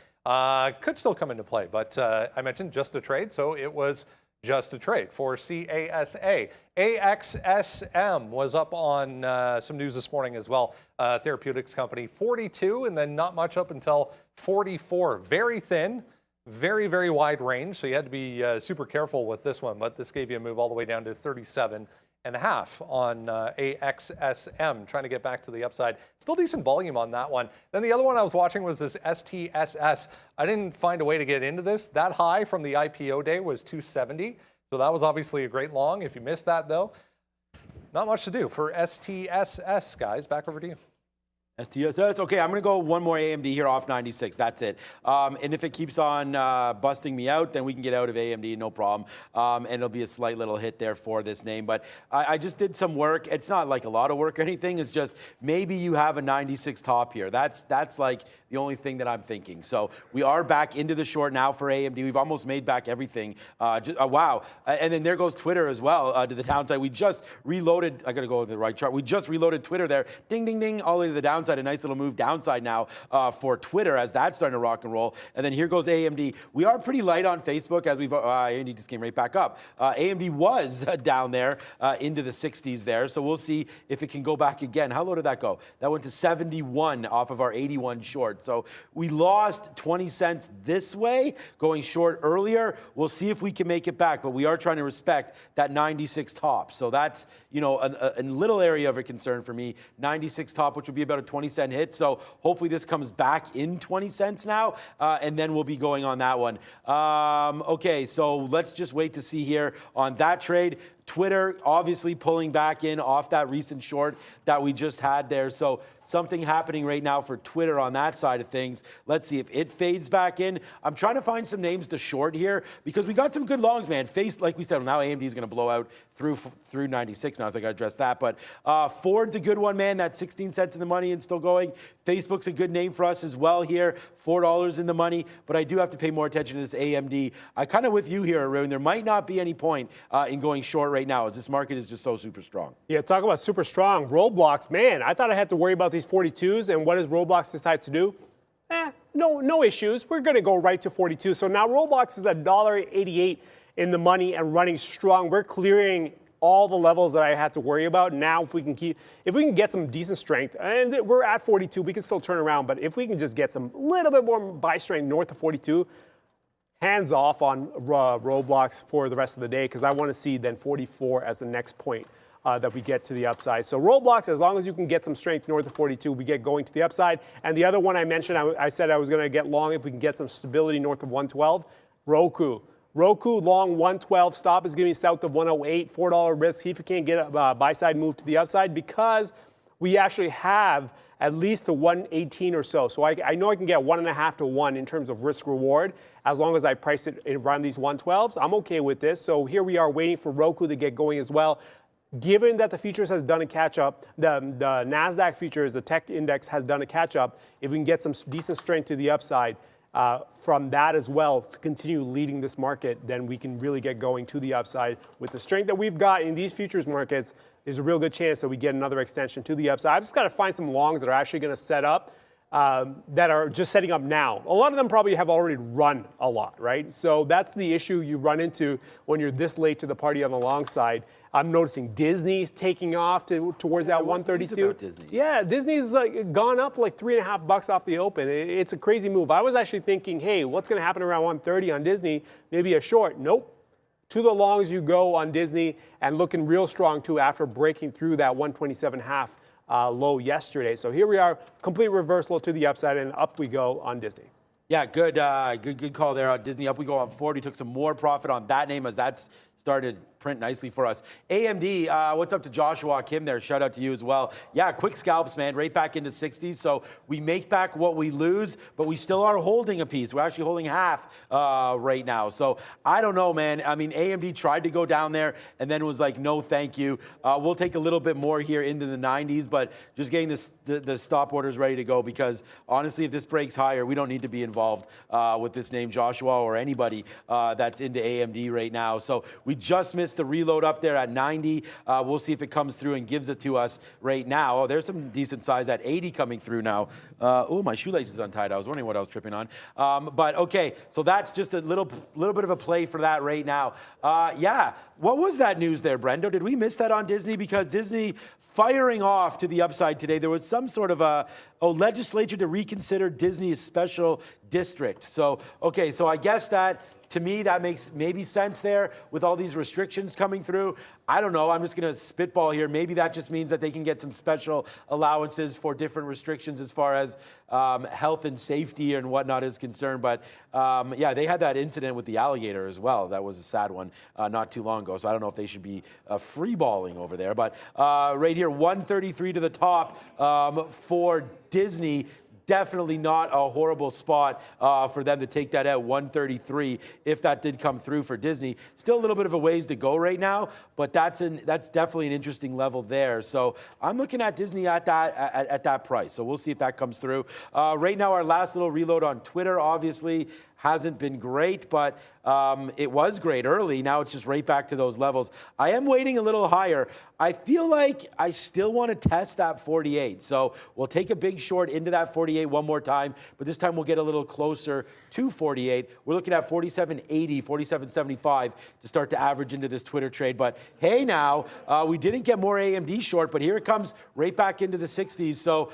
Could still come into play, but I mentioned just a trade, so it was just a trade for CASA. AXSM was up on some news this morning as well. Therapeutics company, 42, and then not much up until 44. Very thin. Very, very wide range, so you had to be super careful with this one, but this gave you a move all the way down to 37.5 on AXSM, trying to get back to the upside. Still decent volume on that one. Then the other one I was watching was this STSS. I didn't find a way to get into this. That high from the IPO day was 270, so that was obviously a great long. If you missed that, though, not much to do for STSS, guys. Back over to you. STSS. Okay, I'm going to go one more AMD here off 96. That's it. And if it keeps on busting me out, then we can get out of AMD, no problem. And it'll be a slight little hit there for this name. But I just did some work. It's not like a lot of work or anything. It's just maybe you have a 96 top here. That's like the only thing that I'm thinking. So we are back into the short now for AMD. We've almost made back everything. Wow. And then there goes Twitter as well to the downside. We just reloaded. I got to go to the right chart. We just reloaded Twitter there. Ding, ding, ding, all the way to the downside. A nice little move downside now for Twitter as that's starting to rock and roll. And then here goes AMD. We are pretty light on Facebook as we've, AMD just came right back up. AMD was down there into the 60s there. So we'll see if it can go back again. How low did that go? That went to 71 off of our 81 short. So we lost 20 cents this way going short earlier. We'll see if we can make it back, but we are trying to respect that 96 top. So that's, you know, a little area of a concern for me. 96 top, which would be about a 20-cent hit. So hopefully this comes back in 20 cents now, and then we'll be going on that one. Okay, so let's just wait to see here on that trade. Twitter obviously pulling back in off that recent short that we just had there. So something happening right now for Twitter on that side of things. Let's see if it fades back in. I'm trying to find some names to short here because we got some good longs, man. Like we said, now AMD is going to blow out through 96 now, so I got to address that. But Ford's a good one, man. That's 16 cents in the money and still going. Facebook's a good name for us as well here. $4 in the money, but I do have to pay more attention to this AMD. I kind of with you here, Arun. There might not be any point in going short right now as this market is just so super strong. Yeah, talk about super strong. Roblox, man, I thought I had to worry about these 42s, and what does Roblox decide to do? No issues. We're going to go right to 42. So now Roblox is $1.88 in the money and running strong. We're clearing all the levels that I had to worry about. Now, if we can get some decent strength, and we're at 42, we can still turn around. But if we can just get some little bit more buy strength north of 42, hands off on roadblocks for the rest of the day, because I want to see then 44 as the next point that we get to the upside. So roadblocks, as long as you can get some strength north of 42, we get going to the upside. And the other one I mentioned, I said I was going to get long if we can get some stability north of 112. Roku long 112, stop is giving me south of 108, $4 risk. See if we can't get a buy side move to the upside, because we actually have at least the 118 or so. So I know I can get 1.5 to 1 in terms of risk reward as long as I price it around these 112s. I'm okay with this. So here we are waiting for Roku to get going as well. Given that the futures has done a catch up, the NASDAQ futures, the tech index has done a catch up, if we can get some decent strength to the upside, from that as well to continue leading this market, then we can really get going to the upside. With the strength that we've got in these futures markets, there's a real good chance that we get another extension to the upside. I've just got to find some longs that are actually going to set up, that are just setting up now. A lot of them probably have already run a lot, right? So that's the issue you run into when you're this late to the party on the long side. I'm noticing Disney's taking off towards that 132. Disney? Yeah, Disney's gone up like $3.50 off the open. It's a crazy move. I was actually thinking, hey, what's going to happen around 130 on Disney? Maybe a short. Nope. To the longs you go on Disney, and looking real strong too after breaking through that 127.5 low yesterday. So here we are, complete reversal to the upside, and up we go on Disney. Yeah, good call there on Disney. Up we go on 40. Took some more profit on that name as that's started to print nicely for us. AMD, what's up to Joshua Kim there? Shout out to you as well. Yeah, quick scalps, man, right back into 60s. So we make back what we lose, but we still are holding a piece. We're actually holding half right now. So I don't know, man. I mean, AMD tried to go down there and then was like, no, thank you. We'll take a little bit more here into the 90s, but just getting the stop orders ready to go, because honestly, if this breaks higher, we don't need to be involved with this name, Joshua, or anybody that's into AMD right now. So we just missed the reload up there at 90. We'll see if it comes through and gives it to us right now. Oh, there's some decent size at 80 coming through now. Oh, my shoelace is untied. I was wondering what I was tripping on. But okay, so that's just a little bit of a play for that right now. Yeah, what was that news there, Brendo? Did we miss that on Disney? Because Disney firing off to the upside today. There was some sort of a legislature to reconsider Disney's special district. So, okay, so I guess that, to me, that makes maybe sense there with all these restrictions coming through. I don't know. I'm just going to spitball here. Maybe that just means that they can get some special allowances for different restrictions as far as health and safety and whatnot is concerned. But yeah, they had that incident with the alligator as well. That was a sad one not too long ago. So I don't know if they should be free-balling over there. But right here, 133 to the top for Disney. Definitely not a horrible spot for them to take that at 133 if that did come through for Disney. Still a little bit of a ways to go right now, but that's definitely an interesting level there. So I'm looking at Disney at that price. So we'll see if that comes through. Right now, our last little reload on Twitter, obviously, hasn't been great, but it was great early. Now it's just right back to those levels. I am waiting a little higher. I feel like I still want to test that 48. So we'll take a big short into that 48 one more time, but this time we'll get a little closer to 48. We're looking at 47.80, 47.75 to start to average into this Twitter trade. But hey, now we didn't get more AMD short, but here it comes right back into the 60s. So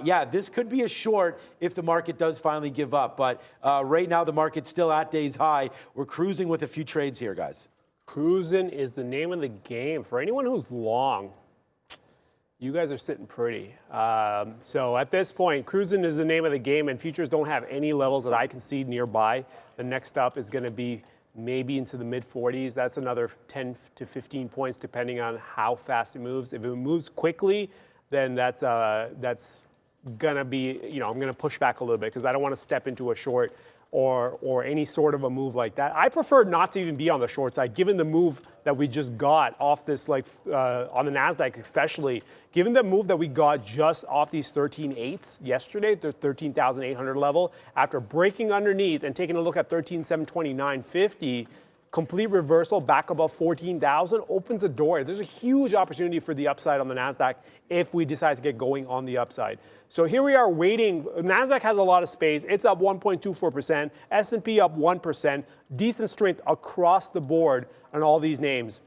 yeah, this could be a short if the market does finally give up. But right now the market's still at day's high. We're cruising with a few trades here, guys. Cruising is the name of the game. For anyone who's long, you guys are sitting pretty. So at this point, cruising is the name of the game, and futures don't have any levels that I can see nearby. The next up is going to be maybe into the mid-40s. That's another 10 to 15 points, depending on how fast it moves. If it moves quickly, then that's going to be, I'm going to push back a little bit because I don't want to step into a short or any sort of a move like that. I prefer not to even be on the short side, given the move that we just got off this, on the NASDAQ especially, given the move that we got just off these 13.8s yesterday, the 13,800 level, after breaking underneath and taking a look at 13,729.50, complete reversal back above 14,000 opens a door. There's a huge opportunity for the upside on the NASDAQ if we decide to get going on the upside. So here we are waiting. NASDAQ has a lot of space. It's up 1.24%. S&P up 1%. Decent strength across the board on all these names.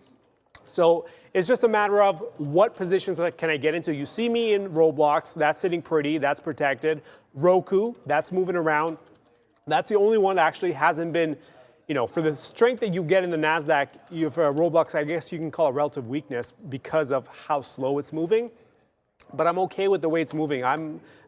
So it's just a matter of what positions can I get into. You see me in Roblox, that's sitting pretty, that's protected. Roku, that's moving around. That's the only one that actually hasn't been, for the strength that you get in the NASDAQ, for Roblox, I guess you can call it relative weakness because of how slow it's moving. But I'm okay with the way it's moving.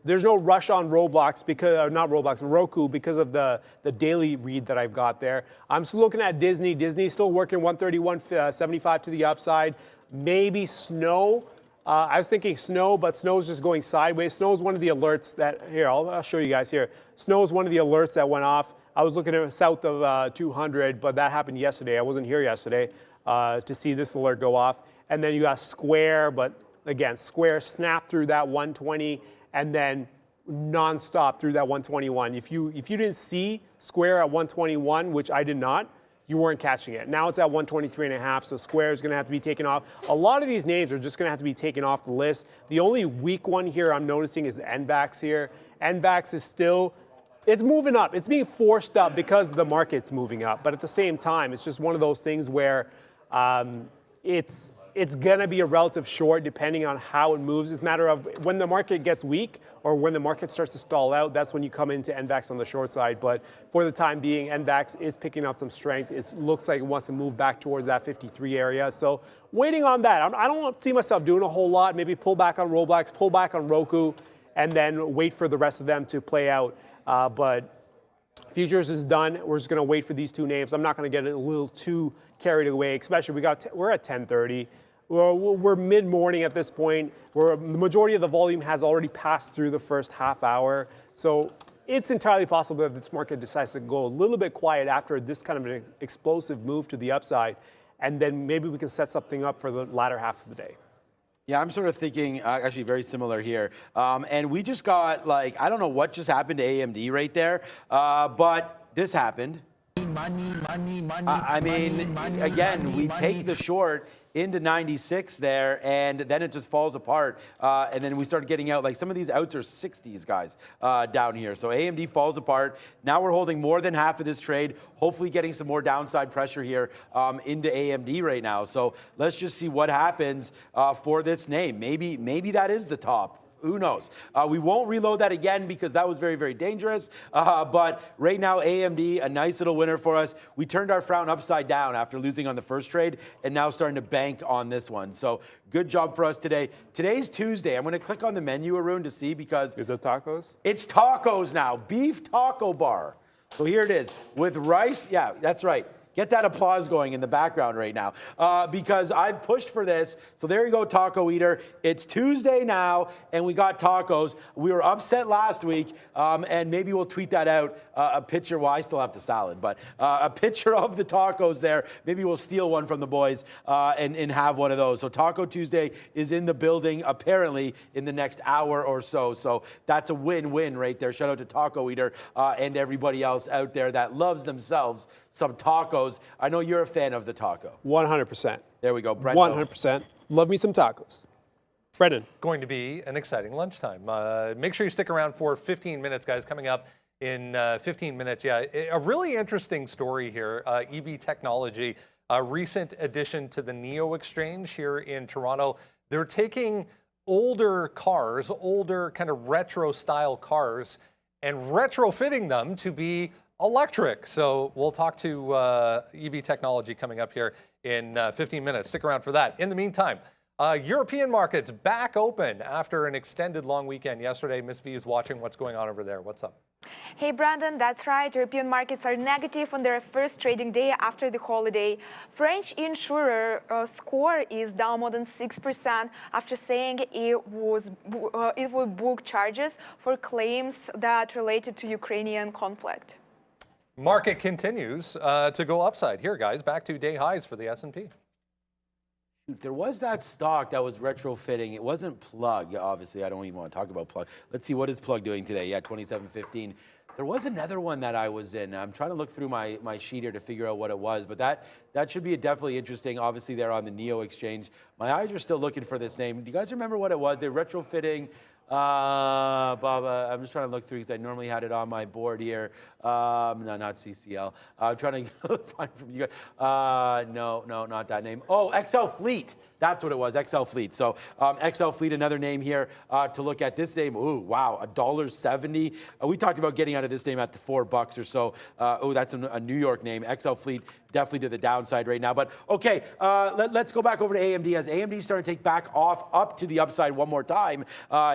There's no rush on Roblox Roku because of the daily read that I've got there. I'm still looking at Disney. Disney's still working 131.75 to the upside. Maybe Snow. I was thinking Snow, but Snow's just going sideways. Snow's one of the alerts that, here, I'll show you guys here. Snow's one of the alerts that went off. I was looking at south of 200, but that happened yesterday. I wasn't here yesterday to see this alert go off. And then you got Square, but again, Square snapped through that 120 and then nonstop through that 121. If you didn't see Square at 121, which I did not, you weren't catching it. Now it's at 123.5, so Square is going to have to be taken off. A lot of these names are just going to have to be taken off the list. The only weak one here I'm noticing is NVAX here. NVAX is still, it's moving up. It's being forced up because the market's moving up. But at the same time, it's just one of those things where it's going to be a relative short depending on how it moves. It's a matter of when the market gets weak or when the market starts to stall out, that's when you come into NVAX on the short side. But for the time being, NVAX is picking up some strength. It looks like it wants to move back towards that 53 area. So waiting on that. I don't see myself doing a whole lot. Maybe pull back on Roblox, pull back on Roku, and then wait for the rest of them to play out. But futures is done. We're just going to wait for these two names. I'm not going to get a little too carried away, especially we're at 10:30. We're mid-morning at this point. The majority of the volume has already passed through the first half hour. So it's entirely possible that this market decides to go a little bit quiet after this kind of an explosive move to the upside. And then maybe we can set something up for the latter half of the day. Yeah, I'm sort of thinking actually very similar here. And we just got I don't know what just happened to AMD right there, but this happened. Again, we take the short into 96 there, and then it just falls apart. And then we start getting out, some of these outs are 60s, guys, down here. So AMD falls apart. Now we're holding more than half of this trade, hopefully getting some more downside pressure here into AMD right now. So let's just see what happens for this name. Maybe that is the top. Who knows? We won't reload that again because that was very, very dangerous. But right now, AMD, a nice little winner for us. We turned our frown upside down after losing on the first trade and now starting to bank on this one. So good job for us today. Today's Tuesday. I'm going to click on the menu, Arun, to see because... Is it tacos? It's tacos now. Beef taco bar. So here it is with rice. Yeah, that's right. Get that applause going in the background right now because I've pushed for this. So there you go, Taco Eater. It's Tuesday now, and we got tacos. We were upset last week, and maybe we'll tweet that out, a picture. Well, I still have the salad, but a picture of the tacos there. Maybe we'll steal one from the boys and have one of those. So Taco Tuesday is in the building, apparently, in the next hour or so. So that's a win-win right there. Shout out to Taco Eater and everybody else out there that loves themselves some tacos. I know you're a fan of the taco. 100%. There we go. Brendan. 100%. Love me some tacos. Brendan. Going to be an exciting lunchtime. Make sure you stick around for 15 minutes, guys. Coming up in 15 minutes. Yeah, a really interesting story here. EV Technology, a recent addition to the NEO exchange here in Toronto. They're taking older cars, older kind of retro style cars, and retrofitting them to be electric. So we'll talk to EV Technology coming up here in 15 minutes. Stick around for that. In the meantime, European markets back open after an extended long weekend yesterday. Miss V is watching what's going on over there. What's up? Hey, Brandon, that's right. European markets are negative on their first trading day after the holiday. French insurer Score is down more than 6% after saying it would book charges for claims that related to Ukrainian conflict. Market continues to go upside. Here, guys, back to day highs for the S&P. There was that stock that was retrofitting. It wasn't Plug, obviously. I don't even want to talk about Plug. Let's see, what is Plug doing today? Yeah, 27.15. There was another one that I was in. I'm trying to look through my sheet here to figure out what it was, but that should be definitely interesting. Obviously, they're on the NEO exchange. My eyes are still looking for this name. Do you guys remember what it was? They're retrofitting Bob, I'm just trying to look through because I normally had it on my board here. No, not CCL. I'm trying to find from you guys. No, not that name. Oh, XL Fleet. That's what it was, XL Fleet. So XL Fleet, another name here to look at. This name, ooh, wow, $1.70. We talked about getting out of this name at the $4 or so. Oh, that's a New York name. XL Fleet, definitely to the downside right now. But okay, let's go back over to AMD as AMD starting to take back off up to the upside one more time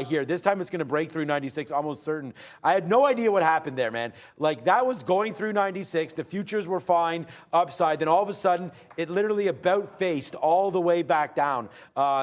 here. This time it's going to break through 96, almost certain. I had no idea what happened there, man. Like that was going through 96. The futures were fine upside. Then all of a sudden, it literally about faced all the way back down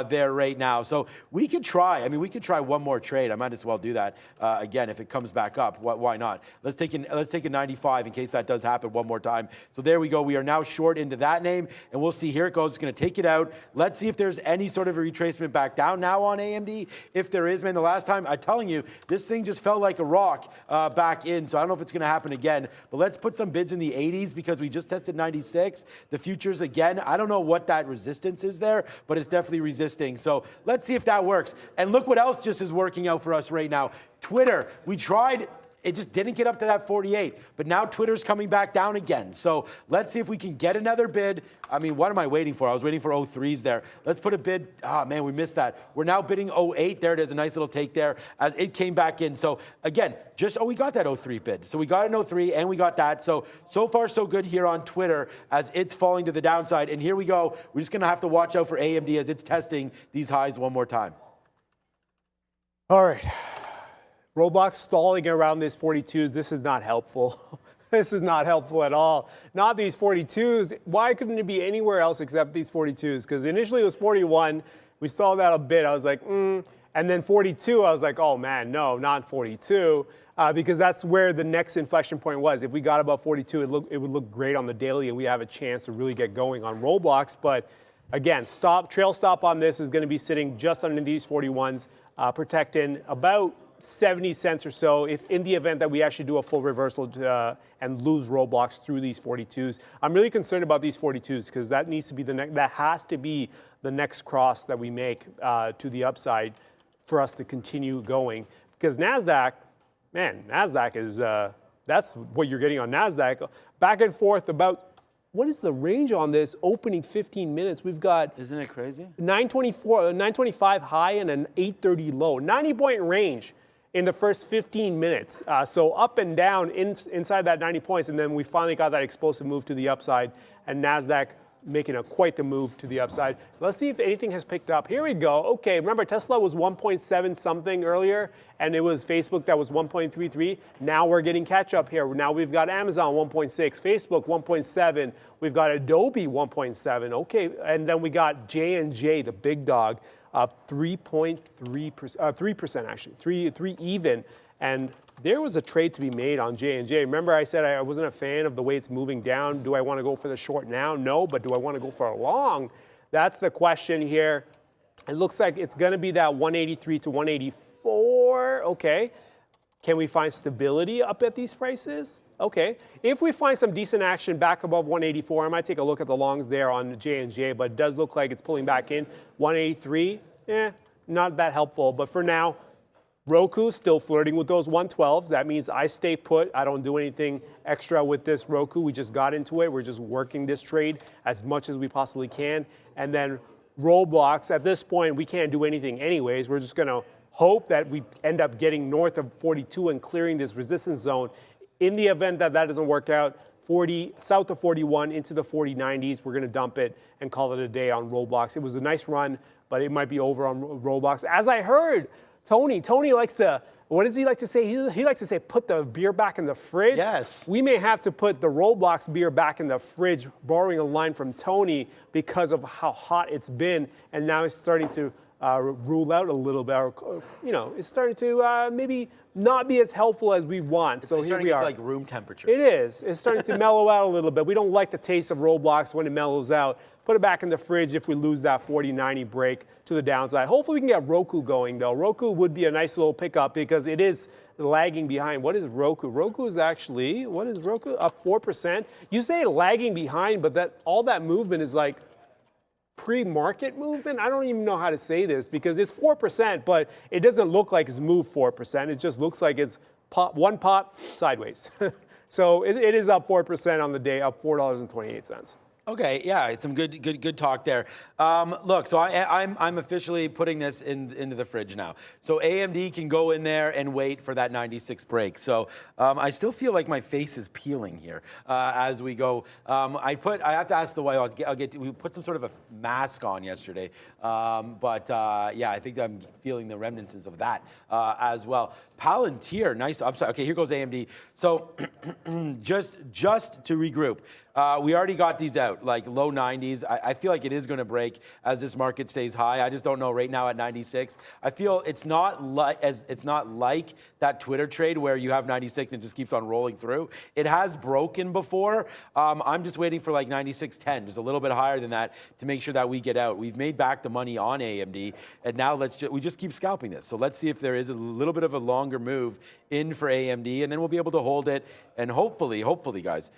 there right now. So we could try. I mean, we could try one more trade. I might as well do that again if it comes back up. Why not? Let's take a 95 in case that does happen one more time. So there we go. We are now short into that name, and we'll see. Here it goes. It's going to take it out. Let's see if there's any sort of a retracement back down now on AMD. If there is, man, the last time, I'm telling you, this thing just felt like a rock back in. So I don't know if it's going to happen again. But let's put some bids in the 80s because we just tested 96. The futures again, I don't know what that resistance is there, but it's definitely resisting. So let's see if that works. And look what else just is working out for us right now. Twitter, we tried. It just didn't get up to that 48, but now Twitter's coming back down again. So let's see if we can get another bid. I mean, what am I waiting for? I was waiting for 03s there. Let's put a bid. Ah, man, we missed that. We're now bidding 08. There it is, a nice little take there as it came back in. So again, we got that 03 bid. So we got an 03 and we got that. So far so good here on Twitter as it's falling to the downside. And here we go. We're just going to have to watch out for AMD as it's testing these highs one more time. All right. Roblox stalling around these 42s. This is not helpful. This is not helpful at all. Not these 42s. Why couldn't it be anywhere else except these 42s? Because initially it was 41. We stalled out a bit. I was like, And then 42, I was like, oh man, no, not 42. Because that's where the next inflection point was. If we got above 42, it would look great on the daily and we have a chance to really get going on Roblox. But again, trail stop on this is going to be sitting just under these 41s, protecting about 70 cents or so if in the event that we actually do a full reversal and lose Roblox through these 42s. I'm really concerned about these 42s because that needs to be that has to be the next cross that we make to the upside for us to continue going. Because NASDAQ, man, NASDAQ is, that's what you're getting on NASDAQ. Back and forth about, what is the range on this opening 15 minutes? We've got, isn't it crazy? 925 high and an 830 low, 90-point range in the first 15 minutes. So up and down inside that 90 points, and then we finally got that explosive move to the upside, and NASDAQ making quite the move to the upside. Let's see if anything has picked up. Here we go. Okay, remember Tesla was 1.7 something earlier, and it was Facebook that was 1.33. Now we're getting catch up here. Now we've got Amazon 1.6, Facebook 1.7, we've got Adobe 1.7. Okay, and then we got J&J, the big dog, up 3.3%, 3% actually, 3 even. And there was a trade to be made on J&J. Remember I said I wasn't a fan of the way it's moving down. Do I want to go for the short now? No, but do I want to go for a long? That's the question here. It looks like it's going to be that 183 to 184. Okay. Can we find stability up at these prices? Okay. If we find some decent action back above 184, I might take a look at the longs there on J&J, but it does look like it's pulling back in. 183, not that helpful. But for now, Roku still flirting with those 112s. That means I stay put. I don't do anything extra with this Roku. We just got into it. We're just working this trade as much as we possibly can. And then Roblox, at this point, we can't do anything anyways. We're just going to hope that we end up getting north of 42 and clearing this resistance zone. In the event that that doesn't work out, south of 41 into the 4090s, we're going to dump it and call it a day on Roblox. It was a nice run, but it might be over on Roblox. As I heard, Tony likes to, what does he like to say? He likes to say, put the beer back in the fridge. Yes. We may have to put the Roblox beer back in the fridge, borrowing a line from Tony because of how hot it's been. And now it's starting to rule out a little bit. It's starting to maybe not be as helpful as we want. So here we are. Like room temperature. It is. It's starting to mellow out a little bit. We don't like the taste of Roblox when it mellows out. Put it back in the fridge if we lose that 40-90 break to the downside. Hopefully we can get Roku going though. Roku would be a nice little pickup because it is lagging behind. What is Roku? Roku is actually, what is Roku? Up 4%. You say lagging behind, but all that movement is like pre-market movement. I don't even know how to say this because it's 4%, but it doesn't look like it's moved 4%. It just looks like it's one pop sideways. So it is up 4% on the day, up $4.28. Okay, yeah, some good talk there. Look, so I'm officially putting this into the fridge now. So AMD can go in there and wait for that 96 break. So I still feel like my face is peeling here as we go. I have to ask the wife. We put some sort of a mask on yesterday, yeah, I think I'm feeling the remnants of that as well. Palantir, nice upside. Okay, here goes AMD. So just to regroup. We already got these out, like low 90s. I feel like it is going to break as this market stays high. I just don't know right now at 96. I feel it's not like that Twitter trade where you have 96 and it just keeps on rolling through. It has broken before. I'm just waiting for like 96.10, just a little bit higher than that to make sure that we get out. We've made back the money on AMD, and now we just keep scalping this. So let's see if there is a little bit of a longer move in for AMD, and then we'll be able to hold it, and hopefully, guys,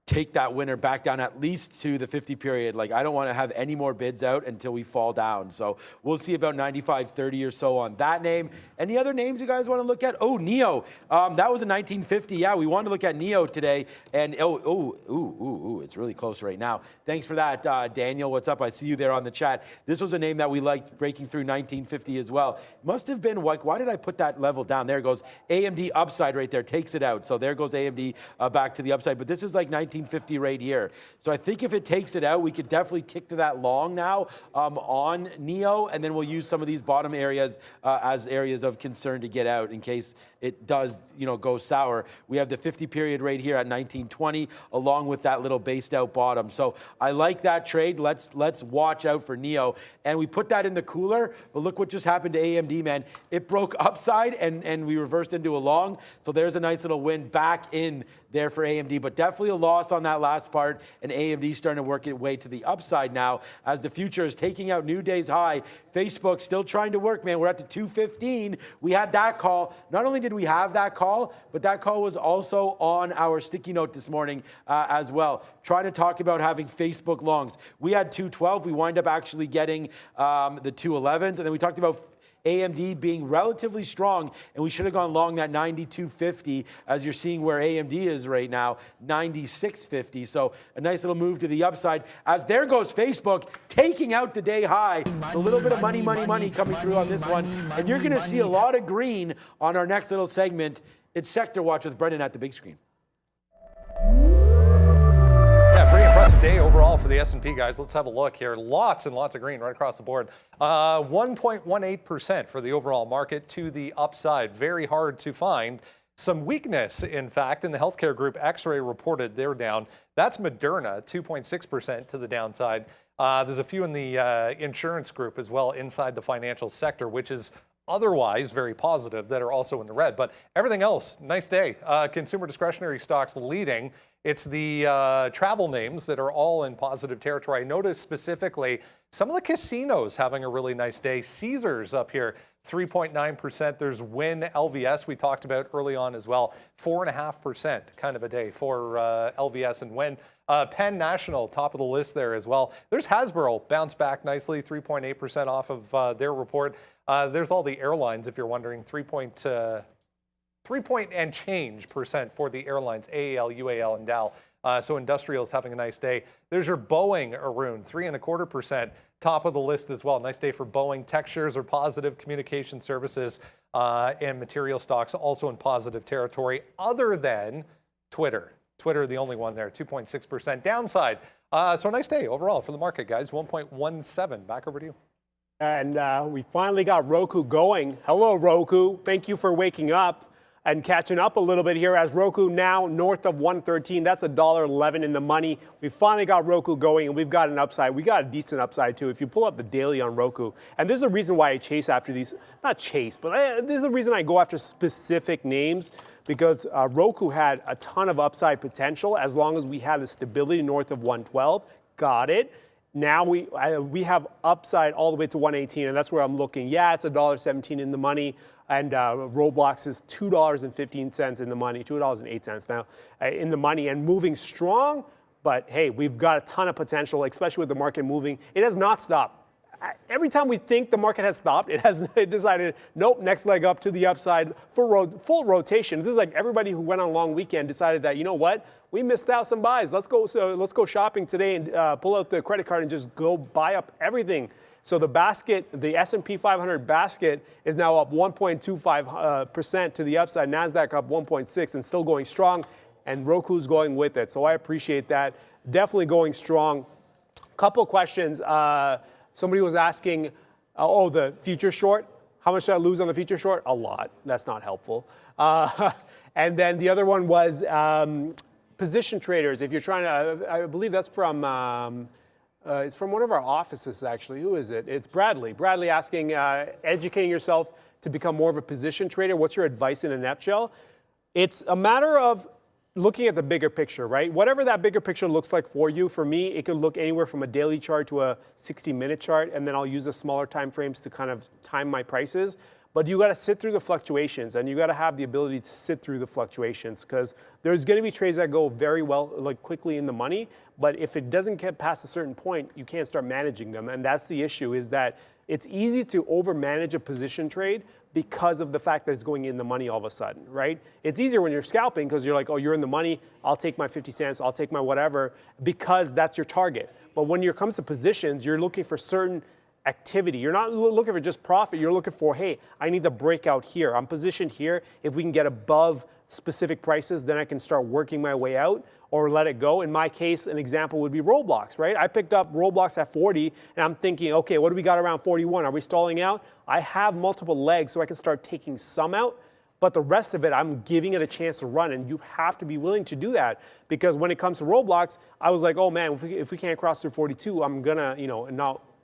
take that winner back down at least to the 50 period. Like, I don't want to have any more bids out until we fall down. So we'll see about 95.30 or so on that name. Any other names you guys want to look at? Oh, NEO. That was a 1950. Yeah, we wanted to look at NEO today. And it's really close right now. Thanks for that, Daniel. What's up? I see you there on the chat. This was a name that we liked breaking through 1950 as well. Must have been like, why did I put that level down? There it goes. AMD upside right there. Takes it out. So there goes AMD back to the upside. But this is like 1950 right here. So I think if it takes it out, we could definitely kick to that long now on NEO, and then we'll use some of these bottom areas as areas of concern to get out in case it does, go sour. We have the 50 period right here at 1920, along with that little based out bottom. So I like that trade. Let's watch out for NEO. And we put that in the cooler, but look what just happened to AMD, man. It broke upside and we reversed into a long. So there's a nice little win back in there for AMD, but definitely a loss on that last part, and AMD starting to work its way to the upside now as the future is taking out new day's high. Facebook still trying to work, man. We're at the 215. We had that call. Not only did we have that call, but that call was also on our sticky note this morning as well, trying to talk about having Facebook longs. We had 212. We wind up actually getting the 211s, and then we talked about AMD being relatively strong, and we should have gone long that 92.50 as you're seeing where AMD is right now, 96.50. So a nice little move to the upside as there goes Facebook taking out the day high. So a little bit of money coming through on this one, and you're going to see a lot of green on our next little segment. It's Sector Watch with Brendan at the big screen. Pretty impressive day overall for the S&P, guys. Let's have a look here. Lots and lots of green right across the board. 1.18% for the overall market to the upside. Very hard to find. Some weakness, in fact, in the healthcare group. X-Ray reported they're down. That's Moderna, 2.6% to the downside. There's a few in the insurance group as well inside the financial sector, which is otherwise very positive, that are also in the red. But everything else, nice day. Consumer discretionary stocks leading. It's the travel names that are all in positive territory. I noticed specifically some of the casinos having a really nice day. Caesars up here, 3.9%. There's Wynn, LVS we talked about early on as well. 4.5% kind of a day for LVS and Wynn. Penn National, top of the list there as well. There's Hasbro, bounced back nicely, 3.8% off of their report. There's all the airlines, if you're wondering, 3 point and change percent for the airlines, AAL, UAL, and Dow. So industrials having a nice day. There's your Boeing, Arun, 3.25%, top of the list as well. Nice day for Boeing. Tech shares are positive. Communication services and material stocks also in positive territory, other than Twitter. Twitter, the only one there, 2.6% downside. So a nice day overall for the market, guys. 1.17. Back over to you. And we finally got Roku going. Hello, Roku. Thank you for waking up and catching up a little bit here as Roku now north of 113. That's $1.11 in the money. We finally got Roku going, and we've got an upside. We got a decent upside too. If you pull up the daily on Roku, and this is the reason why I chase after these, not chase, but this is the reason I go after specific names, because Roku had a ton of upside potential as long as we had the stability north of 112. Got it. Now we have upside all the way to 118, and that's where I'm looking. Yeah, it's $1.17 in the money, and Roblox is $2.15 in the money, $2.08 now in the money, and moving strong. But hey, we've got a ton of potential, especially with the market moving. It has not stopped. Every time we think the market has stopped, it decided, nope, next leg up to the upside for full rotation. This is like everybody who went on a long weekend decided that, you know what, we missed out some buys. Let's go shopping today and pull out the credit card and just go buy up everything. So the basket, the S&P 500 basket is now up 1.25% to the upside. NASDAQ up 1.6 and still going strong. And Roku's going with it. So I appreciate that. Definitely going strong. Couple questions. Somebody was asking, the future short. How much did I lose on the future short? A lot. That's not helpful. And then the other one was position traders. If you're trying to, I believe that's from, it's from one of our offices actually. Who is it? It's Bradley. Bradley asking, educating yourself to become more of a position trader. What's your advice in a nutshell? It's a matter of looking at the bigger picture, right? Whatever that bigger picture looks like for you, for me, it could look anywhere from a daily chart to a 60-minute chart, and then I'll use the smaller time frames to kind of time my prices. But you got to sit through the fluctuations, and you got to have the ability to sit through the fluctuations, because there's going to be trades that go very well, like quickly in the money. But if it doesn't get past a certain point, you can't start managing them. And that's the issue, is that it's easy to over-manage a position trade because of the fact that it's going in the money all of a sudden, right? It's easier when you're scalping because you're like, oh, you're in the money, I'll take my 50 cents, I'll take my whatever, because that's your target. But when it comes to positions, you're looking for certain activity. You're not looking for just profit, you're looking for, hey, I need to break out here. I'm positioned here. If we can get above specific prices, then I can start working my way out or let it go. In my case, an example would be Roblox, right? I picked up Roblox at 40 and I'm thinking, okay, what do we got around 41? Are we stalling out? I have multiple legs so I can start taking some out, but the rest of it, I'm giving it a chance to run, and you have to be willing to do that, because when it comes to Roblox, I was like, oh man, if we can't cross through 42, I'm gonna,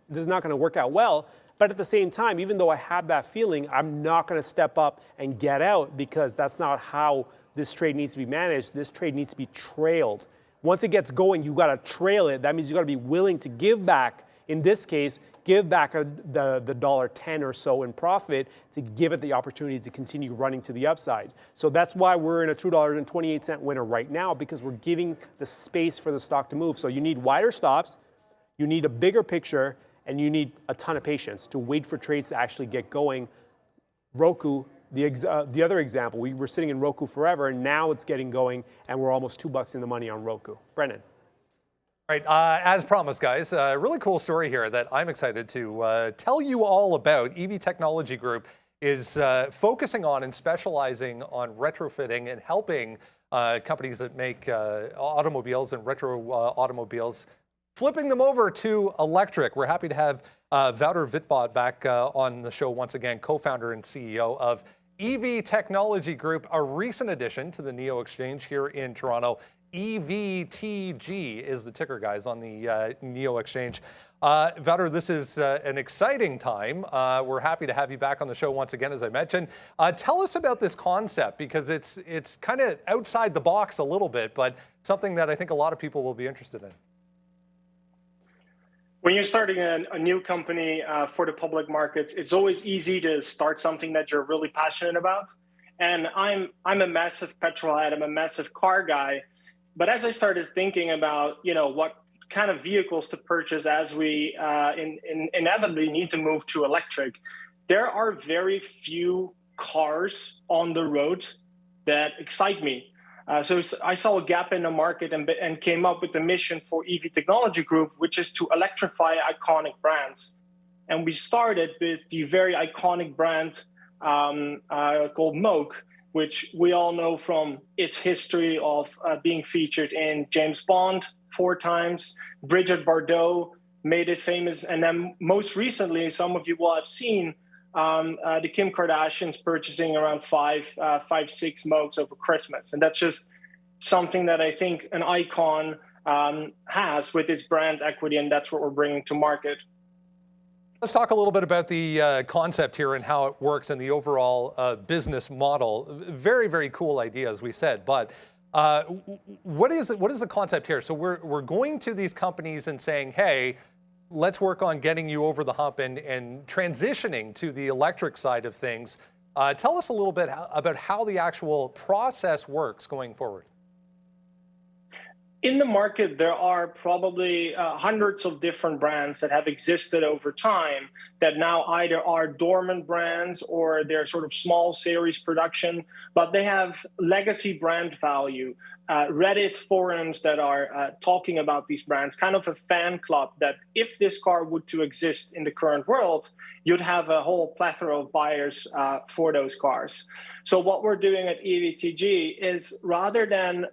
this is not gonna work out well. But at the same time, even though I have that feeling, I'm not gonna step up and get out, because that's not how this trade needs to be managed. This trade needs to be trailed. Once it gets going, you gotta trail it. That means you gotta be willing to give back, in this case, give back the $1.10 or so in profit to give it the opportunity to continue running to the upside. So that's why we're in a $2.28 winner right now, because we're giving the space for the stock to move. So you need wider stops, you need a bigger picture, and you need a ton of patience to wait for trades to actually get going. Roku, the other example, we were sitting in Roku forever, and now it's getting going, and we're almost $2 in the money on Roku. Brennan. All right, as promised, guys, a really cool story here that I'm excited to tell you all about. EV Technology Group is focusing on and specializing on retrofitting and helping companies that make automobiles and retro automobiles, flipping them over to electric. We're happy to have Wouter Witvat back on the show once again, co-founder and CEO of EV Technology Group, a recent addition to the NEO Exchange here in Toronto. EVTG is the ticker, guys, on the NEO Exchange. Wouter, this is an exciting time. We're happy to have you back on the show once again, as I mentioned. Tell us about this concept, because it's kind of outside the box a little bit, but something that I think a lot of people will be interested in. When you're starting a new company for the public markets, it's always easy to start something that you're really passionate about. And I'm a massive petrol head, I'm a massive car guy. But as I started thinking about, what kind of vehicles to purchase as we inevitably need to move to electric, there are very few cars on the road that excite me. So I saw a gap in the market and came up with the mission for EV Technology Group, which is to electrify iconic brands. And we started with the very iconic brand called Moog, which we all know from its history of being featured in James Bond 4 times. Brigitte Bardot made it famous. And then most recently, some of you will have seen the Kim Kardashians purchasing around 6 Moogs over Christmas. And that's just something that I think an icon has with its brand equity, and that's what we're bringing to market. Let's talk a little bit about the concept here and how it works and the overall business model. Very, very cool idea, as we said. But what is the concept here? So we're going to these companies and saying, hey, let's work on getting you over the hump and transitioning to the electric side of things. Tell us a little bit about how the actual process works going forward. In the market, there are probably hundreds of different brands that have existed over time that now either are dormant brands or they're sort of small series production, but they have legacy brand value. Reddit forums that are talking about these brands, kind of a fan club that if this car would to exist in the current world, you'd have a whole plethora of buyers for those cars. So what we're doing at EVTG is rather than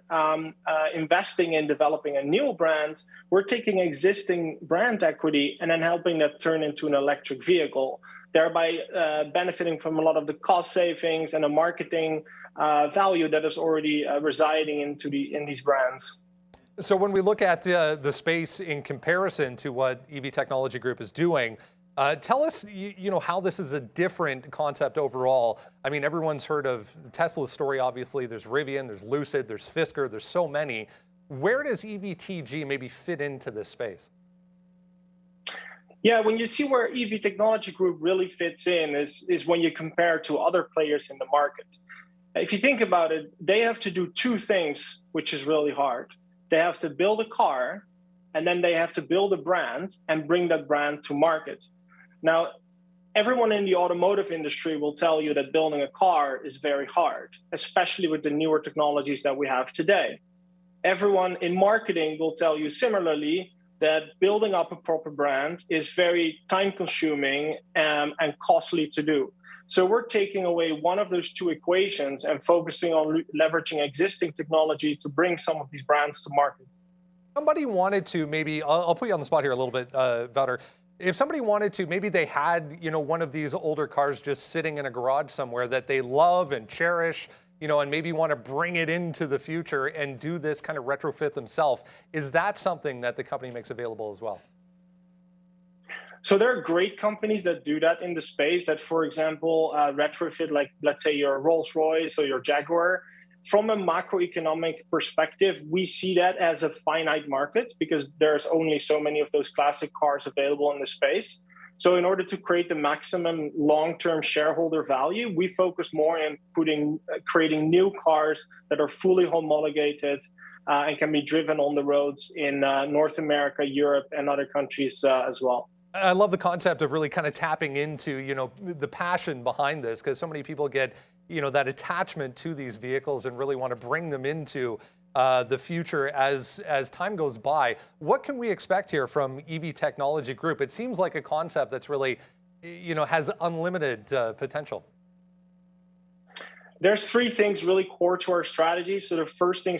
investing in developing a new brand, we're taking existing brand equity and then helping that turn into an electric vehicle, thereby benefiting from a lot of the cost savings and the marketing value that is already residing in these brands. So when we look at the space in comparison to what EV Technology Group is doing, tell us, how this is a different concept overall. I mean, everyone's heard of Tesla's story, obviously. There's Rivian, there's Lucid, there's Fisker, there's so many. Where does EVTG maybe fit into this space? Yeah, when you see where EV Technology Group really fits in is when you compare to other players in the market. If you think about it, they have to do two things, which is really hard. They have to build a car, and then they have to build a brand and bring that brand to market. Now, everyone in the automotive industry will tell you that building a car is very hard, especially with the newer technologies that we have today. Everyone in marketing will tell you similarly that building up a proper brand is very time-consuming and costly to do. So we're taking away one of those two equations and focusing on leveraging existing technology to bring some of these brands to market. Somebody wanted to maybe, I'll put you on the spot here a little bit, Wouter. If somebody wanted to, maybe they had, one of these older cars just sitting in a garage somewhere that they love and cherish, and maybe want to bring it into the future and do this kind of retrofit themselves. Is that something that the company makes available as well? So there are great companies that do that in the space that, for example, retrofit, like, let's say, your Rolls-Royce or your Jaguar. From a macroeconomic perspective, we see that as a finite market because there's only so many of those classic cars available in the space. So in order to create the maximum long-term shareholder value, we focus more on creating new cars that are fully homologated and can be driven on the roads in North America, Europe, and other countries as well. I love the concept of really kind of tapping into, the passion behind this, because so many people get, that attachment to these vehicles and really want to bring them into the future as time goes by. What can we expect here from EV Technology Group? It seems like a concept that's really, has unlimited potential. There's three things really core to our strategy. So the first thing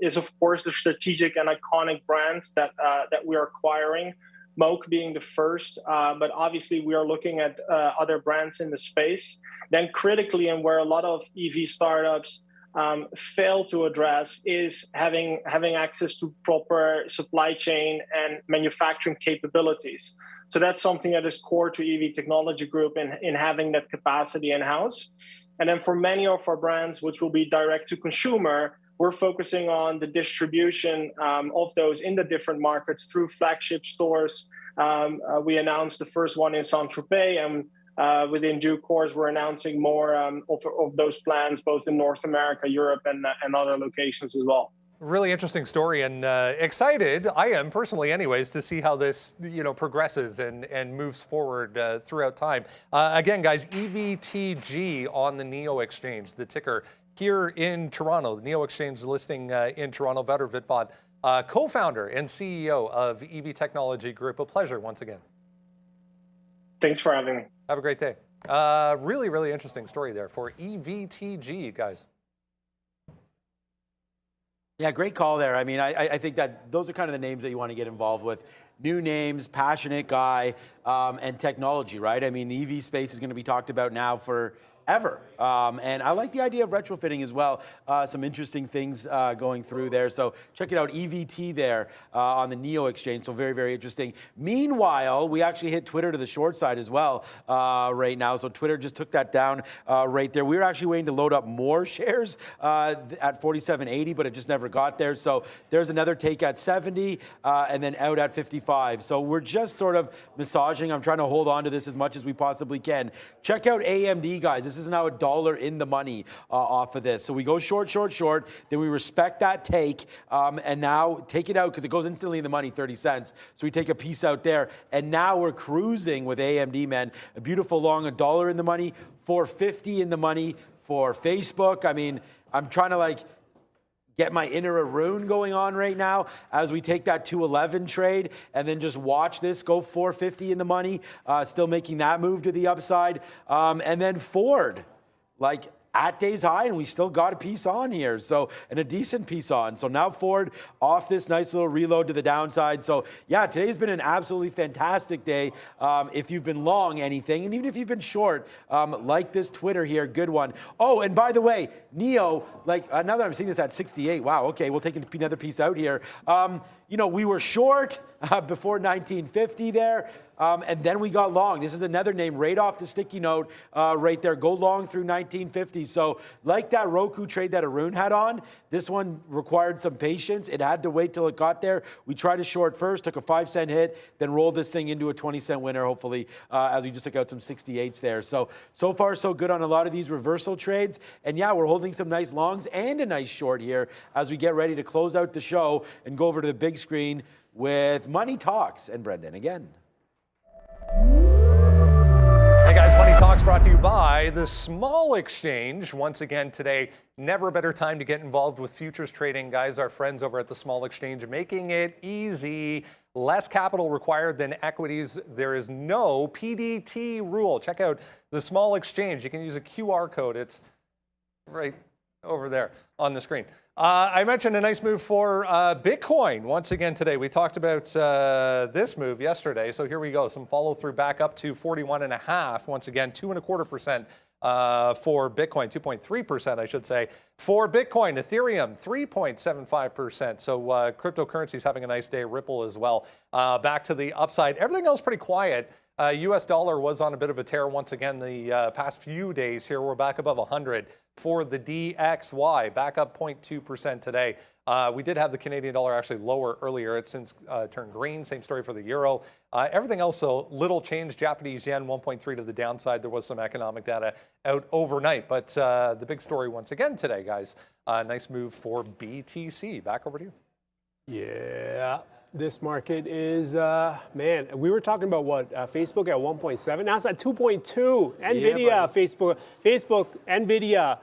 is, of course, the strategic and iconic brands that we are acquiring. Moke being the first, but obviously we are looking at other brands in the space. Then critically, and where a lot of EV startups fail to address, is having access to proper supply chain and manufacturing capabilities. So that's something that is core to EV Technology Group in having that capacity in-house. And then for many of our brands, which will be direct to consumer, we're focusing on the distribution of those in the different markets through flagship stores. We announced the first one in Saint-Tropez, and within due course, we're announcing more of those plans, both in North America, Europe, and other locations as well. Really interesting story, and excited, I am personally anyways, to see how this progresses and moves forward throughout time. Again, guys, EVTG on the NEO Exchange, the ticker here in Toronto. The NEO Exchange listing in Toronto. Wouter Witbot, co-founder and CEO of EV Technology Group. A pleasure once again. Thanks for having me. Have a great day. Really, really interesting story there for EVTG, guys. Yeah, great call there. I mean, I think that those are kind of the names that you want to get involved with. New names, passionate guy, and technology, right? I mean, the EV space is going to be talked about now forever. And I like the idea of retrofitting as well. Some interesting things going through there. So check it out, EVT there on the NEO Exchange. So very, very interesting. Meanwhile, we actually hit Twitter to the short side as well right now. So Twitter just took that down right there. We were actually waiting to load up more shares at 47.80, but it just never got there. So there's another take at 70 and then out at 55. So we're just sort of massaging. I'm trying to hold on to this as much as we possibly can. Check out AMD, guys. This This is now $1 in the money off of this. So we go short, short, short. Then we respect that take, and now take it out because it goes instantly in the money, 30 cents. So we take a piece out there, and now we're cruising with AMD, man. A beautiful long $1 in the money, $4.50 in the money for Facebook. I mean, I'm trying to get my inner Arun going on right now as we take that 211 trade and then just watch this go $4.50 in the money, still making that move to the upside. And then Ford, at day's high, and we still got a piece on here, and a decent piece on. So now Ford off this nice little reload to the downside. So yeah, today's been an absolutely fantastic day. If you've been long anything, and even if you've been short, like this Twitter here, good one. Oh, and by the way, NEO, now that I'm seeing this at 68, wow, okay, we'll take another piece out here. We were short before 1950 there. And then we got long. This is another name right off the sticky note right there. Go long through 1950. So like that Roku trade that Arun had on, this one required some patience. It had to wait till it got there. We tried to short first, took a 5-cent hit, then rolled this thing into a 20-cent winner, hopefully, as we just took out some 68s there. So far, so good on a lot of these reversal trades. And yeah, we're holding some nice longs and a nice short here as we get ready to close out the show and go over to the big screen with Money Talks and Brendan again. Hey guys, Money Talks brought to you by the Small Exchange. Once again today, never a better time to get involved with futures trading. Guys, our friends over at the Small Exchange making it easy. Less capital required than equities. There is no PDT rule. Check out the Small Exchange. You can use a QR code. It's right over there on the screen. I mentioned a nice move for Bitcoin once again today. We talked about this move yesterday, so here we go. Some follow through back up to 41.5. Once again, 2.25% for Bitcoin, 2.3% I should say for Bitcoin. Ethereum 3.75%. So cryptocurrencies having a nice day. Ripple as well. Back to the upside. Everything else pretty quiet. US dollar was on a bit of a tear once again the past few days here. We're back above 100 for the DXY, back up 0.2% today. We did have the Canadian dollar actually lower earlier. It's since turned green. Same story for the euro. Everything else, so little change. Japanese yen 1.3 to the downside. There was some economic data out overnight. But the big story once again today, guys, nice move for BTC. Back over to you. Yeah. This market is, man, we were talking about Facebook at 1.7. Now it's at 2.2. NVIDIA, yeah, Facebook, NVIDIA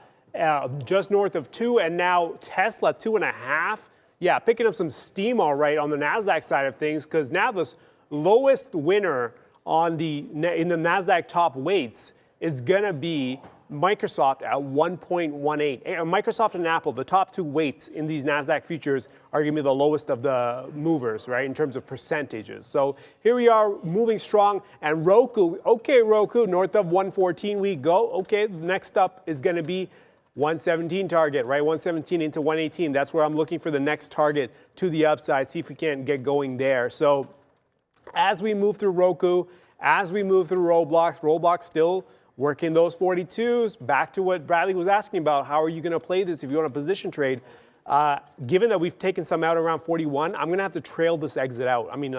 just north of 2. And now Tesla 2.5. Yeah, picking up some steam all right on the NASDAQ side of things, because now the lowest winner in the NASDAQ top weights is going to be Microsoft at 1.18. Microsoft and Apple, the top two weights in these NASDAQ futures, are going to be the lowest of the movers, right, in terms of percentages. So here we are moving strong. And Roku, okay, Roku, north of 114 we go. Okay, next up is going to be 117 target, right? 117 into 118. That's where I'm looking for the next target to the upside. See if we can't get going there. So as we move through Roku, as we move through Roblox still working those 42s. Back to what Bradley was asking about. How are you going to play this if you want a position trade? Given that we've taken some out around 41, I'm going to have to trail this exit out. I mean,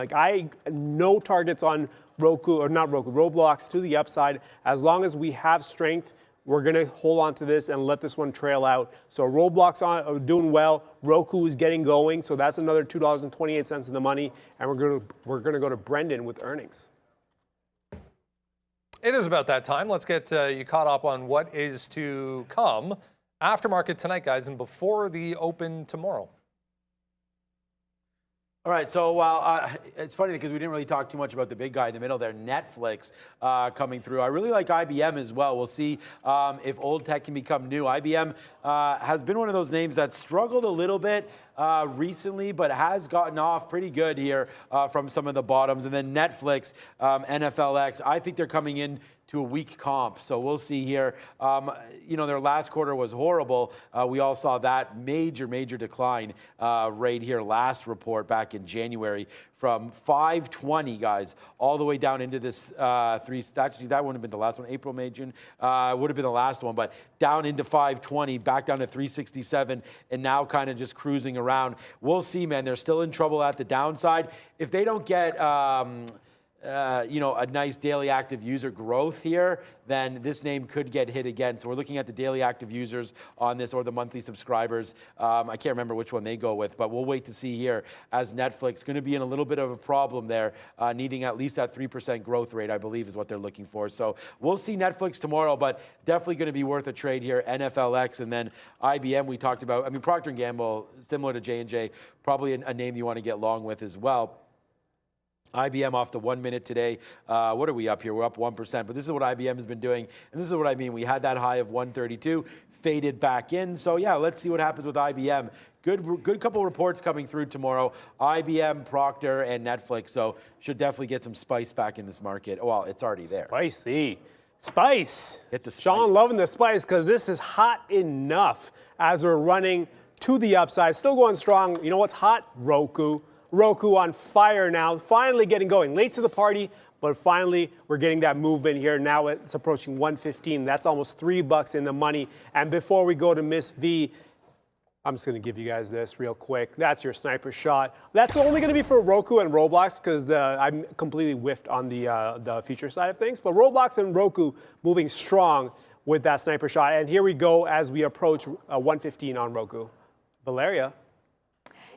no targets on Roblox to the upside. As long as we have strength, we're going to hold on to this and let this one trail out. So Roblox are doing well. Roku is getting going. So that's another $2.28 in the money. And we're going to go to Brendan with earnings. It is about that time. Let's get you caught up on what is to come after market tonight, guys, and before the open tomorrow. All right, so it's funny because we didn't really talk too much about the big guy in the middle there, Netflix coming through. I really like IBM as well. We'll see if old tech can become new. IBM has been one of those names that struggled a little bit recently, but has gotten off pretty good here from some of the bottoms. And then Netflix, NFLX, I think they're coming in to a weak comp. So we'll see here. Their last quarter was horrible. We all saw that major decline right here last report back in January from 520, guys, all the way down into this actually, that wouldn't have been the last one. April, May, June would have been the last one, but down into 520, back down to 367, and now kind of just cruising around. We'll see, man. They're still in trouble at the downside. If they don't get a nice daily active user growth here, then this name could get hit again. So we're looking at the daily active users on this or the monthly subscribers. I can't remember which one they go with, but we'll wait to see here as Netflix going to be in a little bit of a problem there, needing at least that 3% growth rate, I believe is what they're looking for. So we'll see Netflix tomorrow, but definitely going to be worth a trade here. NFLX and then IBM we talked about. I mean, Procter & Gamble, similar to J&J, probably a name you want to get long with as well. IBM off the 1 minute today. What are we up here? We're up 1%, but this is what IBM has been doing, and this is what I mean. We had that high of 132, faded back in. So yeah, let's see what happens with IBM. Good couple reports coming through tomorrow. IBM, Procter, and Netflix. So should definitely get some spice back in this market. Well, it's already there. Spicy. Spice. Hit the spice. Sean loving the spice because this is hot enough as we're running to the upside. Still going strong. You know what's hot? Roku. Roku on fire now, finally getting going. Late to the party, but finally we're getting that movement here. Now it's approaching 115. That's almost $3 in the money. And before we go to Miss V, I'm just going to give you guys this real quick. That's your sniper shot. That's only going to be for Roku and Roblox because I'm completely whiffed on the future side of things. But Roblox and Roku moving strong with that sniper shot. And here we go as we approach 115 on Roku. Valeria.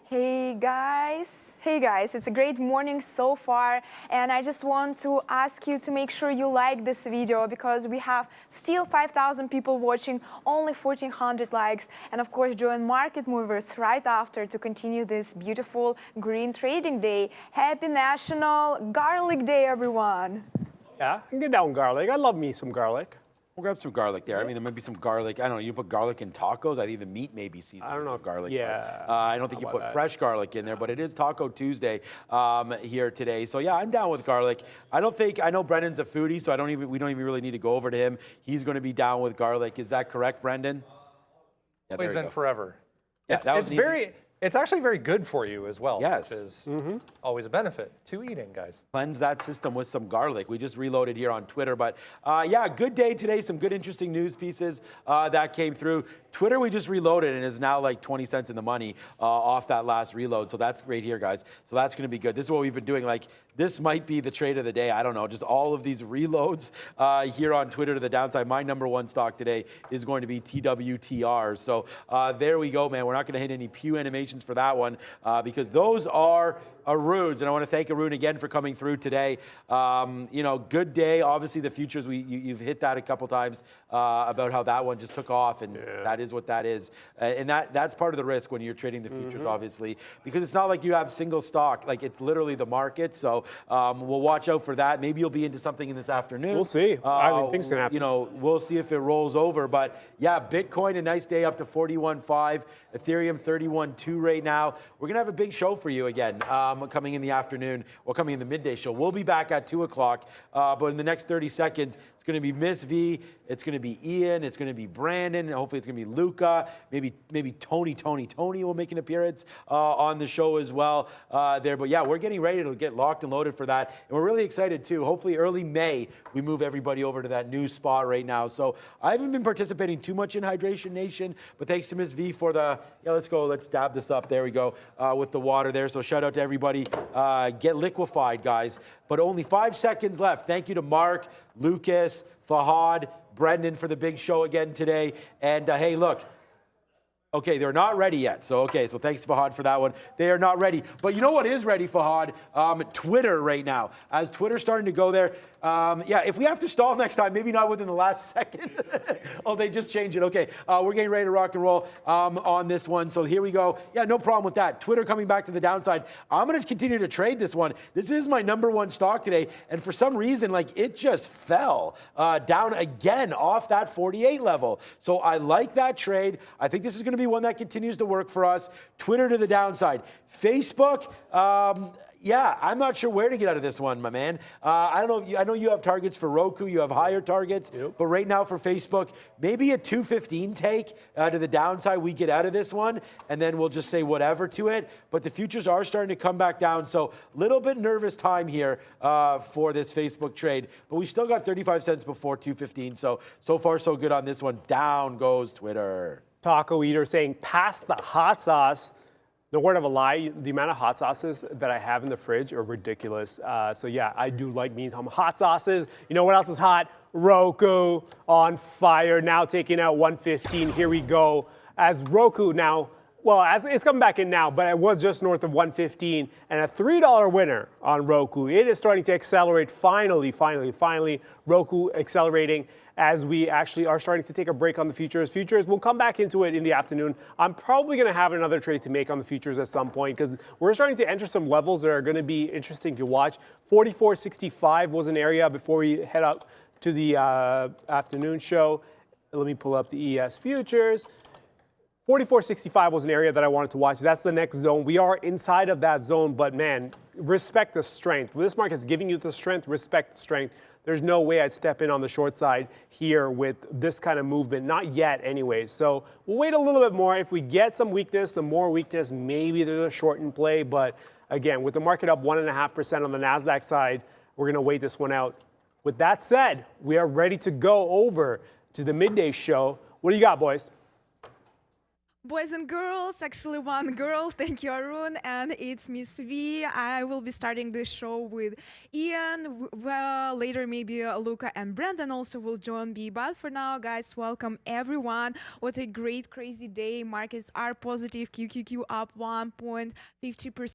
Hey guys, it's a great morning so far, and I just want to ask you to make sure you like this video because we have still 5,000 people watching, only 1,400 likes, and of course join Market Movers right after to continue this beautiful green trading day. Happy National Garlic Day, everyone. Yeah, I can get down garlic. I love me some garlic. We'll grab some garlic there. I mean, there might be some garlic. I don't know. You put garlic in tacos. I think the meat may be seasoned with some garlic. Yeah. I don't think you put fresh garlic in there, but it is Taco Tuesday here today. So yeah, I'm down with garlic. I know Brendan's a foodie, so we don't even really need to go over to him. He's going to be down with garlic. Is that correct, Brendan? Yeah, Always and forever. Yeah, it's actually very good for you as well. Yes. Which is always a benefit to eating, guys. Cleanse that system with some garlic. We just reloaded here on Twitter. But yeah, good day today. Some good, interesting news pieces that came through. Twitter, we just reloaded and is now like 20 cents in the money off that last reload. So that's great here, guys. So that's going to be good. This is what we've been doing. Like, this might be the trade of the day. I don't know. Just all of these reloads here on Twitter to the downside. My number one stock today is going to be TWTR. So there we go, man. We're not going to hit any Pew animations for that one because those are Arun's, and I want to thank Arun again for coming through today. Good day. Obviously, the futures, you've hit that a couple times about how that one just took off, and that is what that is. And that's part of the risk when you're trading the futures, obviously, because it's not like you have single stock. Like, it's literally the market. So we'll watch out for that. Maybe you'll be into something in this afternoon. We'll see. I mean, things can happen. We'll see if it rolls over. But yeah, Bitcoin, a nice day up to 41.5. Ethereum, 31.2 right now. We're going to have a big show for you again. Coming in the afternoon or coming in the midday show. We'll be back at 2 o'clock, but in the next 30 seconds, it's going to be Miss V, it's going to be Ian, it's going to be Brandon, and hopefully it's going to be Luca, maybe Tony will make an appearance on the show as well there. But yeah, we're getting ready to get locked and loaded for that, and we're really excited too. Hopefully early May, we move everybody over to that new spot right now. So I haven't been participating too much in Hydration Nation, but thanks to Miss V for the, let's dab this up. There we go, with the water there. So shout out to everybody. Get liquefied, guys. But only 5 seconds left. Thank you to Mark, Lucas, Fahad, Brendan for the big show again today. And hey, look. Okay, they're not ready yet. So thanks, Fahad, for that one. They are not ready. But you know what is ready, Fahad? Twitter right now. As Twitter's starting to go there, if we have to stall next time, maybe not within the last second. Oh, they just changed it. Okay, we're getting ready to rock and roll on this one. So here we go. Yeah, no problem with that. Twitter coming back to the downside. I'm going to continue to trade this one. This is my number one stock today. And for some reason, it just fell down again off that 48 level. So I like that trade. I think this is going to be one that continues to work for us. Twitter to the downside. Facebook, I'm not sure where to get out of this one, my man. I don't know. I know you have targets for Roku. You have higher targets. Yep. But right now for Facebook, maybe a 215 take to the downside. We get out of this one, and then we'll just say whatever to it. But the futures are starting to come back down. So a little bit nervous time here for this Facebook trade. But we still got 35 cents before 215. So far, so good on this one. Down goes Twitter. Taco Eater saying, pass the hot sauce. No word of a lie, the amount of hot sauces that I have in the fridge are ridiculous. So yeah, I do like me some hot sauces. You know what else is hot? Roku on fire, now taking out 115. Here we go. As Roku now, well, as it's coming back in now, but it was just north of 115 and a $3 winner on Roku. It is starting to accelerate finally. Roku accelerating as we actually are starting to take a break on the futures. Futures, we'll come back into it in the afternoon. I'm probably going to have another trade to make on the futures at some point because we're starting to enter some levels that are going to be interesting to watch. 44.65 was an area before we head up to the afternoon show. Let me pull up the ES futures. 44.65 was an area that I wanted to watch. That's the next zone. We are inside of that zone, but man, respect the strength. When this market is giving you the strength, respect the strength. There's no way I'd step in on the short side here with this kind of movement. Not yet anyways. So we'll wait a little bit more. If we get some weakness, some more weakness, maybe there's a short in play. But again, with the market up 1.5% on the NASDAQ side, we're going to wait this one out. With that said, we are ready to go over to the midday show. What do you got, boys? Boys and girls, actually one girl, thank you Arun, and it's Miss V. I will be starting this show with Ian, well, later maybe Luca and Brandon also will join me, but for now guys, welcome everyone. What a great crazy day, markets are positive, QQQ up 1.50%.